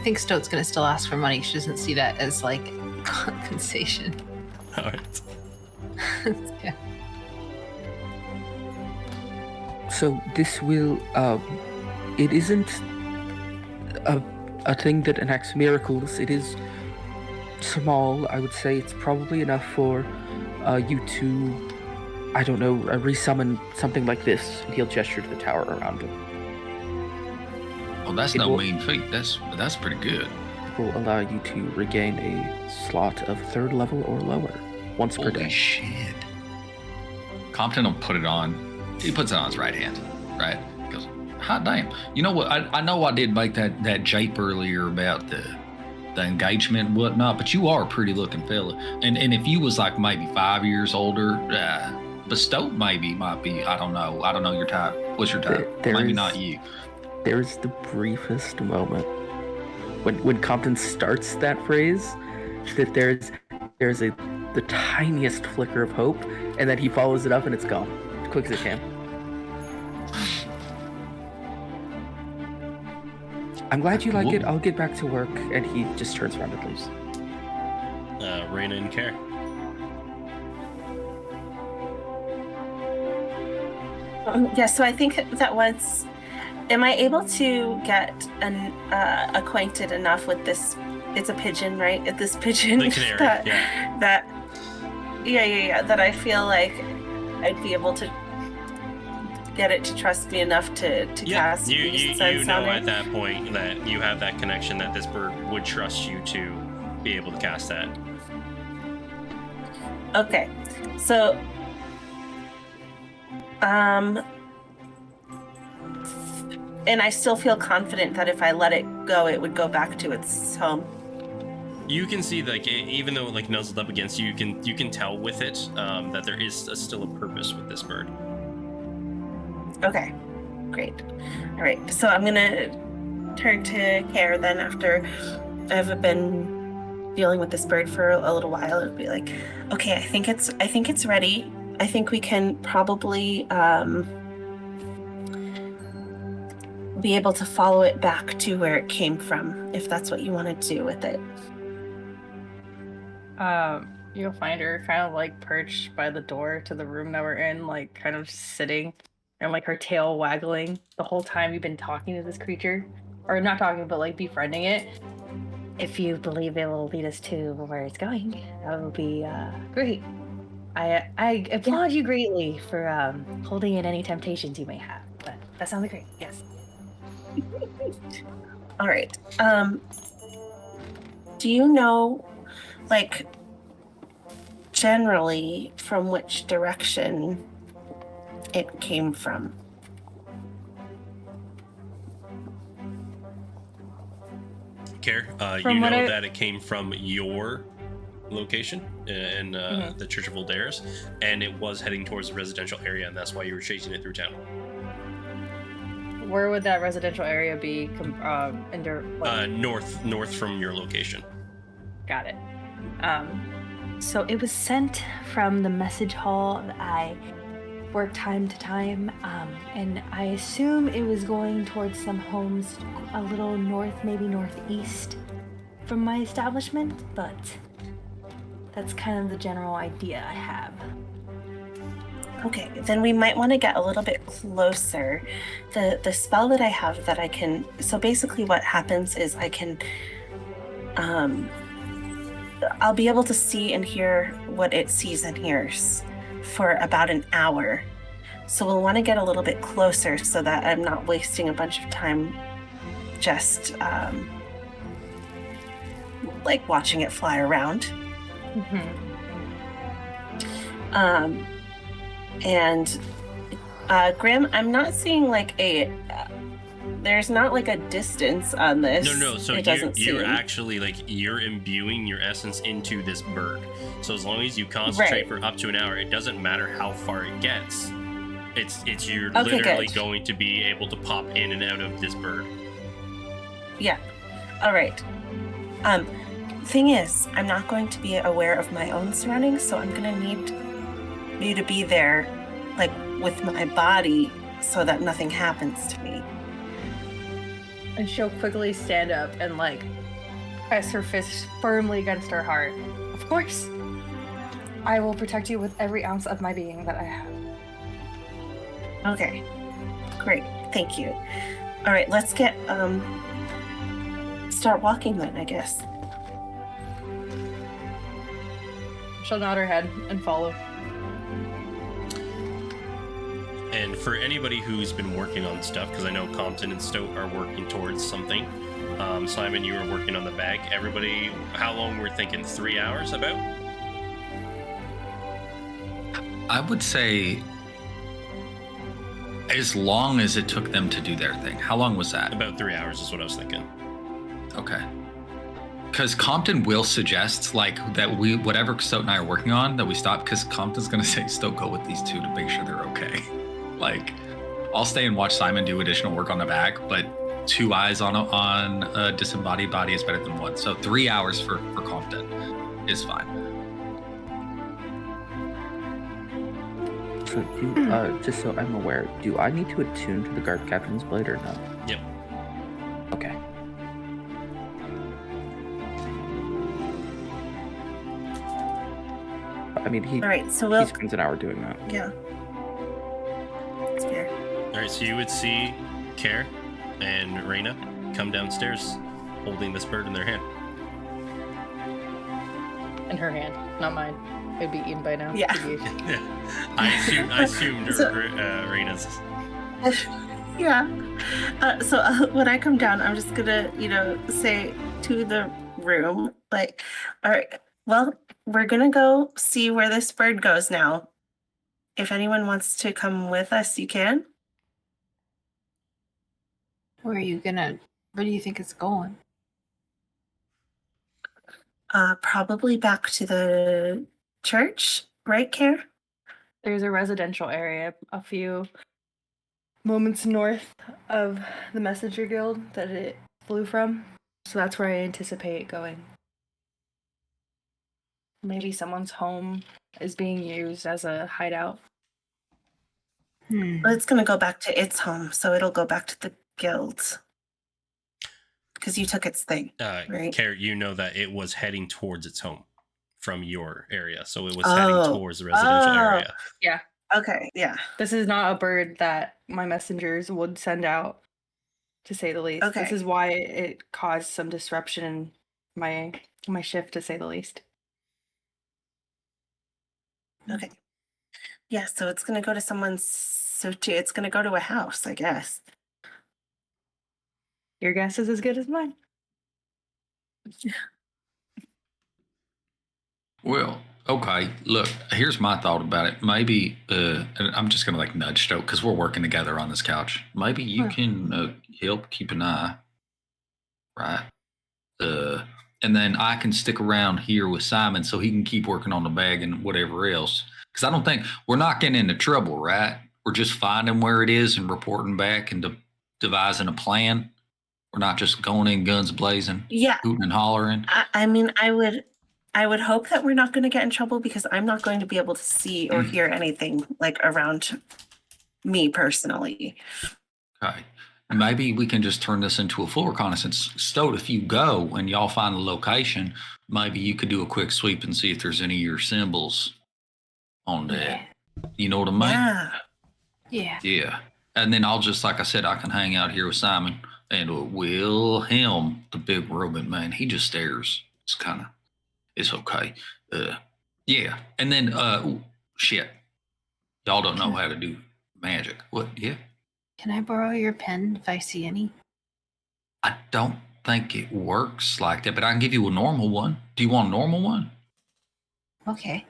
think Stote's gonna still ask for money. She doesn't see that as like compensation. Alright. Yeah. So this will, it isn't a thing that enacts miracles. It is small. I would say it's probably enough for you to, I don't know, resummon something like this. And he'll gesture to the tower around him. Oh, that's no mean feat. That's pretty good. It will allow you to regain a slot of 3rd level or lower once per day. Holy shit. Compton will put it on. He puts it on his right hand, right? He goes, hot damn. You know what? I know I did make that jape earlier about the engagement and whatnot, but you are a pretty looking fella. And if you was like maybe 5 years older, but Stoke might be, I don't know. I don't know your type. What's your type? Maybe not you. There's the briefest moment when Compton starts that phrase that there's the tiniest flicker of hope, and then he follows it up and it's gone as quick as it can. I'm glad you like it. I'll get back to work. And he just turns around and leaves. Raina and Care. Yeah, so I think that was. Am I able to get acquainted enough with this? It's a pigeon, right? This pigeon. The canary. That I feel like I'd be able to get it to trust me enough to cast. You know at that point that you have that connection that this bird would trust you to be able to cast that. Okay, so and I still feel confident that if I let it go, it would go back to its home. You can see, like, even though like nuzzled up against you, you can tell with it that there is still a purpose with this bird. Okay, great. All right, so I'm gonna turn to Care then after I've been dealing with this bird for a little while. It'd be like, okay, I think it's ready. I think we can probably be able to follow it back to where it came from, if that's what you want to do with it. You'll find her kind of like perched by the door to the room that we're in, like kind of just sitting and like her tail waggling the whole time you've been talking to this creature. Or not talking, but like befriending it. If you believe it will lead us to where it's going, that would be great. I applaud you greatly for holding in any temptations you may have, but that sounds great, yes. All right. Do you know, like, generally from which direction it came from? Care, From you what know I- that it came from your location in the Church of Oldaris, and it was heading towards the residential area, and that's why you were chasing it through town. Where would that residential area be? North from your location. Got it. So it was sent from the message hall that I work time to time, and I assume it was going towards some homes a little north, maybe northeast from my establishment, but that's kind of the general idea I have. Okay, then we might want to get a little bit closer. The spell that I have that I can, so basically what happens is I can I'll be able to see and hear what it sees and hears for about an hour. So we'll want to get a little bit closer so that I'm not wasting a bunch of time just like watching it fly around. And Grim, I'm not seeing like there's not like a distance on this. No. So you're actually like you're imbuing your essence into this bird. So as long as you concentrate for up to an hour, it doesn't matter how far it gets. It's you're literally going to be able to pop in and out of this bird. Yeah. All right. Thing is, I'm not going to be aware of my own surroundings, so I'm gonna need you to be there, like with my body, so that nothing happens to me. And she'll quickly stand up and like press her fist firmly against her heart. Of course. I will protect you with every ounce of my being that I have. Okay. Great. Thank you. All right, let's get start walking then, I guess. She'll nod her head and follow. And for anybody who's been working on stuff, because I know Compton and Stoat are working towards something. Simon, you were working on the bag. Everybody, how long we're thinking? 3 hours about? I would say as long as it took them to do their thing. How long was that? About 3 hours is what I was thinking. Okay. Because Compton will suggest like that we whatever Stoat and I are working on that we stop, because Compton's gonna say Stoat go with these two to make sure they're okay. Like, I'll stay and watch Simon do additional work on the bag, but 2 eyes on a disembodied body is better than one. So 3 hours for Compton is fine. So just so I'm aware, do I need to attune to the guard captain's blade or no? Yep. Okay. I mean, he All right, so he spends an hour doing that. Yeah. That's fair. All right, so you would see Care and Reyna come downstairs holding this bird in their hand. In her hand, not mine. It'd be eaten by now. Yeah. I assumed Reyna's. Yeah. So when I come down, I'm just gonna, say to the room, like, all right, well, we're gonna go see where this bird goes now. If anyone wants to come with us, you can. Where do you think it's going? Probably back to the church, right, Care? There's a residential area a few moments north of the Messenger Guild that it flew from. So that's where I anticipate it going. Maybe someone's home is being used as a hideout. Well, it's gonna go back to its home, so it'll go back to the guild. Because you took its thing, right? Care, you know that it was heading towards its home from your area, so it was heading towards the residential area. Yeah. Okay, yeah. This is not a bird that my messengers would send out, to say the least. Okay. This is why it caused some disruption in my shift, to say the least. Okay. Yeah, so it's gonna go to it's gonna go to a house, I guess. Your guess is as good as mine. Well, okay. Look, here's my thought about it. Maybe, and I'm just gonna like nudge Stoke because we're working together on this couch. Maybe you can help keep an eye, right? And then I can stick around here with Simon so he can keep working on the bag and whatever else. Because I don't think we're not getting into trouble, right? We're just finding where it is and reporting back and devising a plan. We're not just going in guns blazing, hooting and hollering. I mean, I would hope that we're not going to get in trouble because I'm not going to be able to see or hear anything like around me personally. Okay. Maybe we can just turn this into a full reconnaissance. Stoat, if you go and y'all find the location, maybe you could do a quick sweep and see if there's any of your symbols on that. You know what I mean? Yeah. Yeah. Yeah. And then I'll just, like I said, I can hang out here with Simon and Wilhelm, the big robot man. He just stares. It's okay. Yeah. And then, shit. Y'all don't know how to do magic. What? Yeah. Can I borrow your pen if I see any? I don't think it works like that, but I can give you a normal one. Do you want a normal one? Okay.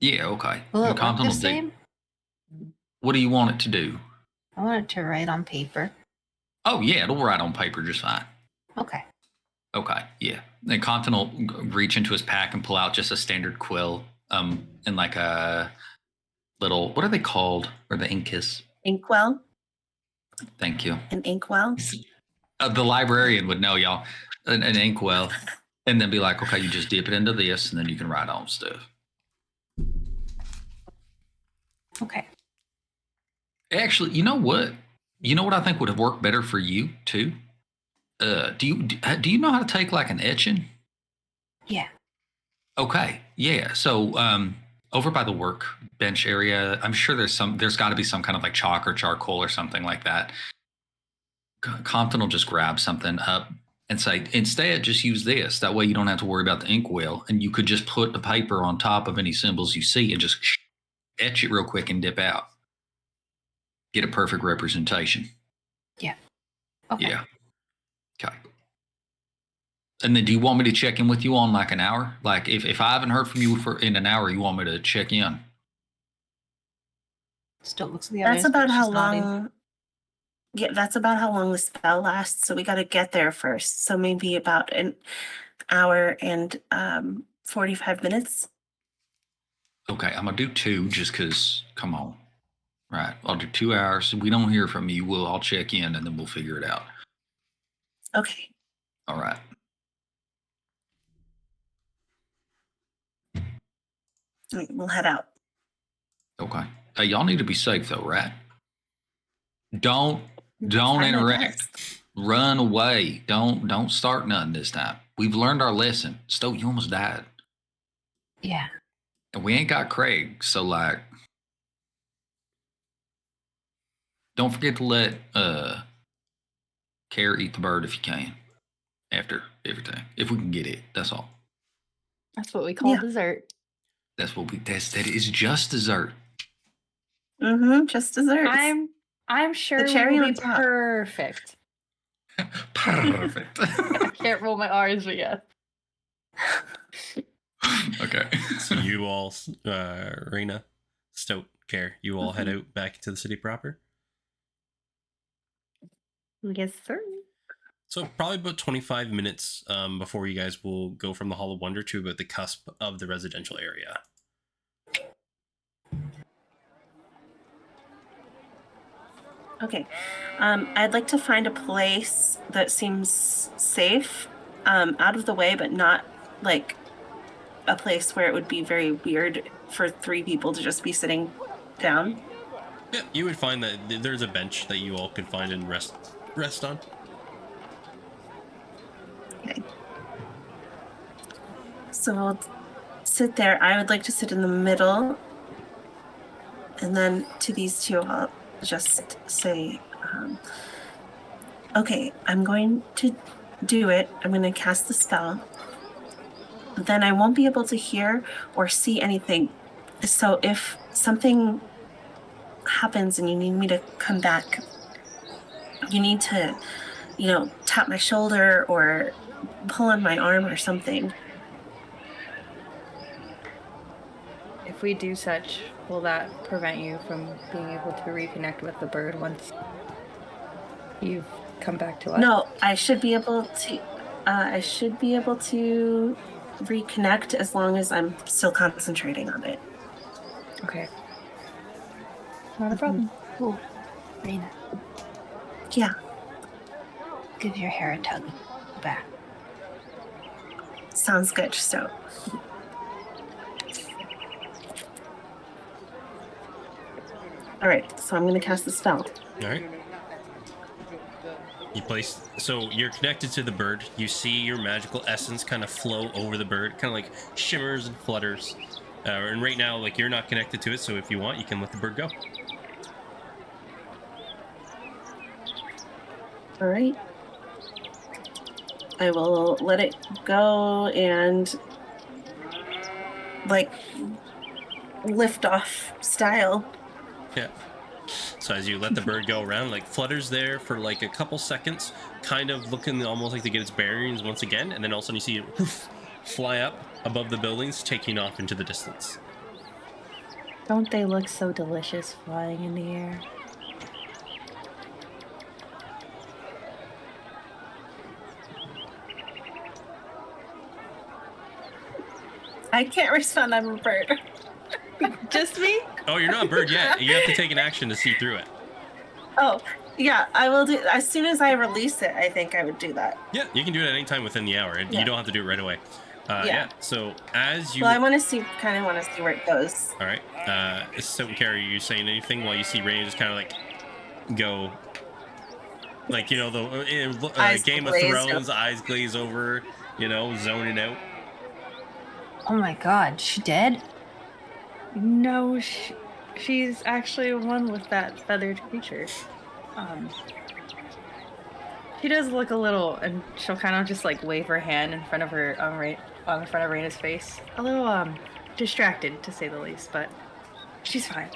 Yeah, okay. Will it work Continental the same? What do you want it to do? I want it to write on paper. Oh, yeah, it'll write on paper just fine. Okay. Okay, yeah. Then Continental reach into his pack and pull out just a standard quill, and like a little, what are they called? Or the Incas? Inkwell? Thank you. An inkwell? The librarian would know, y'all. An inkwell. And then be like, okay, you just dip it into this, and then you can write on stuff. Okay. Actually, you know what? You know what I think would have worked better for you, too? Do you know how to take, like, an etching? Yeah. Okay, yeah. So, over by the workbench area, I'm sure there's got to be some kind of like chalk or charcoal or something like that. Compton will just grab something up and say, instead, just use this. That way you don't have to worry about the inkwell. And you could just put the paper on top of any symbols you see and just etch it real quick and dip out. Get a perfect representation. Yeah. Okay. Yeah. Okay. And then do you want me to check in with you on like an hour? Like if I haven't heard from you in an hour, you want me to check in? Still looks at the That's others, but about how she's nodding. long. Yeah, that's about how long the spell lasts. So we got to get there first. So maybe about an hour and 45 minutes. Okay, I'm gonna do 2 just because. Come on, right? I'll do 2 hours. If we don't hear from you, I'll check in and then we'll figure it out. Okay. All right. All right, we'll head out. Okay. Hey, y'all need to be safe though, right? Don't Try my interact. best. Run away. Don't start nothing this time. We've learned our lesson. Stowe, you almost died. Yeah. And we ain't got Craig, so like don't forget to let Care eat the bird if you can. After everything. If we can get it. That's all. That's what we call Yeah. dessert. That is just dessert. Just desserts. I'm sure The cherry we'll on be top. perfect. Perfect. I can't roll my R's, but yeah. Okay. So you all, Raina, Stoat, Care, you all head out back to the city proper? Yes, sir. So probably about 25 minutes before you guys will go from the Hall of Wonder to about the cusp of the residential area. Okay. I'd like to find a place that seems safe, out of the way, but not like a place where it would be very weird for 3 people to just be sitting down. Yeah, you would find that there's a bench that you all can find and rest on. Okay. So we'll sit there. I would like to sit in the middle. And then to these 2, I'll just say, okay, I'm going to do it. I'm going to cast the spell. But then I won't be able to hear or see anything. So if something happens and you need me to come back, you need to, tap my shoulder or pull on my arm or something. If we do such, will that prevent you from being able to reconnect with the bird once you've come back to us? No, I should be able to. I should be able to reconnect as long as I'm still concentrating on it. Okay. Not a problem. Ooh, Raina, Yeah, give your hair a tug back. sounds good. So, all right. So I'm going to cast the spell. All right. You place, so you're connected to the bird. You see your magical essence kind of flow over the bird, kind of like shimmers and flutters. And right now, like, you're not connected to it, so if you want, you can let the bird go. All right. I will let it go and like lift off style. Yeah. So as you let the bird go around, like, flutters there for like a couple seconds, kind of looking almost like to get its bearings once again, and then all of a sudden you see it fly up above the buildings, taking off into the distance. Don't they look so delicious flying in the air? I can't respond. I'm a bird. Just me? Oh, you're not a bird yet. You have to take an action to see through it. Oh, yeah. I will do as soon as I release it. I think I would do that. Yeah, you can do it at any time within the hour. Yeah. You don't have to do it right away. Yeah. So as you... Well, I want to see, kind of want to see where it goes. All right. So, Carrie, are you saying anything while you see Rain just kind of like go, like, you know, the Game of Thrones, eyes glaze over, you know, zoning out? Oh my god, she dead? No, she's actually one with that feathered creature. She does look a little, and she'll kind of just like wave her hand in front of her, right on front of Raina's face. A little distracted, to say the least, but she's fine.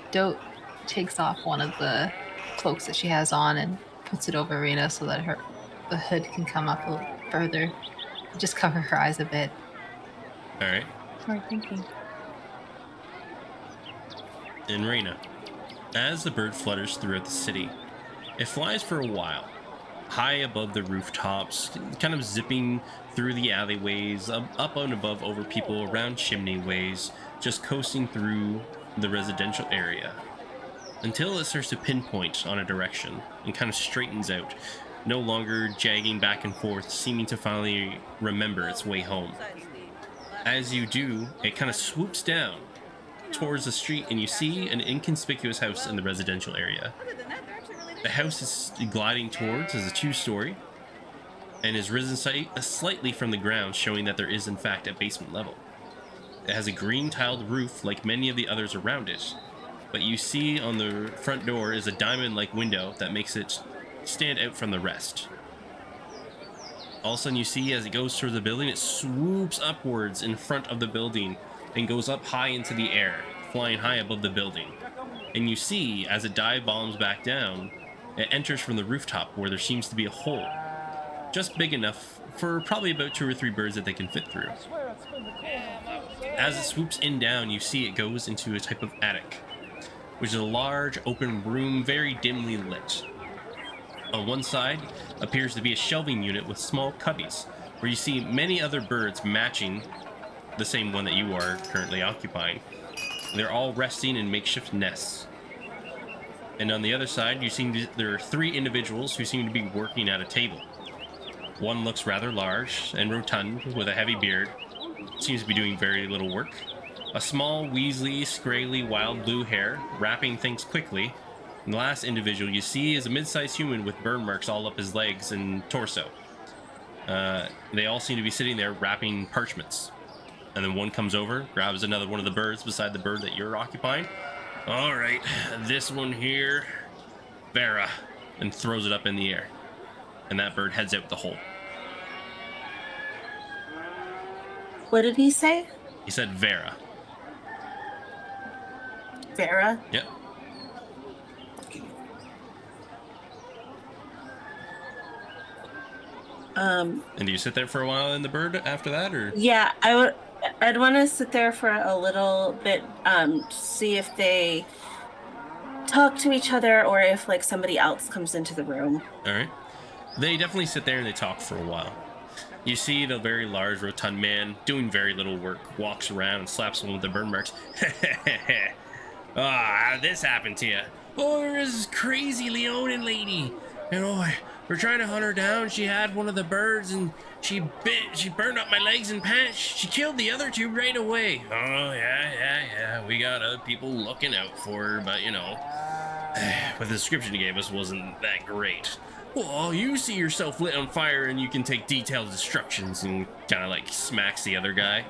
Dote takes off one of the cloaks that she has on and puts it over Raina so that the hood can come up a little further. Just cover her eyes a bit. All right. Smart thinking. And Raina, as the bird flutters throughout the city, it flies for a while, high above the rooftops, kind of zipping through the alleyways, up and above over people, around chimney ways, just coasting through the residential area, until it starts to pinpoint on a direction and kind of straightens out, no longer jagging back and forth, seeming to finally remember its way home. As you do, it kind of swoops down towards the street, and you see an inconspicuous house in the residential area. The house is gliding towards is a 2-story and is risen slightly from the ground, showing that there is in fact a basement level. It has a green tiled roof like many of the others around it, but you see on the front door is a diamond-like window that makes it stand out from the rest. All of a sudden you see, as it goes through the building, it swoops upwards in front of the building and goes up high into the air, flying high above the building. And you see, as it dive bombs back down, it enters from the rooftop where there seems to be a hole, just big enough for probably about 2 or 3 birds that they can fit through. As it swoops in down, you see it goes into a type of attic, which is a large open room, very dimly lit. On one side appears to be a shelving unit with small cubbies, where you see many other birds matching the same one that you are currently occupying. They're all resting in makeshift nests. And on the other side, you see there are 3 individuals who seem to be working at a table. One looks rather large and rotund with a heavy beard, seems to be doing very little work. A small, weaselly, scraggly, wild blue hair, wrapping things quickly. And the last individual you see is a mid-sized human with burn marks all up his legs and torso. They all seem to be sitting there wrapping parchments. And then one comes over, grabs another one of the birds beside the bird that you're occupying. All right, this one here, Vera, and throws it up in the air. And that bird heads out the hole. What did he say? He said Vera. Vera? Yep. And do you sit there for a while in the bird after that, or? Yeah, I'd want to sit there for a little bit, see if they talk to each other or if like somebody else comes into the room. All right. They definitely sit there and they talk for a while. You see the very large, rotund man doing very little work, walks around and slaps one with the burn marks. How did this happen to you? Oh, there's this crazy Leonin lady. We're trying to hunt her down. She had one of the birds and she burned up my legs and pants. She killed the other two right away. Oh, yeah. We got other people looking out for her, but but the description you gave us wasn't that great. Well, you see yourself lit on fire and you can take detailed instructions, and kind of like smacks the other guy.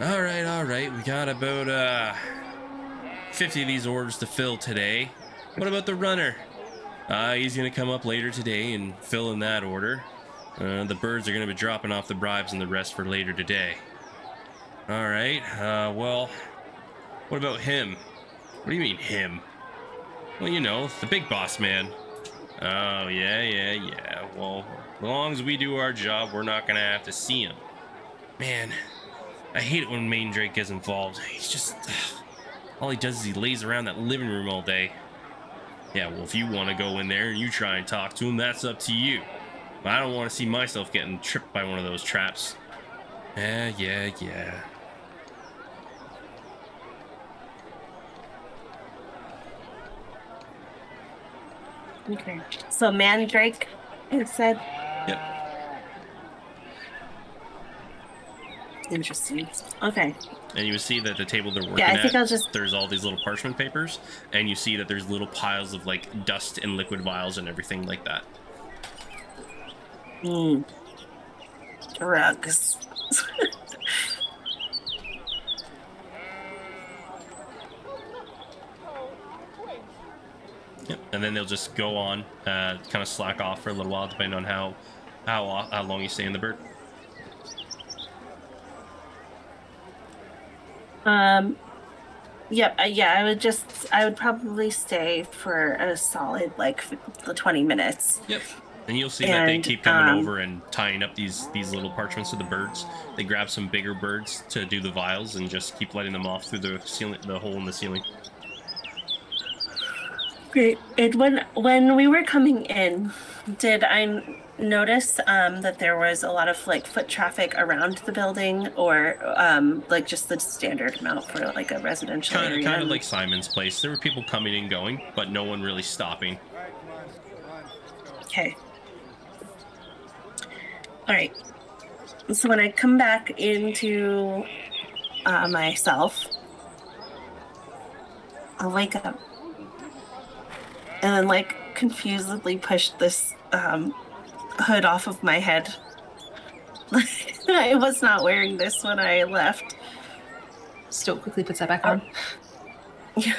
All right. We got about 50 of these orders to fill today. What about the runner? He's gonna come up later today and fill in that order. The birds are gonna be dropping off the bribes and the rest for later today. All right. Well, what about him? What do you mean him? Well, the big boss man. Oh, yeah. Well, as long as we do our job, we're not gonna have to see him. Man, I hate it when Mandrake gets involved. He's just... all he does is he lays around that living room all day. Yeah, well, if you want to go in there and you try and talk to him, that's up to you. But I don't want to see myself getting tripped by one of those traps. Yeah. Okay. So Mandrake, it said. Yep. Interesting. Okay. And you see that the table they're working Yeah, I think at, I'll just. there's all these little parchment papers, and you see that there's little piles of like dust and liquid vials and everything like that. Drugs. Yep. And then they'll just go on, kind of slack off for a little while, depending on how long you stay in the bird. Yep. I would probably stay for a solid the 20 minutes. Yep. And you'll see that they keep coming over and tying up these little parchments to the birds. They grab some bigger birds to do the vials and just keep letting them off through the ceiling, the hole in the ceiling. Great. And when we were coming in, did I notice that there was a lot of foot traffic around the building, or just the standard amount for a residential area? Kind of like Simon's place. There were people coming and going, but no one really stopping. Okay. All right. So when I come back into myself, I'll wake up and then confusedly push this hood off of my head. I was not wearing this when I left. Still quickly puts that back on. Yeah.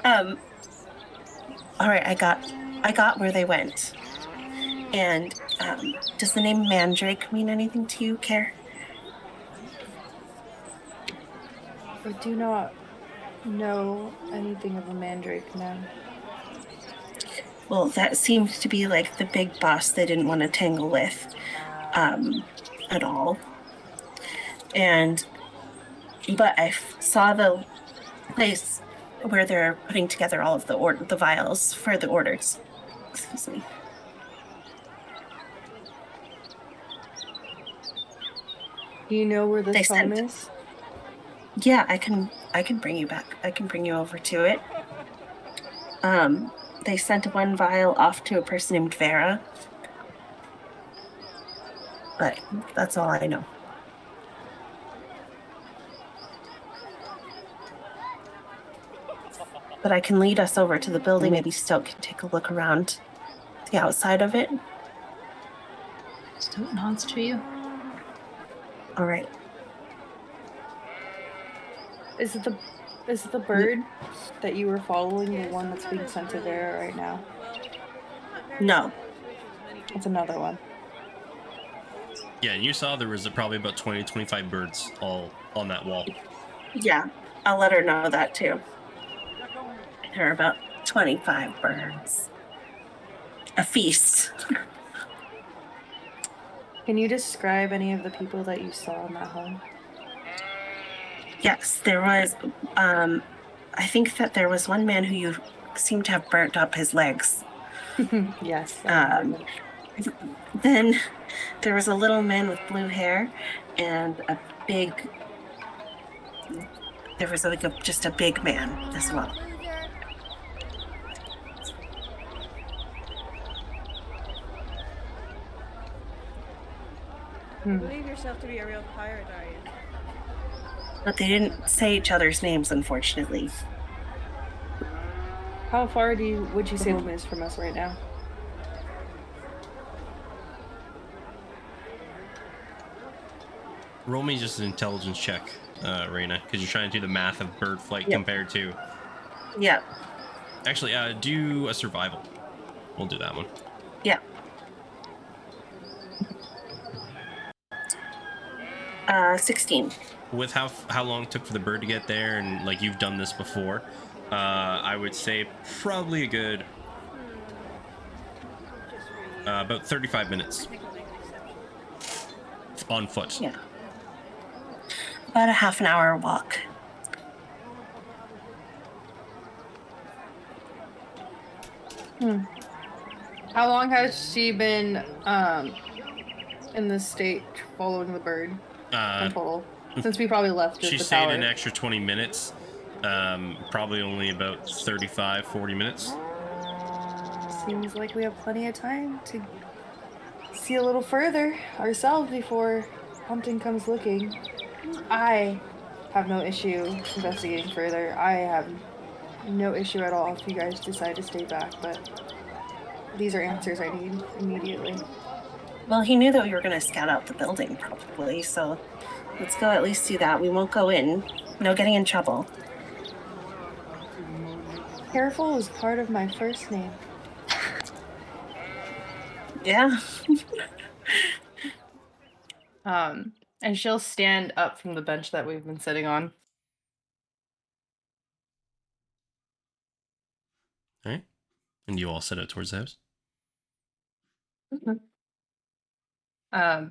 All right, I got where they went. And does the name Mandrake mean anything to you, Care? I do not know anything of a Mandrake now. Well, that seemed to be the big boss they didn't want to tangle with at all. But I saw the place where they're putting together all of the vials for the orders. Excuse me. Do you know where this They home sent- is? Yeah, I can bring you back. I can bring you over to it. They sent one vial off to a person named Vera. But that's all I know. But I can lead us over to the building. Maybe Stoke can take a look around the outside of it. Stoat nods to you. All right. Is the bird that you were following the one that's being sent to Vera right now? No. It's another one. Yeah, and you saw there was probably about 20, 25 birds all on that wall. Yeah, I'll let her know that too. There are about 25 birds. A feast. Can you describe any of the people that you saw in that home? Yes, there was. I think that there was one man who you seemed to have burnt up his legs. Yes. Then there was a little man with blue hair and a big. There was just a big man as well. Believe yourself to be a real pirate, are you? But they didn't say each other's names, unfortunately. How far would you say the moon is from us right now? Roll me just an intelligence check, Raina, because you're trying to do the math of bird flight compared to. Yeah. Actually, do a survival. We'll do that one. Yeah. 16. With how long it took for the bird to get there, and like you've done this before, I would say probably a good about 35 minutes on foot. Yeah. About a half an hour walk. How long has she been in this state following the bird in total? Since we probably left She the stayed tower. an extra 20 minutes. Probably only about 35, 40 minutes. Seems like we have plenty of time to see a little further ourselves before hunting comes looking. I have no issue investigating further. I have no issue at all if you guys decide to stay back, but these are answers I need immediately. Well, he knew that we were going to scout out the building, probably, so let's go at least do that. We won't go in. No getting in trouble. Careful is part of my first name. Yeah. And she'll stand up from the bench that we've been sitting on. All right. And you all set out towards the house?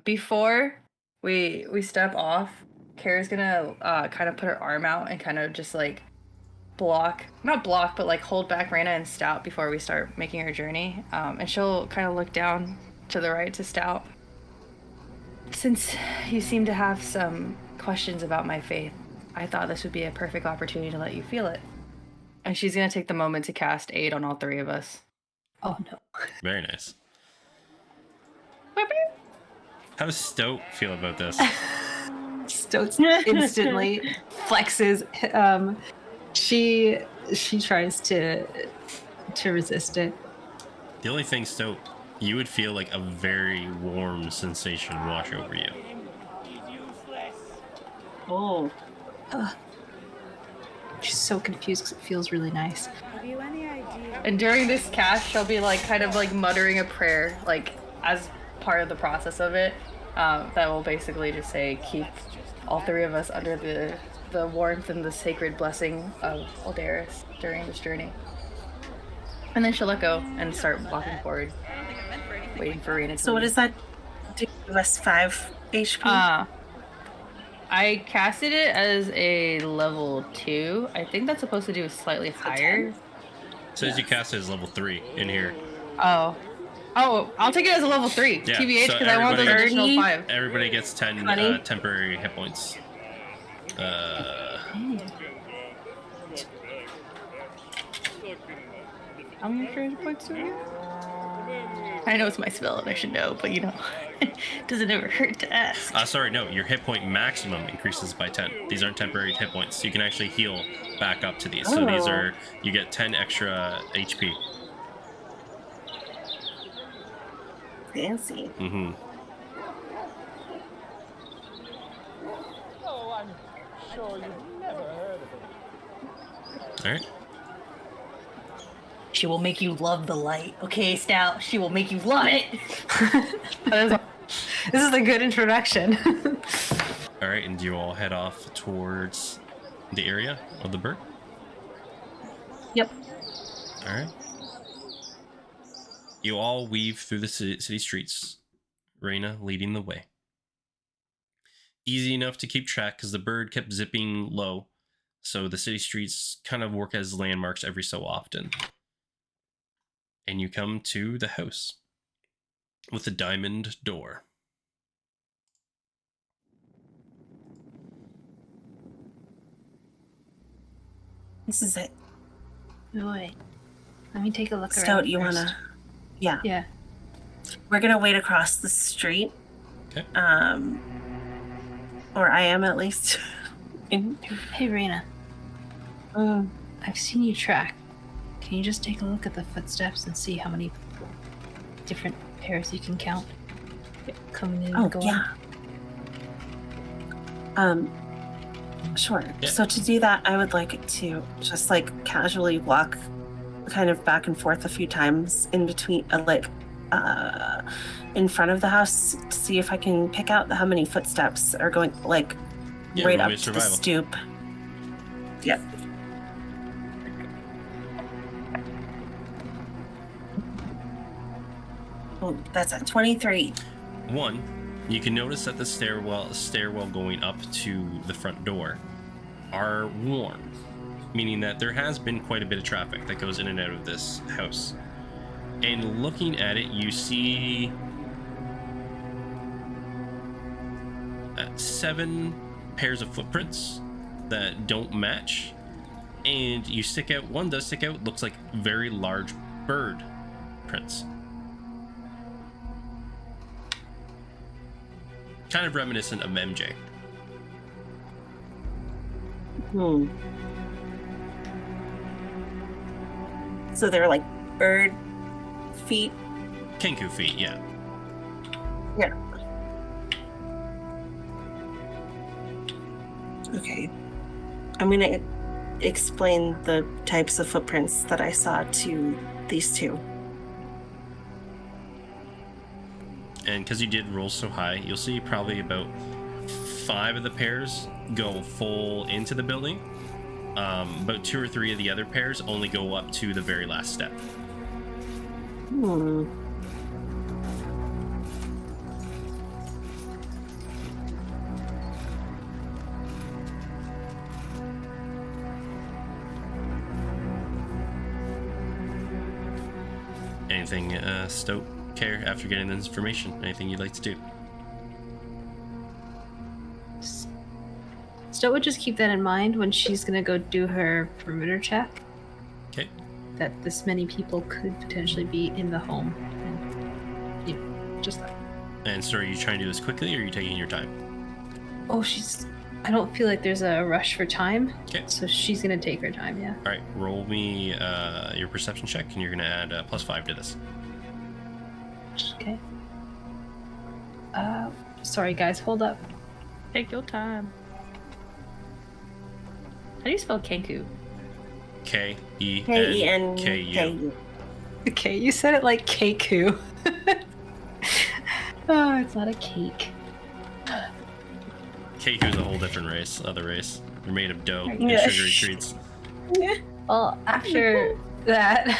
Before we step off, Kara's gonna kind of put her arm out and kind of just like not block, but like hold back Raina and Stout before we start making our journey. And she'll kind of look down to the right to Stout. Since you seem to have some questions about my faith, I thought this would be a perfect opportunity to let you feel it. And she's gonna take the moment to cast aid on all three of us. Oh no. Very nice. How does Stoat feel about this? Stoats instantly flexes. She tries to resist it. The only thing, Stoat, you would feel like a very warm sensation wash over you. Oh. She's so confused because it feels really nice. Have you any idea? And during this cast, she'll be like kind of like muttering a prayer, like as part of the process of it. That will basically just say, keep all three of us under the warmth and the sacred blessing of Aldaris during this journey. And then she'll let go and start walking forward, waiting for Raina to So what leave. does that do? Give us 5 HP? I casted it as a level 2. I think that's supposed to do slightly higher. It says you cast it as level 3 in here. Oh, I'll take it as a level 3. Yeah, TBH, so because I want those everybody- additional 5. Everybody gets 10 20? temporary hit points. How many extra points do we get? I know it's my spell and I should know, but you know, doesn't ever hurt to ask. Sorry, no, your hit point maximum increases by 10. These aren't temporary hit points. You can actually heal back up to these. So these are, you get 10 extra HP. Fancy. Mm-hmm. Oh, I'm sure you've never heard of it. All right. She will make you love the light. Okay, Stout, she will make you love it. This is a good introduction. All right, and you all head off towards the area of the bird? Yep. All right. You all weave through the city streets, Raina leading the way. Easy enough to keep track because the bird kept zipping low, so the city streets kind of work as landmarks every so often. and you come to the house with a diamond door. This is it. Wait. Let me take a look Stout, around you first. wanna? Yeah. Yeah. We're gonna wait across the street. Okay. Or I am at least. Hey, Raina. I've seen you track. Can you just take a look at the footsteps and see how many different pairs you can count coming in and going? Yeah. Sure. Yeah. So to do that, I would like to just like casually walk kind of back and forth a few times in between, in front of the house to see if I can pick out how many footsteps are going right roll up me to survival. the stoop. Yep. Oh, that's at 23. 1, you can notice that the stairwell going up to the front door are worn, meaning that there has been quite a bit of traffic that goes in and out of this house. And looking at it, you see 7 pairs of footprints that don't match, and you stick out. One does stick out, looks like very large bird prints. Kind of reminiscent of MJ. So they're like bird feet. Kenku feet, yeah. Yeah. Okay. I'm gonna explain the types of footprints that I saw to these two. And because you did roll so high, you'll see probably about 5 of the pairs go full into the building. About 2 or 3 of the other pairs only go up to the very last step. Anything, Stoke, care after getting this information? Anything you'd like to do? Stowe would just keep that in mind when she's gonna go do her perimeter check. Okay. That this many people could potentially be in the home. And, you know, just that. And so are you trying to do this quickly, or are you taking your time? Oh, I don't feel like there's a rush for time. Okay. So she's gonna take her time, yeah. All right, roll me your perception check, and you're gonna add +5 to this. Okay. Sorry guys, hold up. Take your time. How do you spell Kenku? K-E-N-K-U. K-E-N-K-U. Okay, you said it like Keiku. Oh, it's not a cake. Keiku's a whole different race, other race. They're made of dough and Yeah. sugary treats. Well, after that,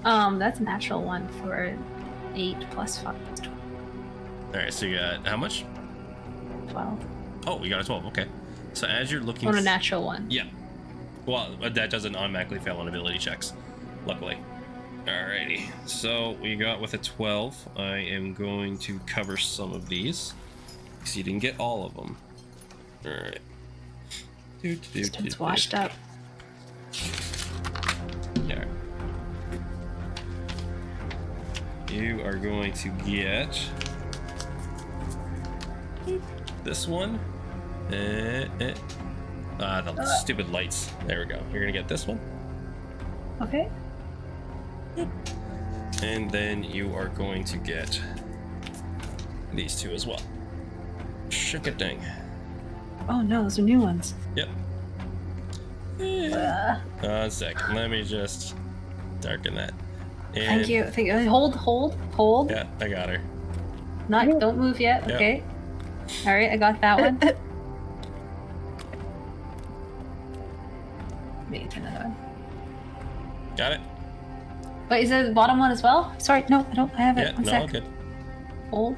that's a natural 1 for 8 plus 5 is 12. All right, so you got how much? 12. Oh, you got a 12. Okay. So as you're looking, On a natural 1. yeah. Well, that doesn't automatically fail on ability checks, luckily. Alrighty. So we got with a 12. I am going to cover some of these because you didn't get all of them. All right. It's washed up. Yeah. You are going to get this one. The stupid lights. There we go. You're gonna get this one. Okay. And then you are going to get these 2 as well. Shook it dang. Oh no, those are new ones. Yep. A second. Let me just darken that. And Thank you. Hold. Yeah, I got her. Don't move yet. Yep. Okay. All right, I got that one. Wait, another one. Got it? Wait, is it the bottom one as well? Sorry, no, I don't. I have it. Yeah, One no, sec. all good. Hold.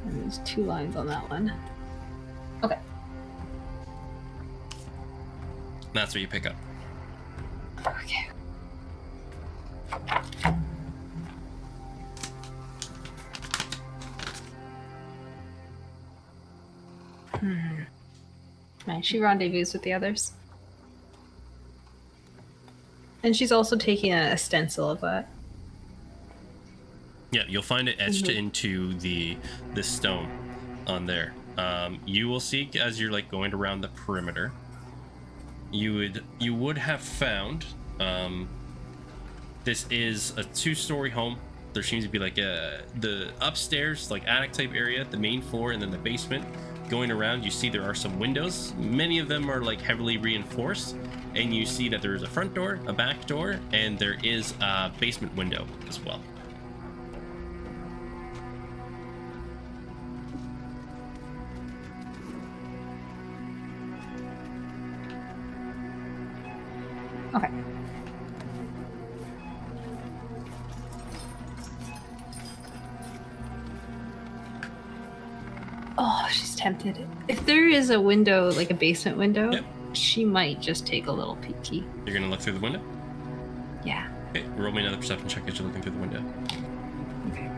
And there's 2 lines on that one. Okay. That's what you pick up. Okay. Right, she rendezvous with the others. And she's also taking a stencil of that. Yeah, you'll find it etched into the stone on there. You will see as you're like going around the perimeter. You would have found this is a 2-story home. There seems to be like the upstairs, like attic type area, the main floor, and then the basement. Going around, you see there are some windows. Many of them are like heavily reinforced, and you see that there is a front door, a back door, and there is a basement window as well. Okay. Oh, she's tempted. If there is a window, like a basement window, Yep. she might just take a little peeky. You're gonna look through the window? Yeah. Okay, roll me another perception check as you're looking through the window. Okay.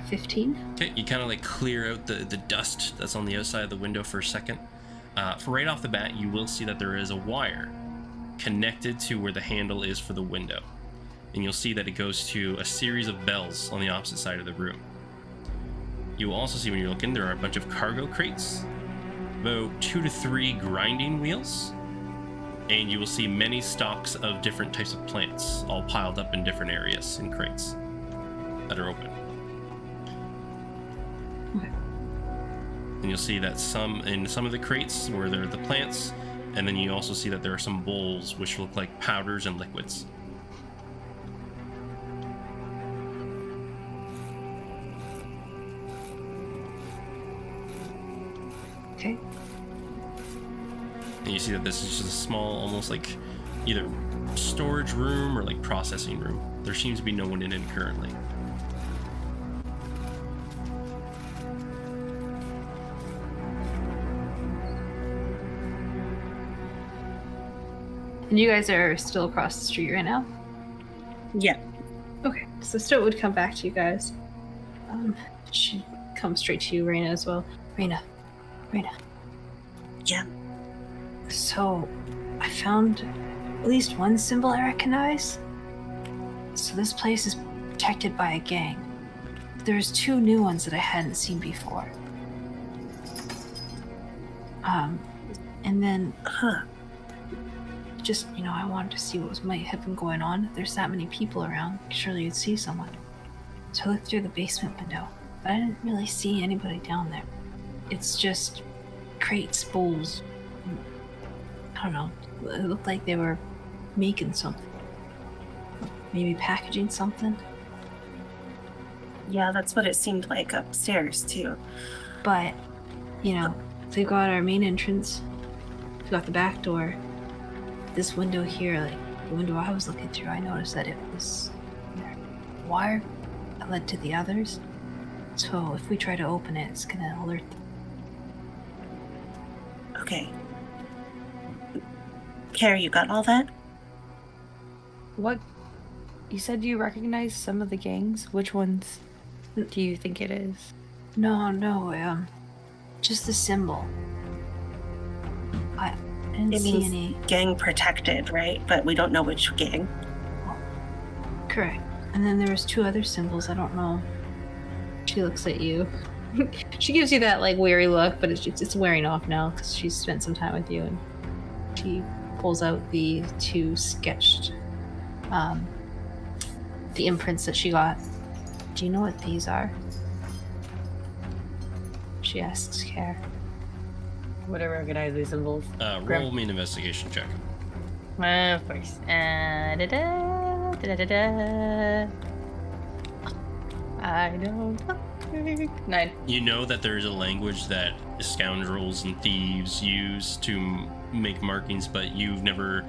15. Okay, you kind of like clear out the dust that's on the outside of the window for a second. For right off the bat, you will see that there is a wire connected to where the handle is for the window. And you'll see that it goes to a series of bells on the opposite side of the room. You will also see when you're looking, there are a bunch of cargo crates, about 2 to 3 grinding wheels, and you will see many stalks of different types of plants all piled up in different areas in crates that are open. Okay. And you'll see that in some of the crates where there are the plants, and then you also see that there are some bowls which look like powders and liquids. Okay. And you see that this is just a small, almost like either storage room or like processing room. There seems to be no one in it currently. And you guys are still across the street right now? Yeah. Okay, so Stoat would come back to you guys. She'd come straight to you, Raina, as well. Raina. Yeah. So, I found at least one symbol I recognize. So this place is protected by a gang. There's 2 new ones that I hadn't seen before. And then, just, I wanted to see what might have been going on. If there's that many people around, surely you'd see someone. So I looked through the basement window, but I didn't really see anybody down there. It's just crates, bowls. I don't know. It looked like they were making something. Maybe packaging something. Yeah, that's what it seemed like upstairs, too. But, they've got our main entrance. We've got the back door. This window here, like the window I was looking through, I noticed that it was wire that led to the others. So if we try to open it, it's gonna alert them. Okay. Carrie, you got all that? What? You said you recognize some of the gangs? Which ones do you think it is? No, just the symbol. I didn't It see means any. gang protected, right? But we don't know which gang. Correct. And then there was 2 other symbols. I don't know. She looks at you. She gives you that like weary look, but it's wearing off now because she's spent some time with you, and she pulls out the 2 sketched, the imprints that she got. Do you know what these are? She asks Care. Would I recognize these symbols? Roll me an investigation check. Of course. I don't know. 9. You know that there is a language that scoundrels and thieves use to make markings, but you've never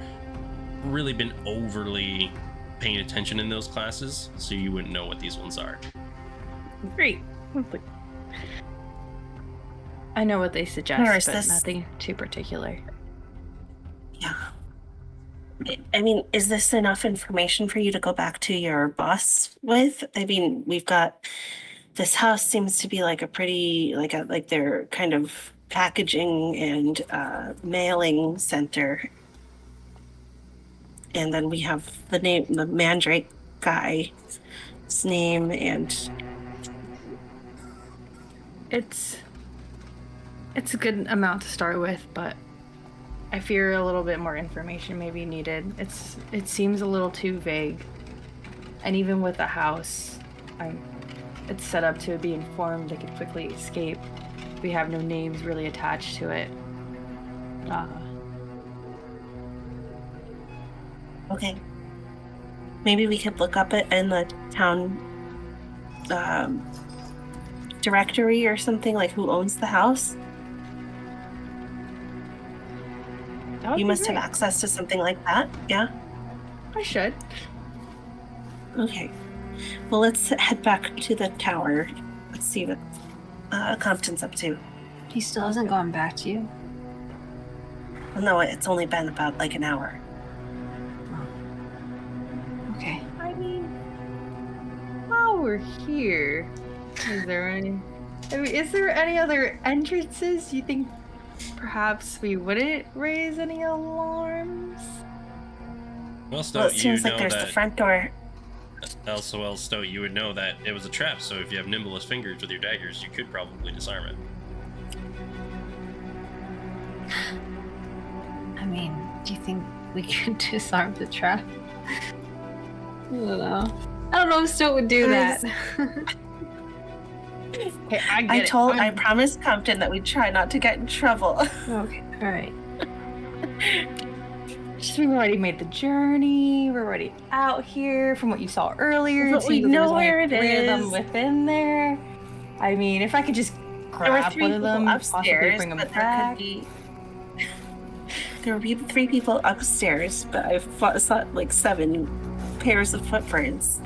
really been overly paying attention in those classes, so you wouldn't know what these ones are. Great. I know what they suggest, Where is but this? nothing too particular. Yeah. I mean, is this enough information for you to go back to your boss with? I mean, we've got this house seems to be like a pretty like their kind of packaging and mailing center. And then we have the Mandrake guy's name, and It's a good amount to start with, but I fear a little bit more information may be needed. It seems a little too vague. And even with the house, it's set up to be informed they could quickly escape. We have no names really attached to it. okay. Maybe we could look up it in the town directory or something, like who owns the house. You must have access to something like that, yeah? I should. Okay. Well, let's head back to the tower. Let's see what Compton's up to. He still hasn't gone back to you. Well, no, it's only been about like an hour. Okay. I mean, while we're here, is there any other entrances you think perhaps we wouldn't raise any alarms? Well, Stoat, Well, it seems like there's that, the front door. Also, Stoat, you would know that it was a trap, so if you have nimblest fingers with your daggers, you could probably disarm it. I mean, do you think we could disarm the trap? I don't know. I don't know if Stoat would do that. Hey, I promised Compton that we'd try not to get in trouble. Okay, alright. Just we've already made the journey. We're already out here. From what you saw earlier, But we there was know only where it 3 of them is. within there. I mean, if I could just There were grab 3 one of people them, possibly upstairs, bring them but back. there would be 3 people upstairs, but I saw like 7 pairs of footprints.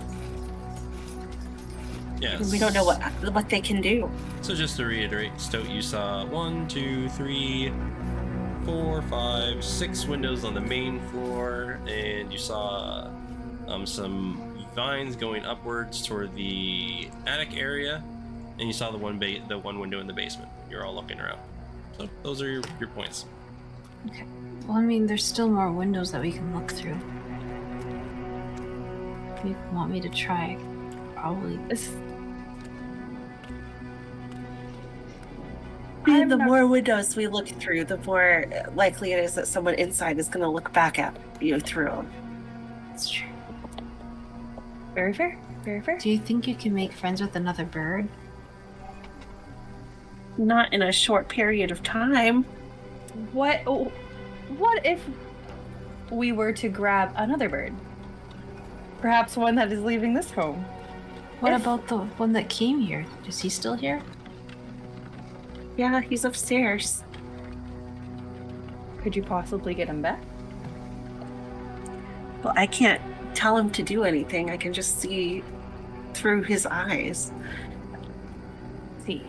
Yes. We don't know what they can do. So just to reiterate, Stoat, you saw 1, 2, 3, 4, 5, 6 windows on the main floor, and you saw some vines going upwards toward the attic area, and you saw the one window in the basement. You're all looking around. So those are your points. Okay. Well, I mean, there's still more windows that we can look through. If you want me to try, probably. The more windows we look through, the more likely it is that someone inside is going to look back at you through them. That's true. Very fair. Very fair. Do you think you can make friends with another bird? Not in a short period of time. What if we were to grab another bird? Perhaps one that is leaving this home. What about the one that came here? Is he still here? Yeah, he's upstairs. Could you possibly get him back? Well, I can't tell him to do anything. I can just see through his eyes. See.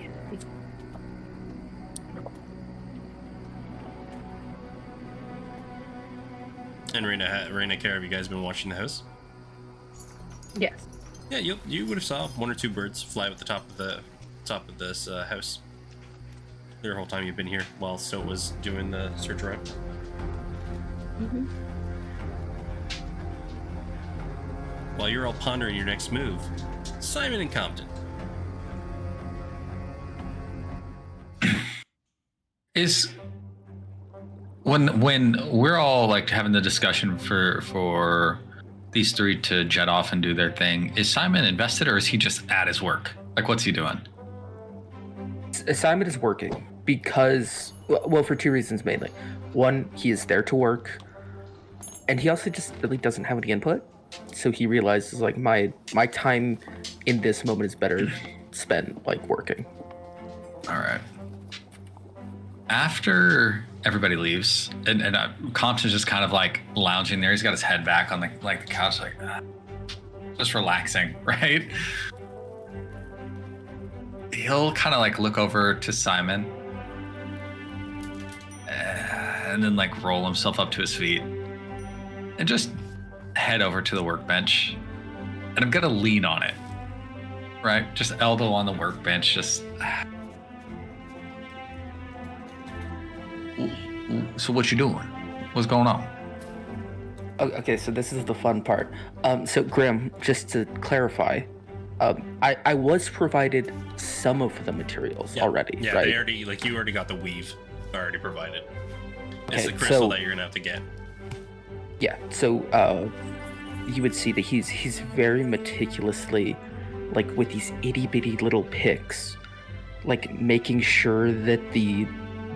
And Raina, Kara, have you guys been watching the house? Yes. Yeah, you would have saw 1 or 2 birds fly at the top of this house. The whole time you've been here, while Stoat was doing the search around. Mm-hmm. While you're all pondering your next move, Simon and Compton. Is when we're all like having the discussion for these 3 to jet off and do their thing, is Simon invested or is he just at his work? Like, what's he doing? Simon is working because, well, for 2 reasons mainly. One, he is there to work, and he also just really doesn't have any input. So he realizes, like, my time in this moment is better spent, like, working. All right. After everybody leaves, and Compton's just kind of like lounging there. He's got his head back on the couch, like just relaxing, right? He'll kind of like look over to Simon and then like roll himself up to his feet and just head over to the workbench, and I'm gonna lean on it right? Just elbow on the workbench, just. So what you doing? What's going on? Okay, so this is the fun part. So Grim, just to clarify, I was provided some of the materials already, Yeah, right? they already, like, you already got the weave already provided. It's Okay, the crystal so- that you're gonna have to get. Yeah, so you would see that he's very meticulously, like with these itty bitty little picks, like making sure that the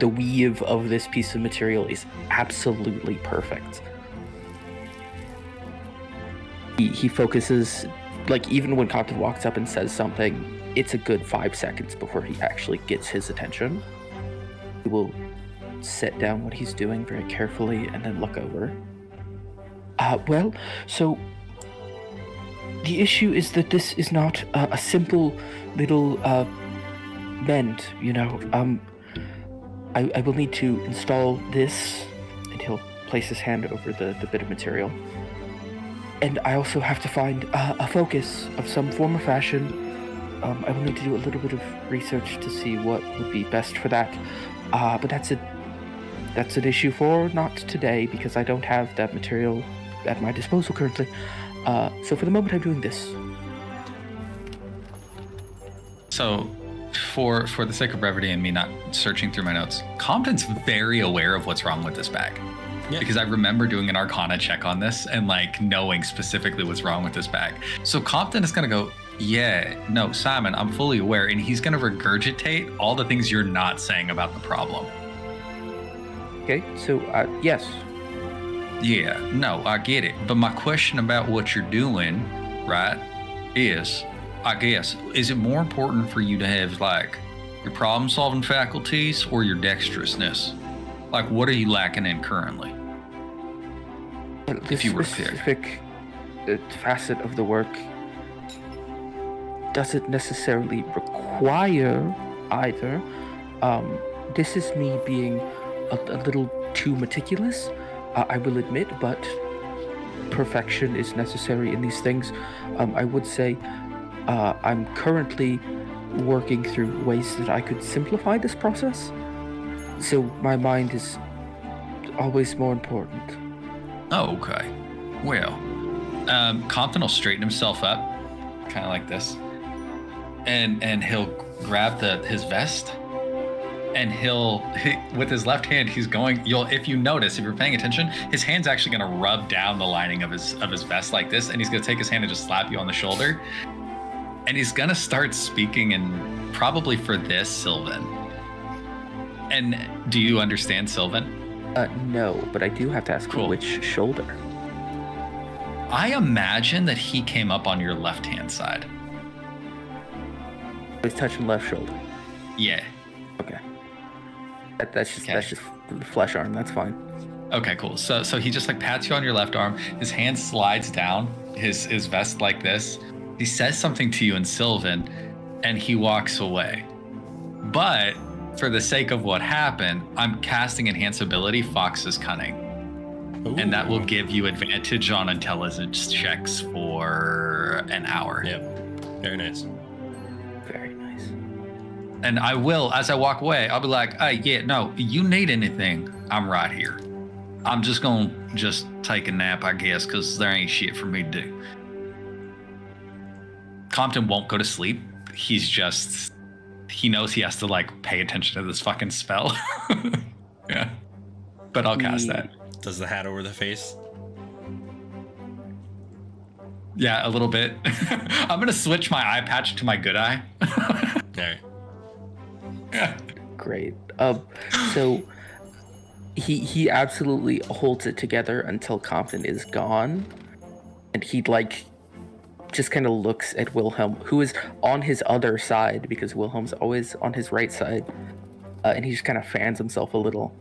weave of this piece of material is absolutely perfect. He focuses, like even when Compton walks up and says something, it's a good 5 seconds before he actually gets his attention. He will set down what he's doing very carefully and then look over. Well, so the issue is that this is not a simple little bend, you know. I will need to install this, and he'll place his hand over the bit of material. And I also have to find a focus of some form or fashion. I will need to do a little bit of research to see what would be best for that. But that's an issue for not today, because I don't have that material at my disposal currently. So for the moment, I'm doing this. So, for the sake of brevity and me not searching through my notes, Compton's very aware of what's wrong with this bag. Yeah. Because I remember doing an Arcana check on this and like knowing specifically what's wrong with this bag. So Compton is gonna go, yeah, no, Simon, I'm fully aware, and he's gonna regurgitate all the things you're not saying about the problem. Okay, so yes. Yeah, no, I get it. But my question about what you're doing, right, is, I guess, is it more important for you to have like your problem solving faculties or your dexterousness? Like, what are you lacking in currently? This you were to pick. specific facet of the work doesn't necessarily require either. This is me being a little too meticulous, I will admit, but perfection is necessary in these things. I would say I'm currently working through ways that I could simplify this process. So my mind is always more important. Oh, okay. Well, Compton will straighten himself up, kind of like this, and he'll grab his vest, and with his left hand, he's going. If you notice, if you're paying attention, his hand's actually going to rub down the lining of his vest like this, and he's going to take his hand and just slap you on the shoulder, and he's going to start speaking in probably for this Sylvan. And do you understand Sylvan? No, but I do have to ask Cool. which shoulder. I imagine that he came up on your left-hand side. He's touching left shoulder. Yeah. Okay. That's Okay. just flesh arm. That's fine. Okay, cool. So he just like pats you on your left arm. His hand slides down his vest like this. He says something to you in Sylvan, and he walks away. But for the sake of what happened, I'm casting Enhance Ability Fox's Cunning. Ooh. And that will give you advantage on intelligence checks for an hour. Yep. Very nice. Very nice. And I will, as I walk away, I'll be like, hey, yeah, no, you need anything, I'm right here. I'm just going to take a nap, I guess, because there ain't shit for me to do. Compton won't go to sleep. He knows he has to like pay attention to this fucking spell. Yeah. But I'll cast that. Does the hat over the face? Yeah, a little bit. I'm going to switch my eye patch to my good eye. All right. Yeah. Great. So he absolutely holds it together until Compton is gone, and he like just kind of looks at Wilhelm, who is on his other side because Wilhelm's always on his right side, and he just kind of fans himself a little.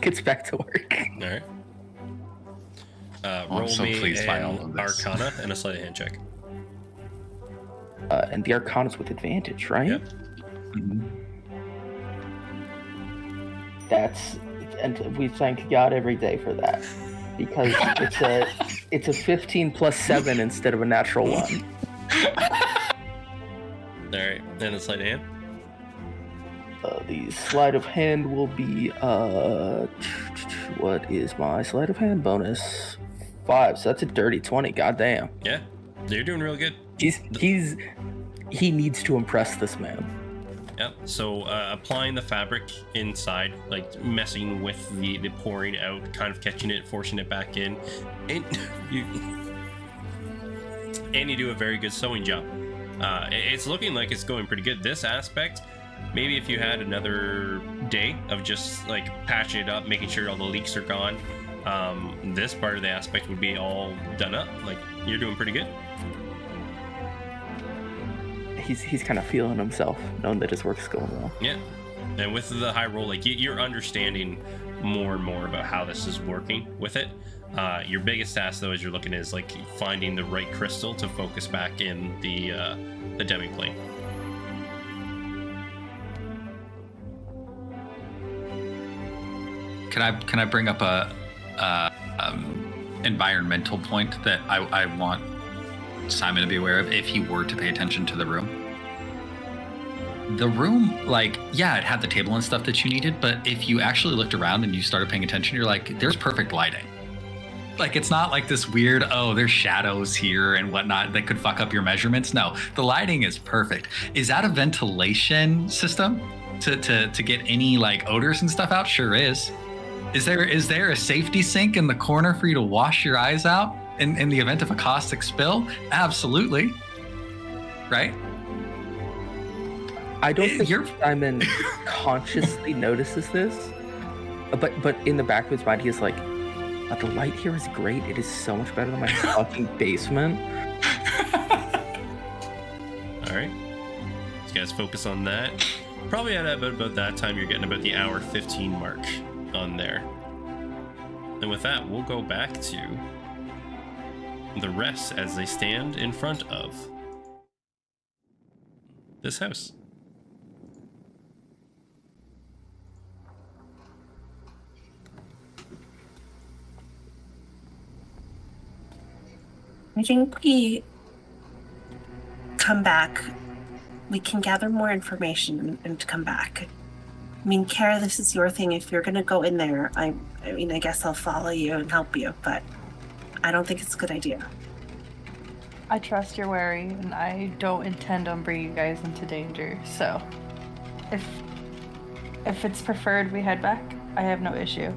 Gets back to work. All right. I'm Roll so me pleased by all an of this. Arcana and a sleight of hand check. And the Arcana's with advantage, right? Yep. And we thank God every day for that, because it's a 15 plus 7 instead of a natural 1. All right, and a sleight of hand. The sleight of hand will be what is my sleight of hand bonus? 5. So that's a dirty 20. Goddamn. Yeah, you're doing real good. He needs to impress this man. Yep. So applying the fabric inside, like messing with the pouring out, kind of catching it, forcing it back in, and you do a very good sewing job. It's looking like it's going pretty good. This aspect, maybe if you had another day of just like patching it up, making sure all the leaks are gone, this part of the aspect would be all done up. Like, you're doing pretty good. He's kind of feeling himself, knowing that his work's going well. Yeah, and with the high roll, like you're understanding more and more about how this is working with it. Your biggest task, though, as you're looking, is like finding the right crystal to focus back in the demiplane. Can I bring up a environmental point that I want Simon to be aware of if he were to pay attention to the room? The room, like, yeah, it had the table and stuff that you needed, but if you actually looked around and you started paying attention, you're like, there's perfect lighting. Like, it's not like this weird, oh, there's shadows here and whatnot that could fuck up your measurements. No, the lighting is perfect. Is that a ventilation system to get any like odors and stuff out? Sure is. Is there a safety sink in the corner for you to wash your eyes out in the event of a caustic spill? Absolutely. Right? I don't think Simon consciously notices this, but in the back of his mind, he's like, the light here is great. It is so much better than my fucking basement. All right. You guys focus on that. Probably at about that time, you're getting about the hour 15 mark on there. And with that, we'll go back to the rest as they stand in front of this house. I think we come back. We can gather more information and come back. I mean, Kara, this is your thing. If you're going to go in there, I mean, I guess I'll follow you and help you, but I don't think it's a good idea. I trust you're wary, and I don't intend on bringing you guys into danger. So, if it's preferred we head back, I have no issue.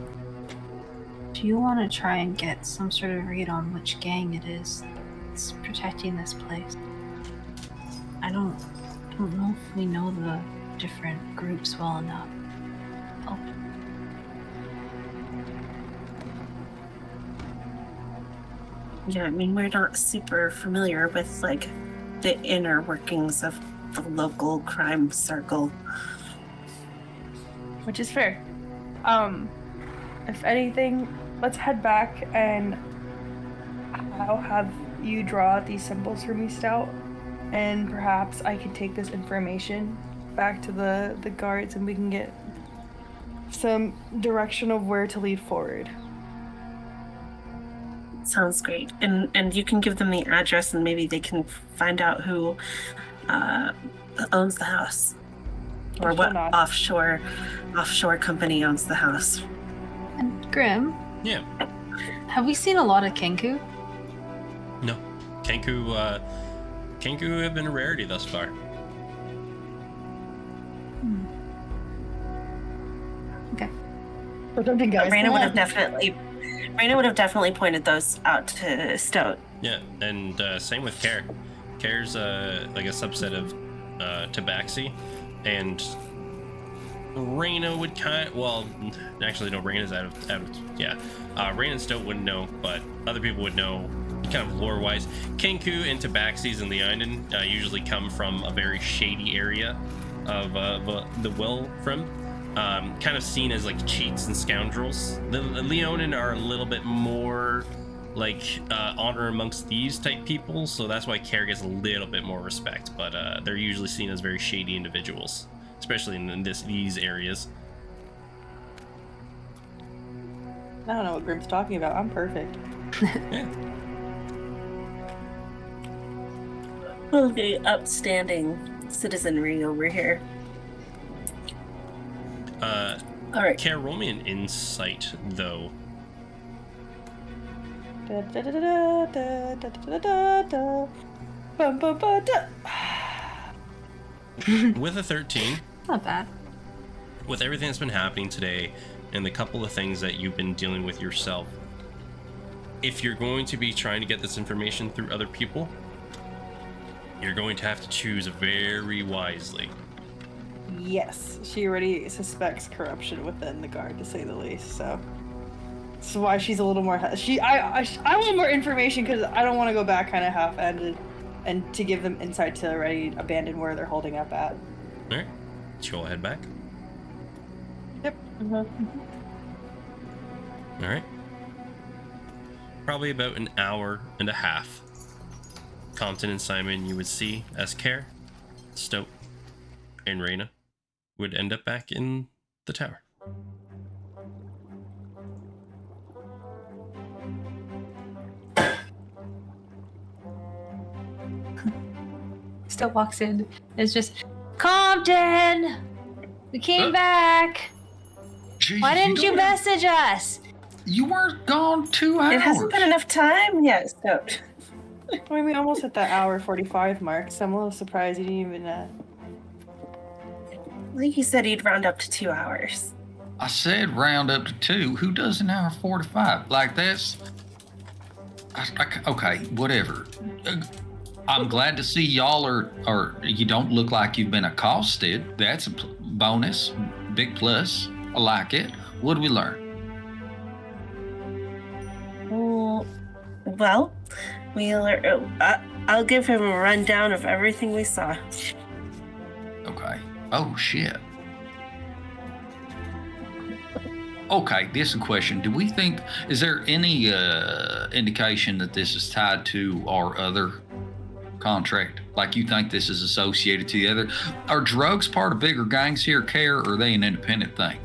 Do you want to try and get some sort of read on which gang it is that's protecting this place? I don't know if we know the different groups well enough. Oh. Yeah, I mean, we're not super familiar with, like, the inner workings of the local crime circle. Which is fair. If anything, let's head back and I'll have you draw out these symbols for me, Stout, and perhaps I can take this information back to the guards and we can get some direction of where to lead forward. Sounds great. And you can give them the address and maybe they can find out who owns the house. Or what offshore company owns the house. And Grim? Yeah. Have we seen a lot of Kenku? No. Kenku have been a rarity thus far. Okay. Raina would have definitely pointed those out to Stoat. Yeah, and same with Care. Care's like a subset of Tabaxi, and Raina would actually no, Raina's out of Raina and Stoat wouldn't know, but other people would know kind of lore wise. Kenku and Tabaxis and the island usually come from a very shady area of the Wilfrem. Kind of seen as like cheats and scoundrels. The Leonin are a little bit more like honor amongst thieves type people, so that's why Care gets a little bit more respect, but they're usually seen as very shady individuals, especially in these areas. I don't know what Grim's talking about. I'm perfect. Yeah. Okay, upstanding. citizenry over here. All right. Care, roll me an insight, though. Da, da, da, da, da, da, da, da, da. Bum, bum, bum, da. With a 13, Not bad. with everything that's been happening today, and the couple of things that you've been dealing with yourself, if you're going to be trying to get this information through other people, you're going to have to choose very wisely. Yes, she already suspects corruption within the guard, to say the least. So that's why she's a little more. I want more information because I don't want to go back kind of half-ended, and to give them insight to already abandon where they're holding up at. All right, so you'll head back. Yep. All right. Probably about an hour and a half. Compton and Simon, you would see as Care, Stoke, and Reyna would end up back in the tower. Still walks in. It's just, Compton! We came back! Jeez, Why didn't you message us? You weren't gone 2 hours. It hasn't been enough time yet, so. I mean, we almost hit that hour 45 mark, so I'm a little surprised you didn't even. I think he said he'd round up to 2 hours. I said round up to 2. Who does an hour 45? Like that's... okay, whatever. I'm glad to see y'all are... You don't look like you've been accosted. That's a bonus. Big plus. I like it. What did we learn? Well, I'll give him a rundown of everything we saw. Okay. Oh, shit. Okay, this is a question. Do we think... Is there any indication that this is tied to our other contract? Like you think this is associated to the other? Are drugs part of bigger gangs here, Care, or are they an independent thing?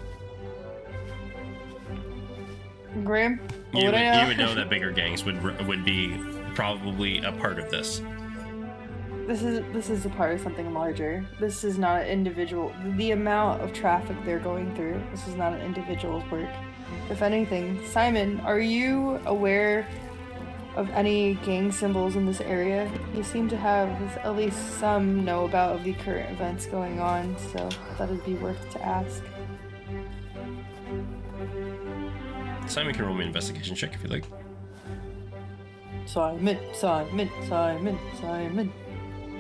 Graham? You would know that bigger gangs would be probably a part of this. This is a part of something larger. This is not an individual. The amount of traffic they're going through, this is not an individual's work. If anything, Simon, are you aware of any gang symbols in this area? You seem to have at least some know about of the current events going on, so that would be worth to ask. Simon can roll me an investigation check if you like. Simon.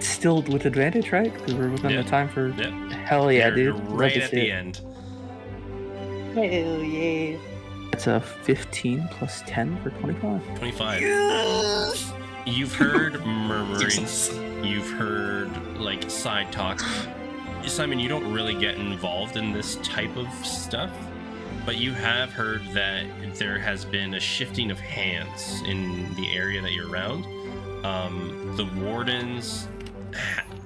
Still with advantage, right? Because we're within the time for. Yeah. Hell yeah, You're dude. Love right to at see the it. end. Hell yeah. It's a 15 plus 10 for 25. 25. You've heard murmurings. You've heard like side talk. Simon, you don't really get involved in this type of stuff, but you have heard that there has been a shifting of hands in the area that you're around. The wardens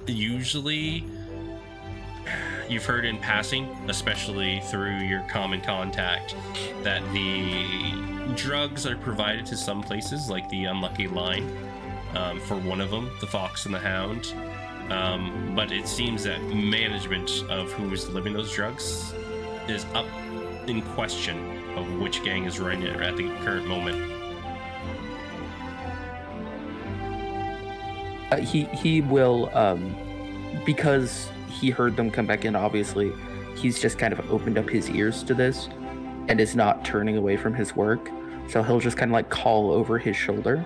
usually, you've heard in passing, especially through your common contact, that the drugs are provided to some places, like the Unlucky Line, for one of them, the Fox and the Hound. But it seems that management of who is delivering those drugs is up in question of which gang is running it at the current moment. He will, because he heard them come back in, obviously, he's just kind of opened up his ears to this and is not turning away from his work. So he'll just kind of like call over his shoulder.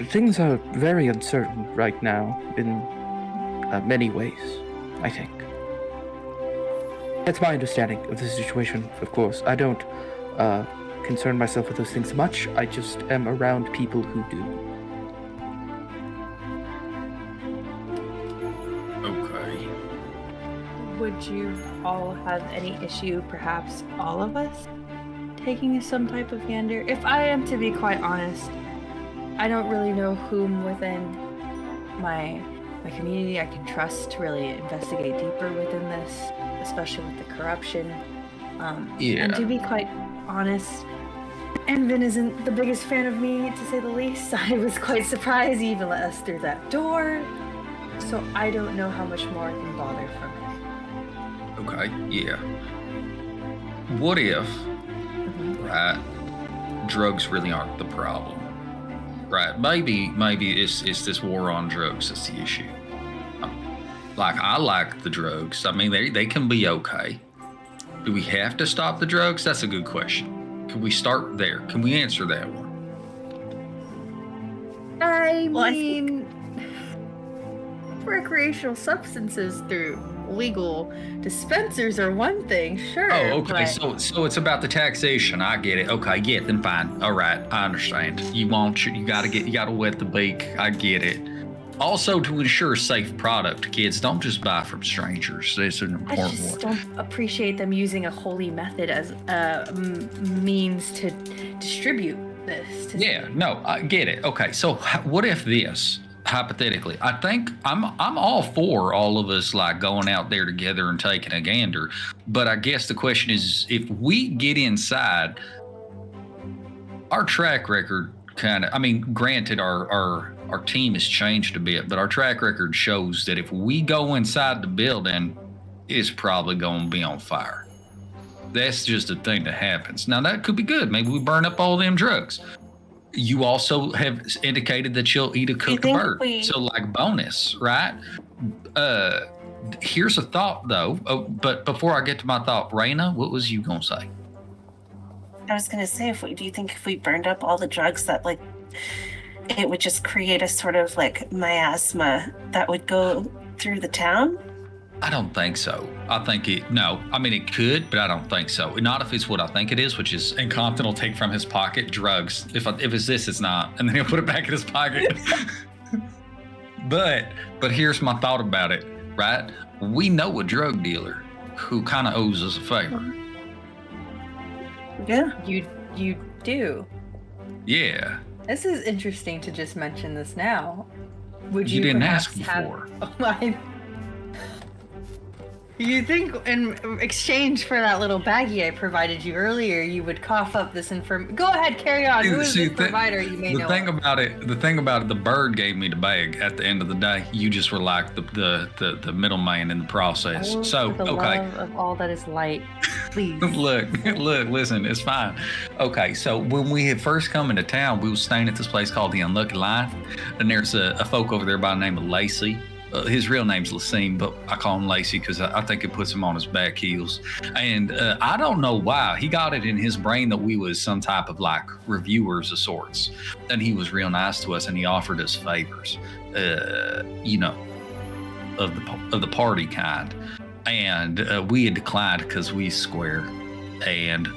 Things are very uncertain right now in many ways, I think. That's my understanding of the situation, of course. I don't concern myself with those things much. I just am around people who do. Okay. Would you all have any issue, perhaps all of us, taking some type of gander? If I am to be quite honest, I don't really know whom within my community I can trust to really investigate deeper within this, especially with the corruption. And to be quite honest, Envin isn't the biggest fan of me, to say the least. I was quite surprised he even let us through that door. So I don't know how much more I can bother from it. Okay, yeah. What if, right, drugs really aren't the problem? Right, maybe it's this war on drugs that's the issue. Like, I like the drugs. I mean, they can be okay. Do we have to stop the drugs? That's a good question. Can we start there? Can we answer that one? I Well, I mean, recreational substances through legal dispensers are one thing, sure. Oh, okay. but- So it's about the taxation. I get it. Okay, yeah, then fine. All right, I understand. You gotta wet the beak. I get it. Also, to ensure safe product, kids, don't just buy from strangers. It's an I important just one. don't appreciate them using a holy method as a means to distribute this. Yeah, no, I get it. Okay, so what if this, hypothetically, I think I'm all for all of us like going out there together and taking a gander, but I guess the question is, if we get inside, our track record kind of, I mean, granted, our team has changed a bit, but our track record shows that if we go inside the building, it's probably going to be on fire. That's just a thing that happens. Now, that could be good. Maybe we burn up all them drugs. You also have indicated that you'll eat a cooked think bird. So, like, bonus, right? Here's a thought, though. Oh, but before I get to my thought, Raina, what was you going to say? I was gonna say, do you think if we burned up all the drugs that like it would just create a sort of like miasma that would go through the town? I don't think so. I think it could, but I don't think so. Not if it's what I think it is, which is, and Compton will take from his pocket drugs. If it's this, it's not. And then he'll put it back in his pocket. But here's my thought about it, right? We know a drug dealer who kind of owes us a favor. Yeah. You do. Yeah. This is interesting to just mention this now. Would You you, didn't perhaps ask before. You think in exchange for that little baggie I provided you earlier, you would cough up this information? Go ahead, carry on. Who is this provider you may know? The thing about it, the bird gave me the bag at the end of the day. You just were like the middleman in the process. Oh, So, for the okay. love of all that is light, please. Look, listen, it's fine. Okay, so when we had first come into town, we was staying at this place called the Unlucky Life, and there's a folk over there by the name of Lacey. His real name's Lassine, but I call him Lacey because I think it puts him on his back heels. And I don't know why. He got it in his brain that we was some type of like reviewers of sorts. And he was real nice to us, and he offered us favors, of the party kind. And we had declined because we square. And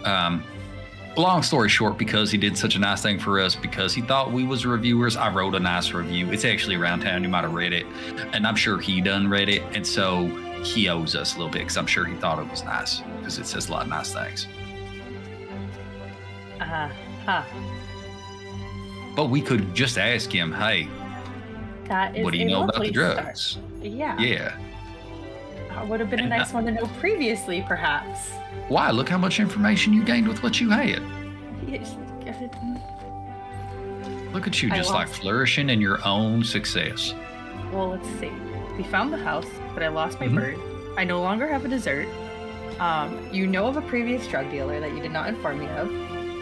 long story short, because he did such a nice thing for us, because he thought we was reviewers, I wrote a nice review. It's actually around town. You might have read it. And I'm sure he done read it. And so he owes us a little bit because I'm sure he thought it was nice because it says a lot of nice things. But we could just ask him, hey, That is what do you a know about lovely the drugs? start. Yeah. Yeah. That would have been a nice one to know previously, perhaps. Why? Look how much information you gained with what you had. Yes. Look at you I just like lost. flourishing in your own success. Well, let's see. We found the house, but I lost my Mhm. bird. I no longer have a dessert. You know of a previous drug dealer that you did not inform me of.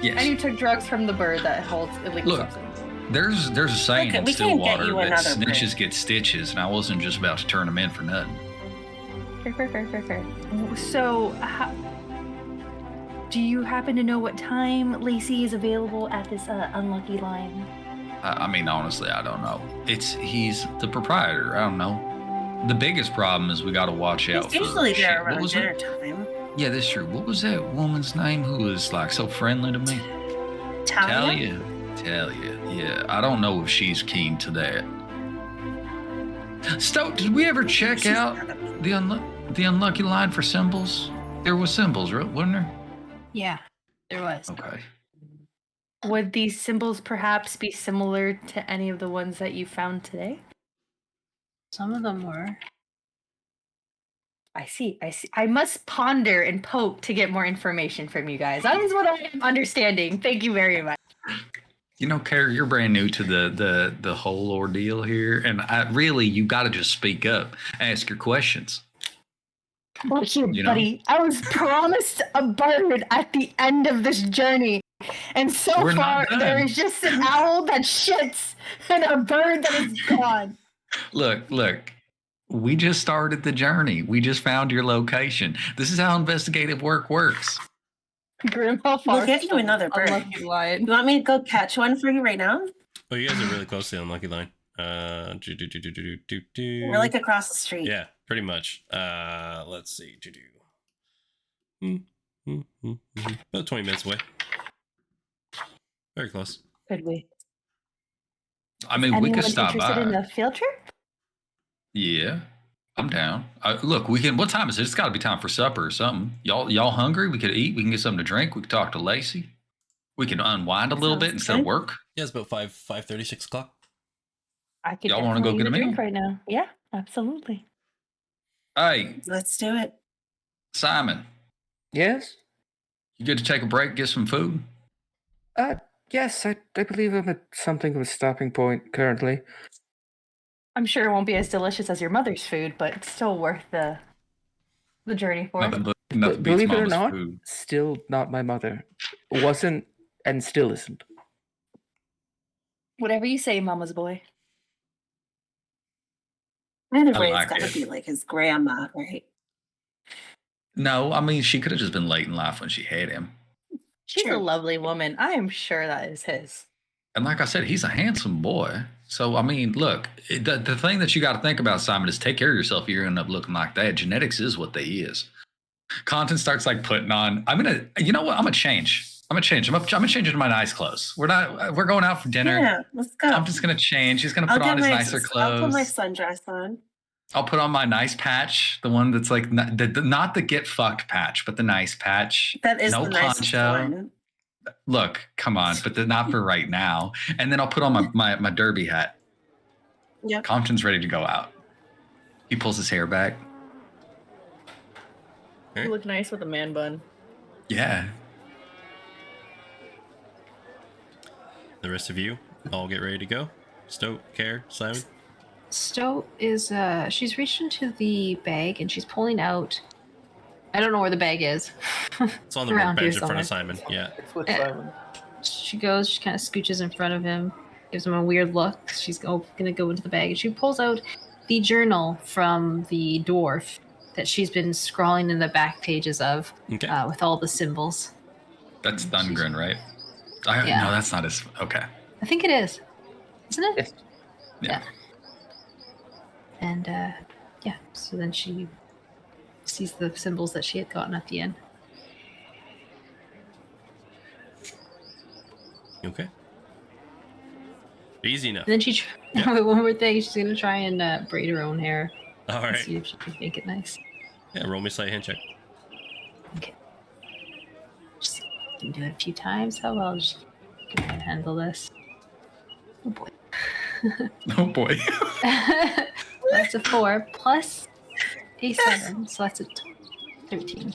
Yes. And you took drugs from the bird that holds illegal Look, substance. there's a saying Okay, in we can't get Stillwater you that another snitches bird. get stitches, and I wasn't just about to turn them in for nothing. Fair. So, do you happen to know what time Lacey is available at this unlucky line? I mean, honestly, I don't know. He's the proprietor. I don't know. The biggest problem is we got to watch out It's for usually shit. there What around was dinner it? time. Yeah, that's true. What was that woman's name who was like so friendly to me? Talia? Talia. Yeah, I don't know if she's keen to that. Stoke, did we ever check She's out not a- the unlucky line for symbols? There was symbols, right? Wasn't there? Yeah, there was. Okay. Would these symbols perhaps be similar to any of the ones that you found today? Some of them were. I see. I must ponder and poke to get more information from you guys. That is what I am understanding. Thank you very much. You know, Kara, you're brand new to the whole ordeal here, and you got to just speak up, ask your questions. Look here, You know? buddy. I was promised a bird at the end of this journey. And so We're far, not done. there is just an owl that shits and a bird that is gone. Look. We just started the journey. We just found your location. This is how investigative work works. Grim, how far? We'll get you another bird. Unlucky lion. You want me to go catch one for you right now? Oh, you guys are really close to the unlucky line. We're like across the street. Yeah, pretty much. Let's see. About 20 minutes away. Very close. Could we? I mean, we could stop by. Interested in a field trip? Yeah, I'm down. Look, we can. What time is it? It's got to be time for supper or something. Y'all hungry? We could eat. We can get something to drink. We could talk to Lacey. We can unwind a little bit instead of work. Yeah, it's about 5:30, 6 o'clock. I could. Y'all wanna go get a meal? drink right now? Yeah, absolutely. Hey, Let's do it. Simon, Yes? you good to take a break, get some food? Yes, I believe I'm at something of a stopping point currently. I'm sure it won't be as delicious as your mother's food, but it's still worth the journey for it. Nothing But beats believe it or Mama's not, food. still not my mother. Wasn't and still isn't. Whatever you say, Mama's boy. Either I way, like it's got it. to be like his grandma, right? No, I mean she could have just been late in life when she had him. She's Sure. a lovely woman. I am sure that is his. And like I said, he's a handsome boy. So I mean, look, the thing that you got to think about, Simon, is take care of yourself. You're gonna end up looking like that. Genetics is what they is. Content starts like putting on. You know what? I'm gonna change. I'm gonna change into my nice clothes. We're going out for dinner. Yeah, let's go. I'm just gonna change. He's gonna put on his nicer I'll put my clothes. sundress on. I'll put on my nice patch, the one that's like not the get fucked patch, but the nice patch. That is No the nicest poncho. one. Look, come on, but not for right now. And then I'll put on my derby hat. Yep. Compton's ready to go out. He pulls his hair back. You look nice with a man bun. Yeah. The rest of you all get ready to go. Stoke, Care, Simon. Stowe is she's reached into the bag and she's pulling out. I don't know where the bag is. It's on the Around workbench here in front of somewhere. Simon. Yeah. It's with Eh. Simon. She goes, she kind of scooches in front of him, gives him a weird look. She's gonna go into the bag and she pulls out the journal from the dwarf that she's been scrawling in the back pages of, Okay. with all the symbols. That's Thungren, right? Yeah. No, that's not his. Okay. I think it is, isn't it? Yes. Yeah. And yeah, so then she sees the symbols that she had gotten at the end. Okay. Easy enough. And then she, Yeah. one more thing, she's gonna try and braid her own hair. All And right. see if she can make it nice. Yeah, roll me a sleight of hand check. Okay. Just can do it a few times. How well just can I handle this? Oh boy. Oh boy. That's a 4 plus a 7, so that's a 13.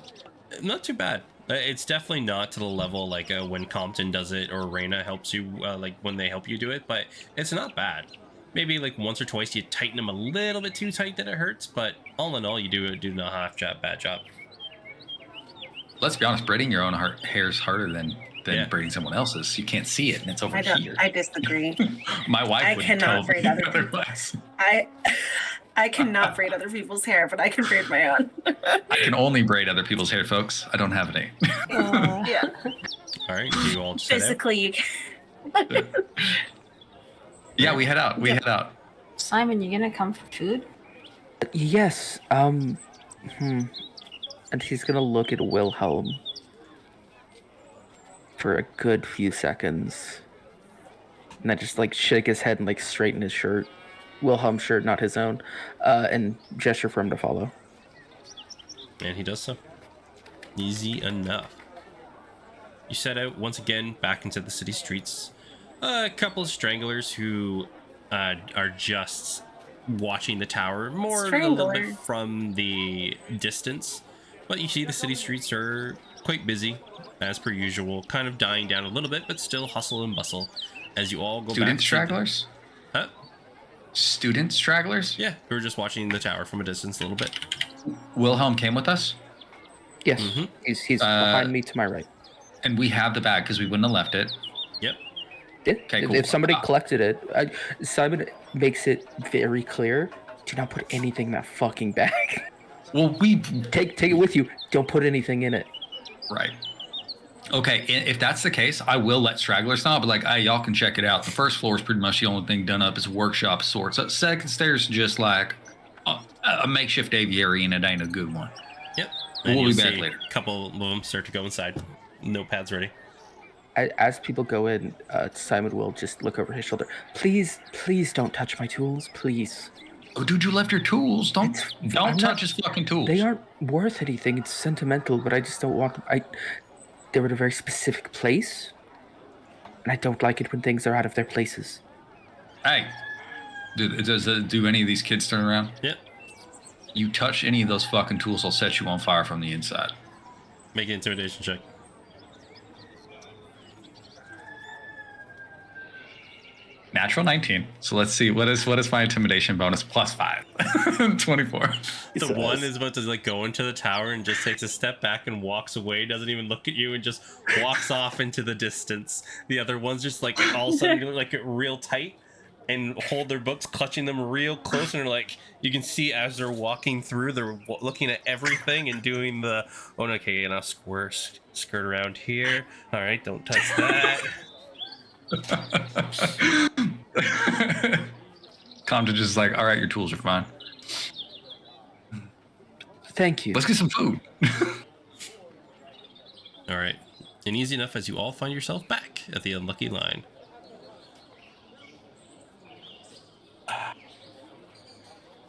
Not too bad. It's definitely not to the level like when Compton does it or Reyna helps you, like when they help you do it, but it's not bad. Maybe like once or twice you tighten them a little bit too tight that it hurts, but all in all, you do not half job, bad job. Let's be honest, braiding your own hair is harder than Yeah. braiding someone else's. You can't see it, and it's over here. I disagree. My wife I would cannot tell braid me other people's. otherwise. I cannot braid other people's hair, but I can braid my own. I can only braid other people's hair, folks. I don't have any. Yeah. All right, do you all just head out? Physically, you can. Yeah, we head out. We head out. Simon, you gonna come for food? Yes, And he's gonna look at Wilhelm for a good few seconds. And then just like shake his head and like straighten his shirt. Wilhelm's shirt, not his own. And gesture for him to follow. And he does so. Easy enough. You set out once again back into the city streets. A couple of stranglers who are just watching the tower more a little bit Stranglers. from the distance. But you see the city streets are quite busy, as per usual, kind of dying down a little bit, but still hustle and bustle. As you all go Student back to stragglers? Huh? Student stragglers? Yeah, we were just watching the tower from a distance a little bit. Wilhelm came with us, Yes, Mhm. he's behind me to my right. and we have the bag because we wouldn't have left it. Yep. Yeah, Okay, if, cool. if somebody collected it, Simon makes it very clear: do not put anything in that fucking bag. Well, we Take it with you. Don't put anything in it. right. Okay, if that's the case, I will let stragglers know. I'll be like, hey, y'all can check it out. The first floor is pretty much the only thing done up. It's a workshop of sorts. That second stairs is just like a makeshift aviary, and it ain't a good one. Yep. We'll And be you'll back see later. A couple of them start to go inside. Notepads ready. As people go in, Simon will just look over his shoulder. Please don't touch my tools, please. Oh, dude, you left your tools. Don't I'm touch not- his fucking tools. They aren't worth anything. It's sentimental, but I just don't want them. They were in a very specific place, and I don't like it when things are out of their places. Hey, do any of these kids turn around? Yep. You touch any of those fucking tools, I'll set you on fire from the inside. Make an intimidation check. Natural 19. So let's see, what is my intimidation bonus? +5. 24. The one is about to like go into the tower and just takes a step back and walks away, doesn't even look at you and just walks off into the distance. The other one's just like all of a sudden like real tight and hold their books, clutching them real close, and they're like, you can see as they're walking through, they're looking at everything and doing the, oh, okay, and I'll skirt around here. All right, don't touch that. Compton just like, all right, your tools are fine. Thank you. Let's get some food. All right, and easy enough as you all find yourself back at the unlucky line.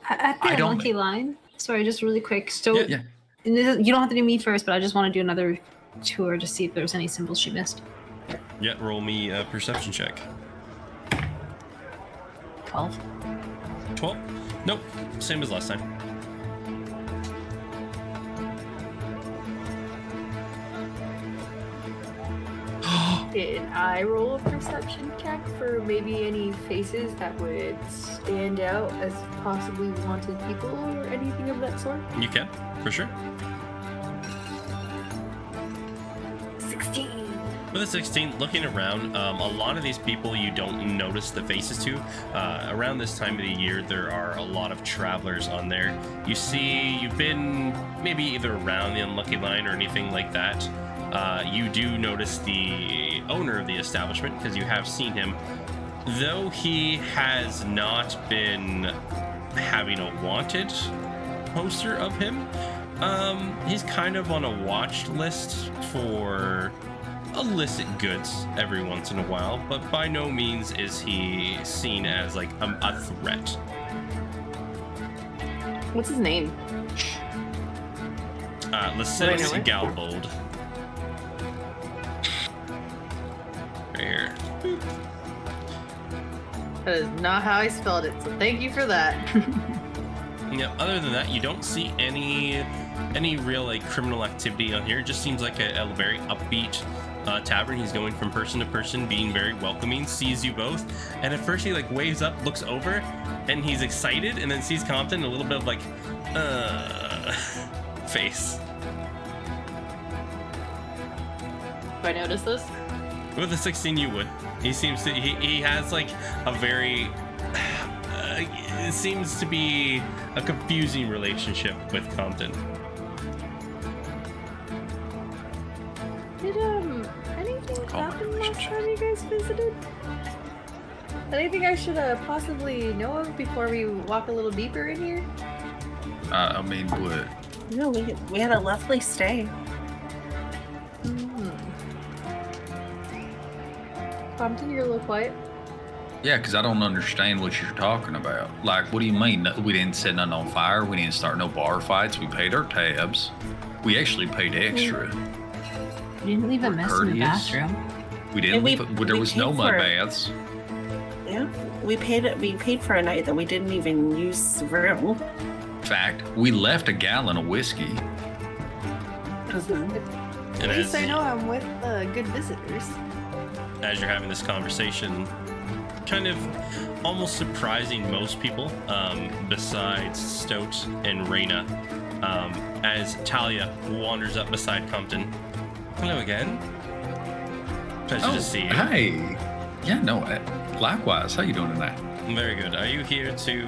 At the I don't- unlucky line. Sorry, just really quick. So Yeah. and you don't have to do me first, but I just want to do another tour to see if there's any symbols she missed. Yeah, roll me a perception check. 12. 12? Nope, same as last time. Did I roll a perception check for maybe any faces that would stand out as possibly wanted people or anything of that sort? You can, for sure. 16. With a 16, looking around, a lot of these people you don't notice the faces to. Around this time of the year, there are a lot of travelers on there. You see, you've been maybe either around the unlucky line or anything like that. You do notice the owner of the establishment because you have seen him. Though he has not been having a wanted poster of him, he's kind of on a watch list for illicit goods every once in a while, but by no means is he seen as like a threat. What's his name? Lascelles it? Galbold. Right here. That is not how I spelled it, so thank you for that. Yeah, other than that, you don't see any real like criminal activity on here. It just seems like a very upbeat tavern. He's going from person to person, being very welcoming, sees you both, and at first he like waves up, looks over, and he's excited, and then sees Compton, a little bit of like face. Do I notice this? With a 16, you would. He seems to. He has like a very. It seems to be a confusing relationship with Compton. Did anything happen last time you guys visited? Anything I should possibly know of before we walk a little deeper in here? I mean, what? No, we had a lovely stay. Compton, you're a little quiet. Yeah, because I don't understand what you're talking about. Like, what do you mean? We didn't set nothing on fire. We didn't start no bar fights. We paid our tabs. We actually paid extra. You didn't leave a mess in the Courteous. bathroom. We didn't. And There we was no paid mud for it. baths. Yeah, we paid for a night that we didn't even use the room. In fact, we left a gallon of whiskey. And At least I know I'm with good visitors. as you're having this conversation, kind of almost surprising most people, besides Stout and Reyna, as Talia wanders up beside Compton. Hello again. Pleasure to see you. Hi. Yeah, no, likewise. How you doing tonight? Very good. Are you here to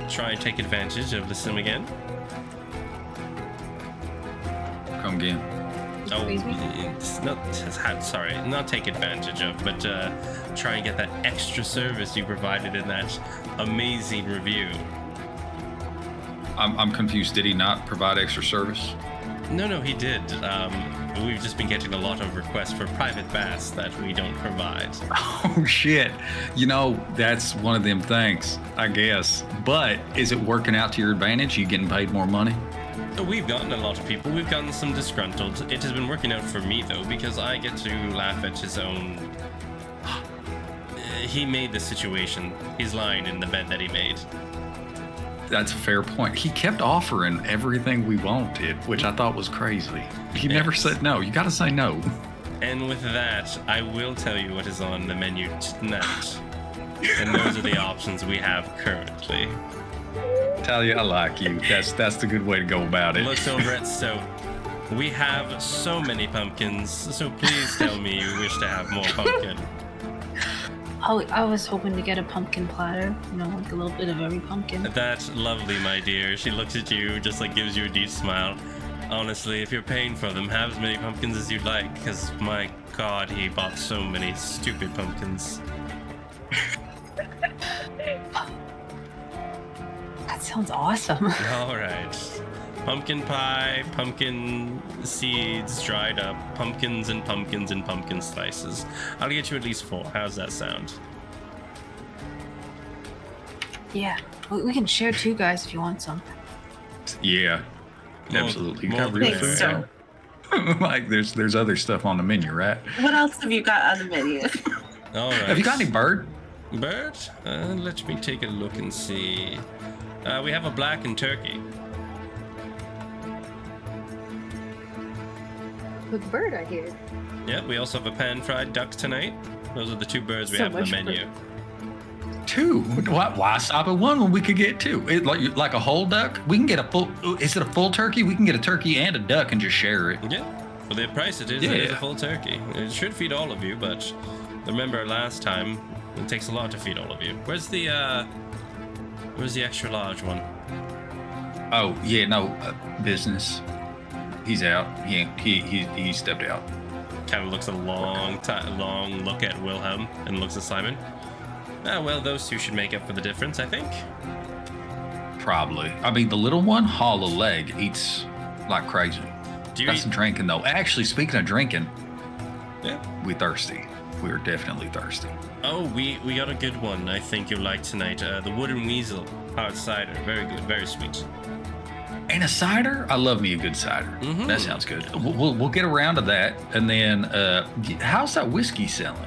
try and take advantage of the sim again? Come again. Oh, Excuse me? it's not. Sorry, not take advantage of, but try and get that extra service you provided in that amazing review. I'm confused. Did he not provide extra service? No, he did. We've just been getting a lot of requests for private baths that we don't provide. Oh shit. You know, that's one of them things, I guess. But is it working out to your advantage? You getting paid more money? We've gotten a lot of people. We've gotten some disgruntled. It has been working out for me, though, because I get to laugh at his own... He made the situation. He's lying in the bed that he made. That's a fair point. He kept offering everything we wanted, which I thought was crazy. He never said no. You got to say no. And with that, I will tell you what is on the menu tonight. And those are the options we have currently. Talia, I like you. That's the good way to go about it. Looks over at Stoat. We have so many pumpkins, so please tell me you wish to have more pumpkin. Oh, I was hoping to get a pumpkin platter. You know, like a little bit of every pumpkin. That's lovely, my dear. She looks at you, just like gives you a deep smile. Honestly, if you're paying for them, have as many pumpkins as you'd like, because my god, he bought so many stupid pumpkins. That sounds awesome. All right. Pumpkin pie, pumpkin seeds dried up, pumpkins and pumpkins and pumpkin slices. I'll get you at least 4. How's that sound? Yeah, we can share too, guys, if you want some. Yeah, absolutely. You got more real than food, fair. though. Like there's other stuff on the menu, right? What else have you got on the menu? All right. Have you got any bird? Bird? Let me take a look and see. We have a blackened turkey. With bird, I hear. Yep, we also have a pan-fried duck tonight. Those are the 2 birds we So have on the much menu. 2? Why stop at 1 when we could get 2? Like a whole duck? We can get a full. Is it a full turkey? We can get a turkey and a duck and just share it. Yeah, for the price it is a full turkey. It should feed all of you, but remember last time, it takes a lot to feed all of you. Where's the extra large one? Oh yeah, no business. He's out. He stepped out. Kind of looks a long look at Wilhelm and looks at Simon. Well, those 2 should make up for the difference, I think. Probably. I mean, the little one, hollow leg, eats like crazy. Do you Got eat? some drinking though. Actually, speaking of drinking, Yeah. we thirsty. We are definitely thirsty. Oh, we got a good one. I think you'll like tonight. The Wooden Weasel hard cider. Very good. Very sweet. And a cider? I love me a good cider. Mhm. That sounds good. We'll get around to that. And then, how's that whiskey selling?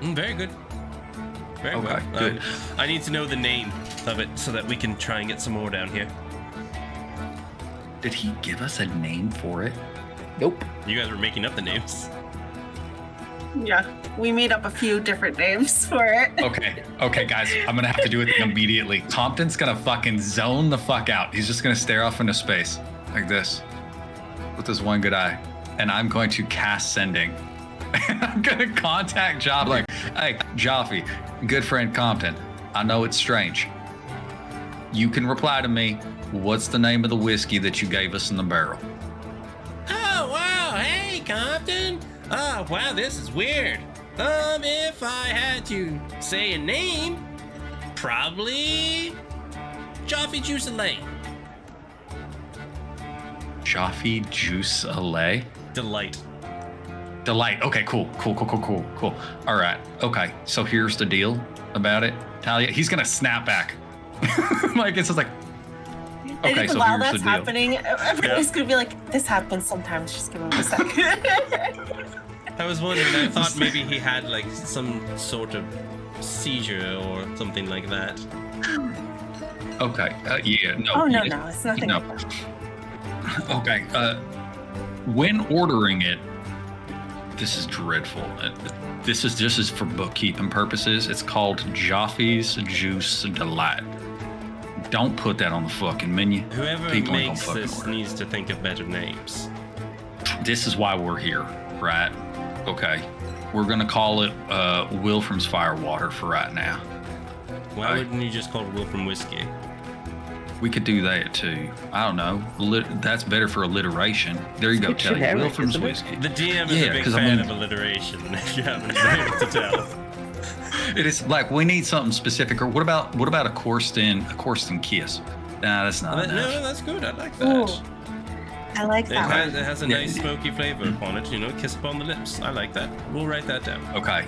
Very good. Very Okay, well. good. I need to know the name of it so that we can try and get some more down here. Did he give us a name for it? Nope. You guys were making up the names. Yeah, we made up a few different names for it. Okay, guys, I'm gonna have to do it immediately. Compton's gonna fucking zone the fuck out. He's just gonna stare off into space like this with his one good eye, and I'm going to cast sending. I'm gonna contact Joff like, hey, Joffy, good friend Compton. I know it's strange. You can reply to me. What's the name of the whiskey that you gave us in the barrel? Oh, wow. Hey, Compton. Oh, wow, this is weird. If I had to say a name, probably Joffy Juice Lane. Joffy Juice Alley? Delight. Delight. Okay, cool. All right. Okay, so here's the deal about it. Talia, he's gonna snap back. Like it's just like. I Okay, think so while here's the that's deal. happening, everybody's gonna be like, "This happens sometimes. Just give him a second." I was wondering, I thought maybe he had like some sort of seizure or something like that. Okay. Yeah. No. Oh no, yeah, no, it's nothing no. like that. Okay. When ordering it, this is dreadful. This is for bookkeeping purposes. It's called Joffy's Juice Delight. Don't put that on the fucking menu. Whoever People ain't makes gonna fucking this order. needs to think of better names. This is why we're here, right? Okay. We're gonna call it Wilfrem's Firewater for right now. Why Right. wouldn't you just call it Wilfrem Whiskey? We could do that too. I don't know. That's better for alliteration. There you go, It's Kelly. generic, Wilfrem's isn't it? Whiskey. The DM is Yeah, a big 'cause I fan mean- of alliteration, if you haven't been able to tell. It is like we need something specific. Or what about a Corsten kiss? Nah, that's not enough. No, that's good. I like that. Ooh, I like It that has, one. it has a Yeah. nice smoky flavor upon it, kiss upon the lips. I like that. We'll write that down. Okay.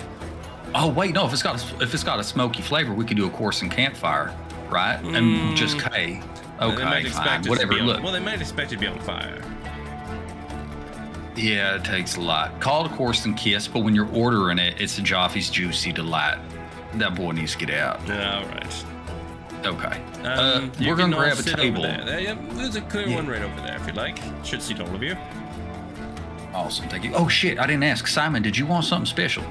Oh wait, no. If it's got a smoky flavor, we could do a Corsten campfire, right? And just K. They might Okay, expect fine. it to Whatever. be on- Look. Well, they might expect it to be on fire. Yeah, it takes a lot. Call it a Corsten kiss, but when you're ordering it, it's a Joffy's Juicy Delight. That boy needs to get out. All right. Okay. You We're can gonna all grab a sit over table. there. Yeah, there's a clear Yeah. one right over there if you'd like. Should seat all of you. Awesome, thank you. Oh shit, I didn't ask. Simon, did you want something special?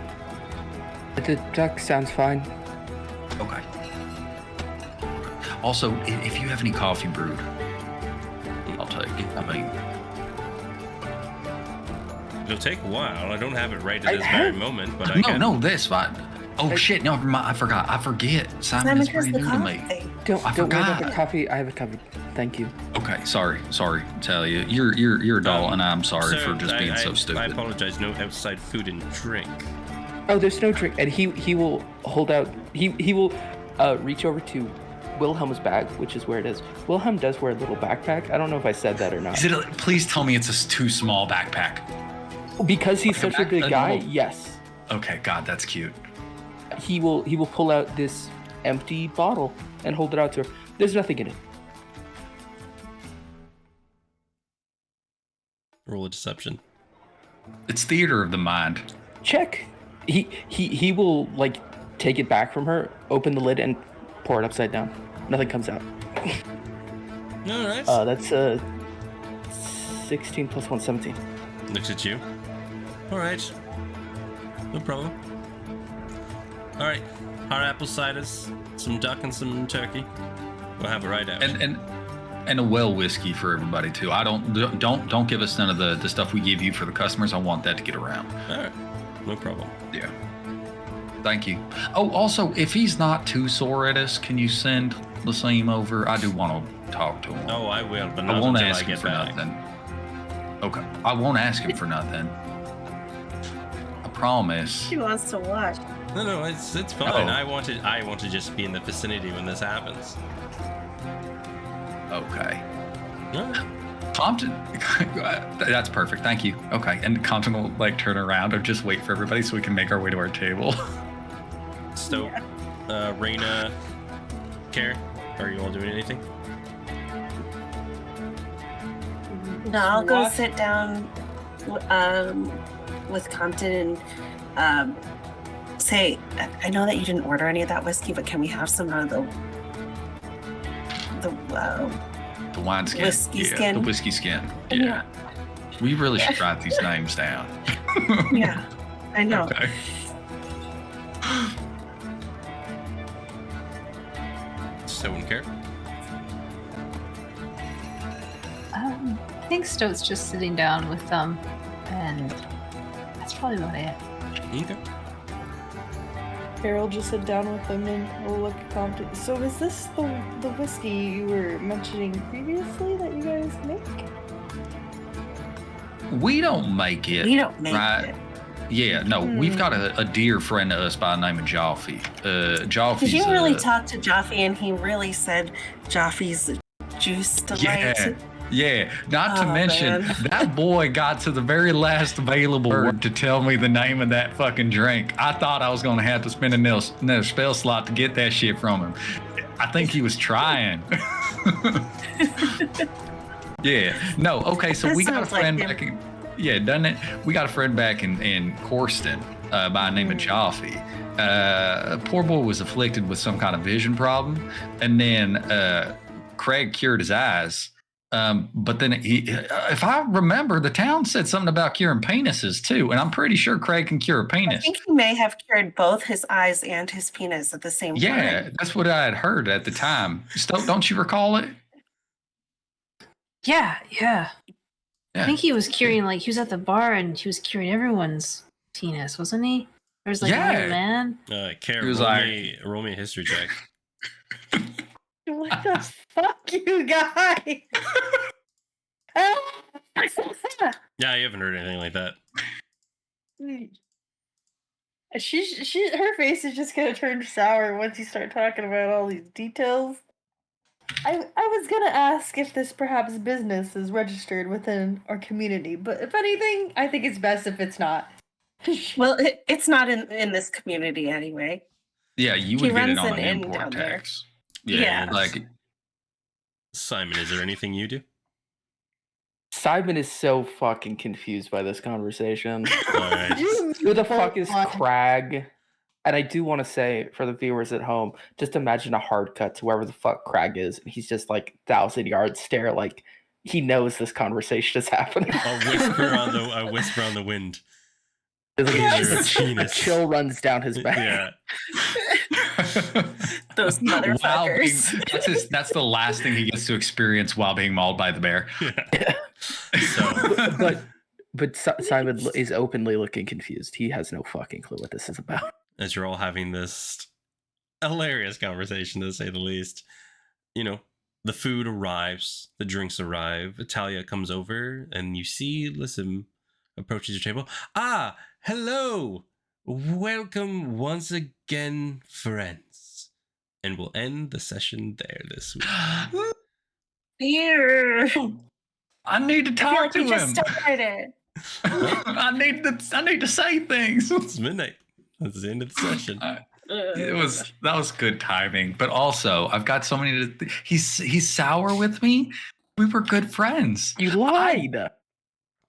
The duck sounds fine. Okay. Also, if you have any coffee brewed, I'll take it. I mean, It'll take a while. I don't have it right I at this very have- moment, but I can. no, that's fine. Oh shit, no, never mind. I forgot. I forget. Simon Simon is has very the new to me. coffee. Don't I worry about the forgot. coffee. I have it covered. Thank you. Okay, sorry, Talia. You're a doll, and I'm sorry Sir, for just being so I stupid. apologize. No outside food and drink. Oh, there's no drink, and he will hold out. He will reach over to Wilhelm's bag, which is where it is. Wilhelm does wear a little backpack. I don't know if I said that or not. Is it? Please tell me it's a too small backpack. Because he's Like a such a big back- a guy. little- Yes, Okay, God, that's cute. he will pull out this empty bottle and hold it out to her. There's nothing in it. Roll a deception. It's theater of the mind. Check. He will like take it back from her, open the lid, and pour it upside down. Nothing comes out. All right. That's 16 plus 1, 17. Looks at you. All right. No problem. All right. Hard apple ciders, some duck and some turkey. We'll have it right out. And a well whiskey for everybody too. I don't give us none of the stuff we give you for the customers. I want that to get around. All right. No problem. Yeah. Thank you. Oh, also, if he's not too sore at us, can you send Laseem over? I do want to talk to him. Oh, I will, but I not won't until ask I him get for back. nothing. Okay. I won't ask him for nothing. I promise. She wants to watch. No, it's fine. Oh. I want to just be in the vicinity when this happens. Okay. All right. Compton. That's perfect. Thank you. Okay. And Compton will like turn around or just wait for everybody so we can make our way to our table. Stoke, Raina, Care, are you all doing anything? No, I'll go What? sit down with Compton and say, I know that you didn't order any of that whiskey, but can we have some of the The wine skin. Whiskey yeah, skin. The whiskey skin. Yeah. Yeah. We really should write these names down. yeah, I know. Okay. Stoke and Care. I think Stoat's just sitting down with them, and that's probably about it. Okay. Carol just sit down with them and we'll look at Compton. So is this the whiskey you were mentioning previously that you guys make? We don't make it. We don't make right? it. Yeah, no, we've got a dear friend of us by the name of Joffy. Joffy's Did you really talk to Joffy and he really said Joffy's juice delight? Yeah, not to Oh, mention man. that boy got to the very last available word to tell me the name of that fucking drink. I thought I was going to have to spend another spell slot to get that shit from him. I think he was trying. Yeah, no, okay, so That we got a sounds like friend him. back in, yeah, doesn't it? We got a friend back in Corsten by the name of Joffy. Poor boy was afflicted with some kind of vision problem, and then Craig cured his eyes. But then if I remember, the town said something about curing penises too, and I'm pretty sure Craig can cure a I penis. think he may have cured both his eyes and his penis at the same time. Yeah, that's what I had heard at the time. Stoke, don't you recall it? Yeah. Yeah. I think he was curing, like, he was at the bar and he was curing everyone's penis, wasn't he? There was like an old man. Kara, He was roll me a history check. What the fuck, you guys? Yeah, you haven't heard anything like that. Her face is just gonna turn sour once you start talking about all these details. I was gonna ask if this perhaps business is registered within our community, but if anything, I think it's best if it's not. Well, it's not in this community anyway. Yeah, you He would get it runs on an an inn import down there. tax. Yeah. Like Simon, is there anything you do? Simon is so fucking confused by this conversation. All right. Who the fuck is Crag? And I do want to say for the viewers at home, just imagine a hard cut to wherever the fuck Crag is, and he's just like 1,000-yard stare, like he knows this conversation is happening. A whisper on the wind. It's like Yes. a chill runs down his back. Yeah. Those motherfuckers. That's the last thing he gets to experience while being mauled by the bear. Yeah. So, But Simon is openly looking confused. He has no fucking clue what this is about. as you're all having this hilarious conversation, to say the least, you know, the food arrives, the drinks arrive. Italia comes over, and you see Lissim approaches your table. Ah, hello. Welcome once again, friends. And we'll end the session there this week. Here. I need to I feel talk like to we just him. started. I need to say things. It's midnight. That's the end of the session. That was good timing, but also I've got so many. He's sour with me. We were good friends. You lied.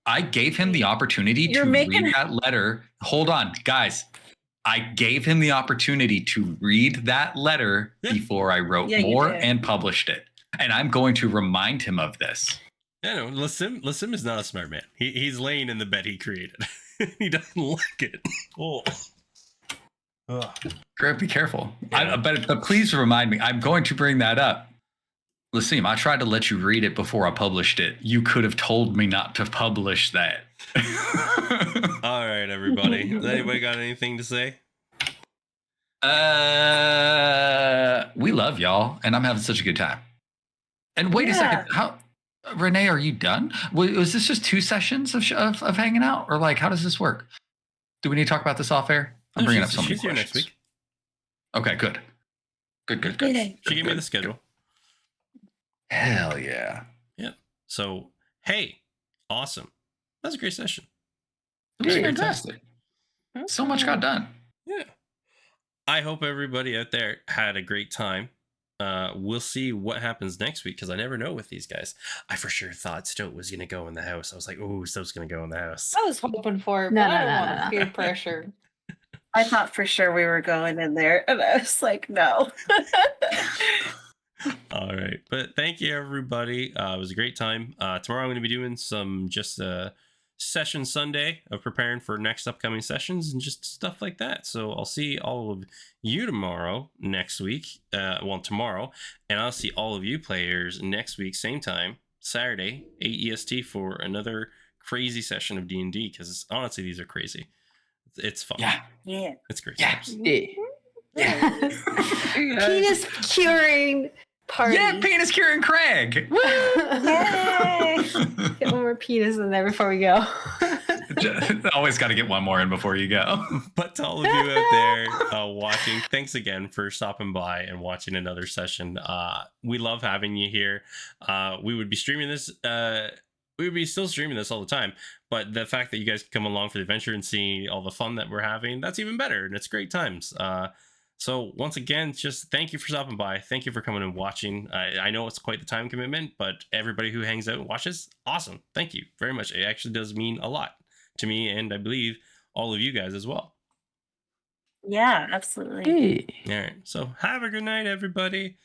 I gave him the opportunity to read that letter. Hold on, guys. I gave him the opportunity to read that letter before I wrote more and published it, and I'm going to remind him of this. Yeah, no, Lissim is not a smart man. He's laying in the bed he created. He doesn't like it. Oh. Greg, be careful. Yeah. But please remind me. I'm going to bring that up. Lissim, I tried to let you read it before I published it. You could have told me not to publish that. All right, everybody. Has anybody got anything to say? We love y'all, and I'm having such a good time. And wait a second. How, Renee, are you done? Was this just 2 sessions of hanging out, or like how does this work? Do we need to talk about this off air? I'm bringing up so many She's here questions. next week. Okay, good. Good. She gave me the schedule. Hell yeah. Yep. So, hey, awesome. That was a great session. It was fantastic. So much got done. Yeah. I hope everybody out there had a great time. We'll see what happens next week, because I never know with these guys. I for sure thought Stoat was going to go in the house. I was like, oh, Stoat's going to go in the house. I was hoping for it, No, but no, I don't no, want no, no. peer pressure. I thought for sure we were going in there, and I was like, no. All right. But thank you, everybody. It was a great time. Tomorrow I'm going to be doing some just session Sunday of preparing for next upcoming sessions and just stuff like that. So I'll see all of you tomorrow, next week. Tomorrow. And I'll see all of you players next week, same time, Saturday, 8 EST, for another crazy session of D&D, because honestly, these are crazy. It's fun. Yeah. It's great. Yeah. Penis curing party. Yeah, penis curing Craig. Yay! Get one more penis in there before we go. Always got to get one more in before you go. But to all of you out there watching, thanks again for stopping by and watching another session. We love having you here. We would be streaming this. We would be still streaming this all the time, but the fact that you guys come along for the adventure and see all the fun that we're having, that's even better, and it's great times. So once again, just thank you for stopping by. Thank you for coming and watching. I know it's quite the time commitment, but everybody who hangs out and watches, awesome. Thank you very much. It actually does mean a lot to me, and I believe all of you guys as well. Yeah, absolutely. Hey. All right. So have a good night, everybody.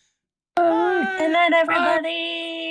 Good night, everybody.